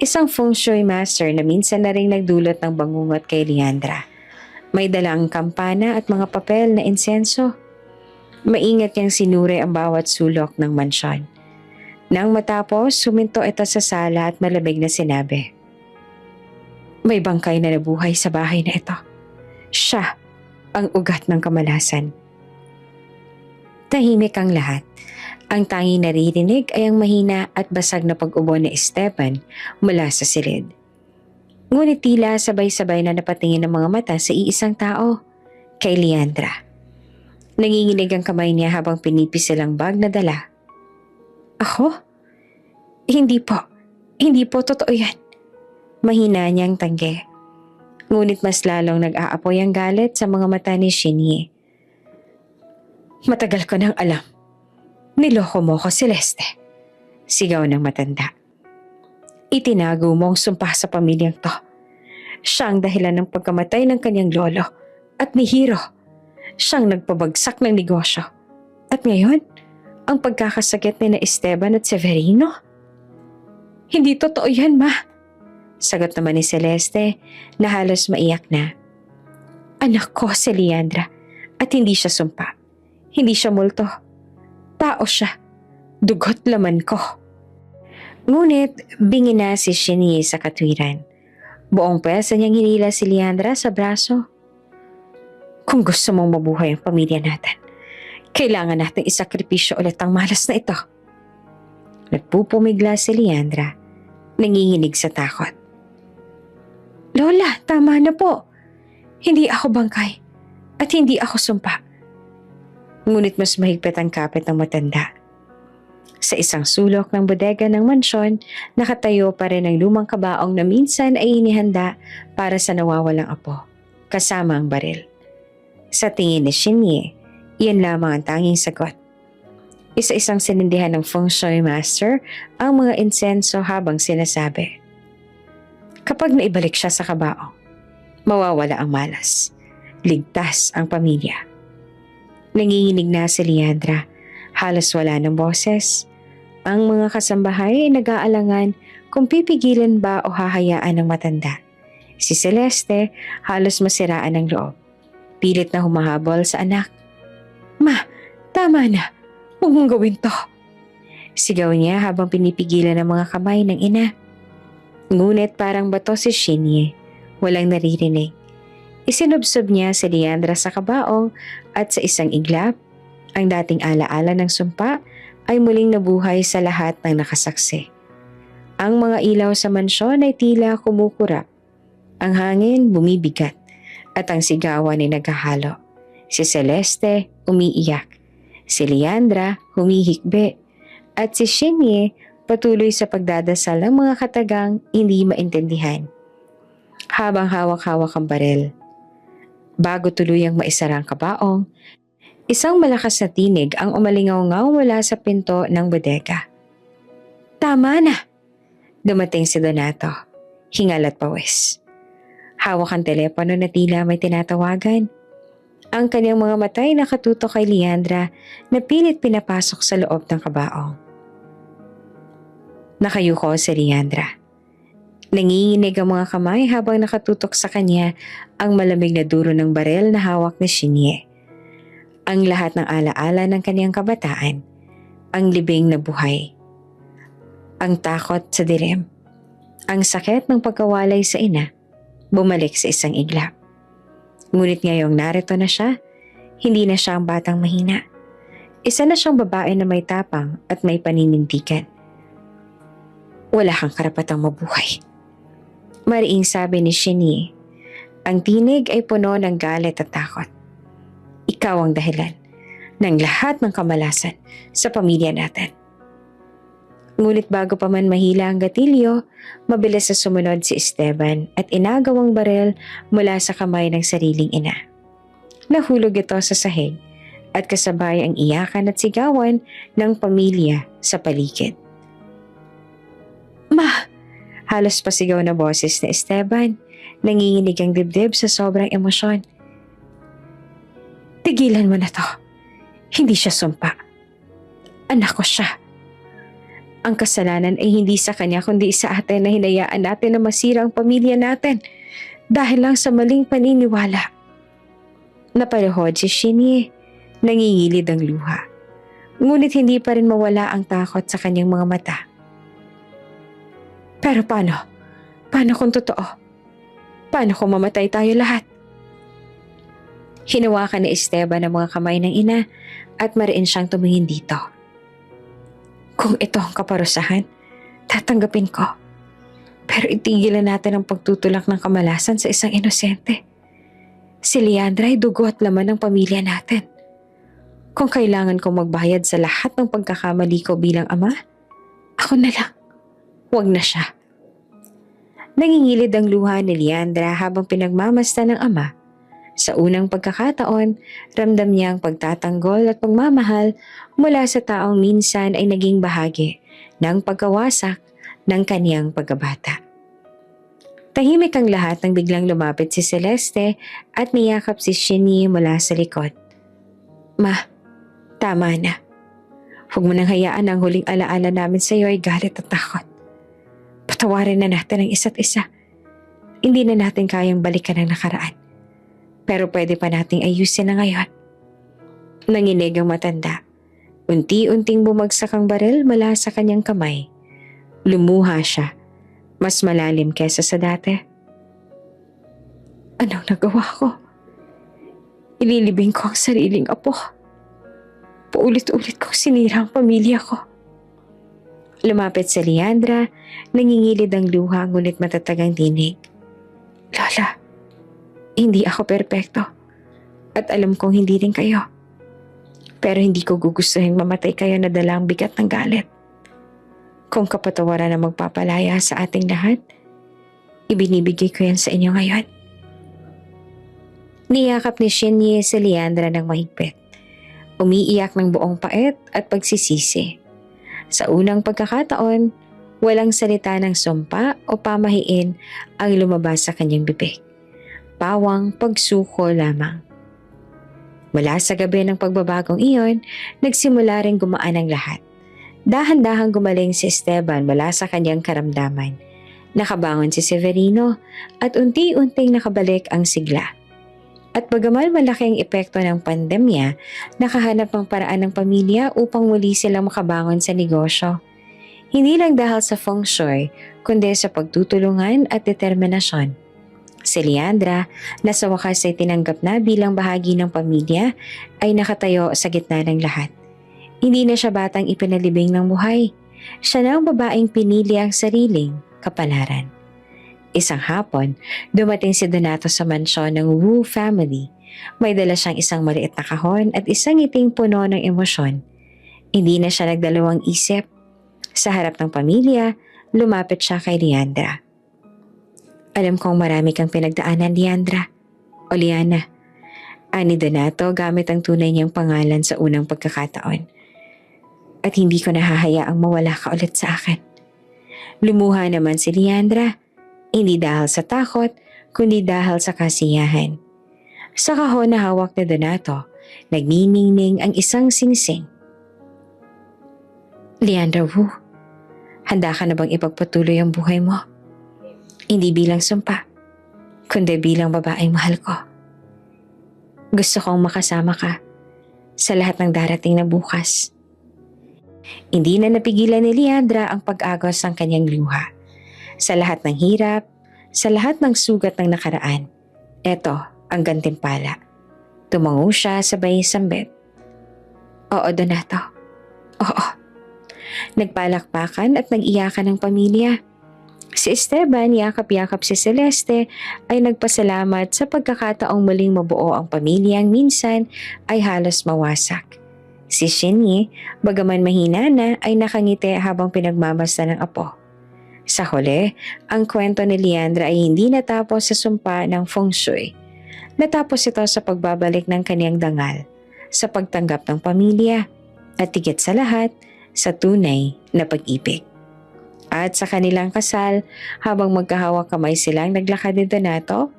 Isang Feng Shui Master na minsan na rin nagdulot ng bangungot kay Leandra. May dalang kampana at mga papel na insenso. Maingat niyang sinuri ang bawat sulok ng mansyon. Nang matapos, suminto ito sa sala at malamig na sinabi, "May bangkay na nabuhay sa bahay na ito. Siya ang ugat ng kamalasan." Tahimik ang lahat. Ang tanging naririnig ay ang mahina at basag na pag-ubo ni Esteban mula sa silid. Ngunit tila sabay-sabay na napatingin ng mga mata sa iisang tao, kay Leandra. Nanginginig ang kamay niya habang pinipisil ang bag na dala. Ako? Hindi po. Hindi po totoo yan. Mahina niyang tanggi. Ngunit mas lalong nag-aapoy ang galit sa mga mata ni Shinny. Matagal ko nang alam. Niloko mo ko, Celeste. Sigaw ng matanda. Itinago mo ang sumpa sa pamilyang to. Siya ang dahilan ng pagkamatay ng kanyang lolo at ni Hiro. Siyang nagpabagsak ng negosyo. At ngayon, ang pagkakasakit ni na Esteban at Severino? Hindi totoo yan, ma. Sagot naman ni Celeste na halos maiyak na. Anak ko si Leandra at hindi siya sumpa. Hindi siya multo. Tao siya. Dugot laman ko. Ngunit bingi na si Shinny sa katwiran. Buong pwersa niyang hinila si Leandra sa braso. Kung gusto mong mabuhay ang pamilya natin, Kailangan nating isakripisyo ulit ang malas na ito. Nagpupumigla si Leandra, nanginginig sa takot. Lola, tama na po. Hindi ako bangkay at hindi ako sumpa. Ngunit mas mahigpit ang kapit ng matanda. Sa isang sulok ng bodega ng mansyon, nakatayo pa rin ang lumang kabaong na minsan ay inihanda para sa nawawalang apo, kasama ang baril. Sa tingin ni Shinye, iyan lamang ang tanging sagot. Isa-isang sinindihan ng feng shui master ang mga insenso habang sinasabi. Kapag naibalik siya sa kabaong, mawawala ang malas. Ligtas ang pamilya. Nanginginig na si Leandra, halos wala ng boses. Ang mga kasambahay ay nag-aalangan kung pipigilan ba o hahayaan ng matanda. Si Celeste halos masiraan ng loob. Pilit na humahabol sa anak. Ma, tama na. Huwag mong gawin to. Sigaw niya habang pinipigilan ang mga kamay ng ina. Ngunit parang bato si Shinye. Walang naririnig. Isinubsob niya si Leandra sa kabaong at sa isang iglap, ang dating alaala ng sumpa ay muling nabuhay sa lahat ng nakasaksi. Ang mga ilaw sa mansyon ay tila kumukurap. Ang hangin bumibigat at ang sigawan ay naghahalo. Si Celeste umiiyak, si Leandra humihikbi at si Shinye patuloy sa pagdadasal ng mga katagang hindi maintindihan. Habang hawak-hawak ang baril. Bago tuluyang maisara ang kabaong, isang malakas na tinig ang umalingaw-ngaw mula sa pinto ng bodega. Tama na! Dumating si Donato, hingal at pawis. Hawak ang telepono na tila may tinatawagan. Ang kanyang mga matay nakatutok kay Leandra na pilit pinapasok sa loob ng kabaong. Nakayuko si Leandra. Nanginginig ang mga kamay habang nakatutok sa kanya ang malamig na duro ng barel na hawak ni Shinye. Ang lahat ng alaala ng kanyang kabataan, ang libing na buhay. Ang takot sa dilim, ang sakit ng pagkawalay sa ina, bumalik sa isang iglap. Ngunit ngayong narito na siya, hindi na siya ang batang mahina. Isa na siyang babae na may tapang at may paninindigan. Wala kang karapatang mabuhay. Mariing sabi ni Shinye. Ang tinig ay puno ng galit at takot. Ikaw ang dahilan ng lahat ng kamalasan sa pamilya natin. Ngunit bago pa man mahila ang gatilyo, mabilis na sumunod si Esteban at inagaw ang barel mula sa kamay ng sariling ina. Nahulog ito sa sahig at kasabay ang iyakan at sigawan ng pamilya sa paligid. Ma! Halos pasigaw na boses ni Esteban, nanginginig ang dibdib sa sobrang emosyon. Tigilan mo na to. Hindi siya sumpa. Anak ko siya. Ang kasalanan ay hindi sa kanya kundi sa atin na hinayaan natin na masira ang pamilya natin dahil lang sa maling paniniwala. Napalahod si Shinye, nangingilid ang luha. Ngunit hindi pa rin mawala ang takot sa kanyang mga mata. Pero paano? Paano kung totoo? Paano kung mamatay tayo lahat? Hinawakan ni Esteban ang mga kamay ng ina at mariin siyang tumingin dito. Kung ito ang kaparusahan, tatanggapin ko. Pero itigilan natin ang pagtutulak ng kamalasan sa isang inosente. Si Leandra ay dugo at laman ng pamilya natin. Kung kailangan kong magbayad sa lahat ng pagkakamali ko bilang ama, ako na lang. Huwag na siya. Nangingilid ang luha ni Leandra habang pinagmamasdan ng ama. Sa unang pagkakataon, ramdam niya ang pagtatanggol at pagmamahal mula sa taong minsan ay naging bahagi ng pagkawasak ng kaniyang pagkabata. Tahimik ang lahat nang biglang lumapit si Celeste at niyakap si Shinye mula sa likod. Ma, tama na. Huwag mo nang hayaan ang huling alaala namin sa iyo ay galit at takot. Patawarin na natin ang isa't isa. Hindi na natin kayang balikan ang nakaraan. Pero pwede pa nating ayusin na ngayon. Nanginig ang matanda. Unti-unting bumagsak ang baril mula sa kanyang kamay. Lumuha siya. Mas malalim kesa sa dati. Anong nagawa ko? Ililibing ko ang sariling apo. Paulit-ulit kong sinira ang pamilya ko. Lumapit sa Leandra, nangingilid ang luha ngunit matatag ang tinig. Lola, hindi ako perpekto. At alam kong hindi rin kayo. Pero hindi ko gugustuhin mamatay kayo na dala ang bigat ng galit. Kung kapatawaran na magpapalaya sa ating lahat, ibinibigay ko yan sa inyo ngayon. Niyakap ni Shinye si Leandra ng mahigpit. Umiiyak ng buong pait at pagsisisi. Sa unang pagkakataon, walang salita ng sumpa o pamahiin ang lumabas sa kanyang bibig. Pawang pagsuko lamang. Mula sa gabi ng pagbabagong iyon, nagsimula ring gumaan ang lahat. Dahan-dahang gumaling si Esteban mula sa kanyang karamdaman. Nakabangon si Severino at unti-unting nakabalik ang sigla. At bagamal malaki ang epekto ng pandemya, nakahanap ng paraan ng pamilya upang muli silang makabangon sa negosyo. Hindi lang dahil sa feng shui, kundi sa pagtutulungan at determinasyon. Si Leandra, na sa wakas ay tinanggap na bilang bahagi ng pamilya, ay nakatayo sa gitna ng lahat. Hindi na siya batang ipinalibing ng buhay. Siya na ang babaeng pinili ang sariling kapalaran. Isang hapon, dumating si Donato sa mansyon ng Wu family. May dala siyang isang maliit na kahon at isang ngiting puno ng emosyon. Hindi na siya nagdalawang isip. Sa harap ng pamilya, lumapit siya kay Leandra. Alam kong marami kang pinagdaanan, Leandra. O Liana. Ani Donato gamit ang tunay niyang pangalan sa unang pagkakataon. At hindi ko nahahayaang mawala ka ulit sa akin. Lumuha naman si Leandra. Hindi dahil sa takot, kundi dahil sa kasiyahan. Sa kahon na hawak ni Donato, nagniningning ang isang singsing. Leandra Wu, handa ka na bang ipagpatuloy ang buhay mo? Hindi bilang sumpa, kundi bilang babaeng mahal ko. Gusto kong makasama ka sa lahat ng darating na bukas. Hindi na napigilan ni Leandra ang pag-agos ng kanyang luha. Sa lahat ng hirap, sa lahat ng sugat ng nakaraan, eto ang gantimpala. Tumango siya sabay sambit. Oo, Donato. Oo. Nagpalakpakan at nag-iyakan ng pamilya. Si Esteban, yakap-yakap si Celeste, ay nagpasalamat sa pagkakataong muling mabuo ang pamilyang minsan ay halos mawasak. Si Shinny, bagaman mahina na, ay nakangiti habang pinagmamasta ng apo. Sa huli, ang kwento ni Leandra ay hindi natapos sa sumpa ng feng shui. Natapos ito sa pagbabalik ng kaniyang dangal, sa pagtanggap ng pamilya, at higit sa lahat, sa tunay na pag-ibig. At sa kanilang kasal, habang magkahawak kamay silang naglakad ni Donato,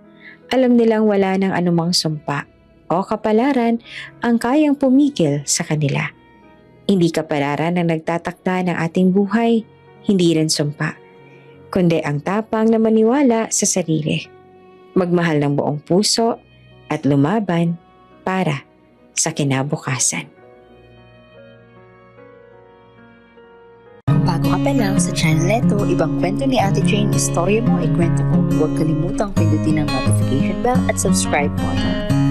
alam nilang wala ng anumang sumpa o kapalaran ang kayang pumigil sa kanila. Hindi kapalaran ang nagtatakda ng ating buhay, hindi rin sumpa, kundi ang tapang na maniwala sa sarili. Magmahal ng buong puso at lumaban para sa kinabukasan. Bago ka pa lang sa channel neto, ibang kwento ni Ate Jane, istorya mo, ikwento ko. Huwag kalimutang pindutin ang notification bell at subscribe button.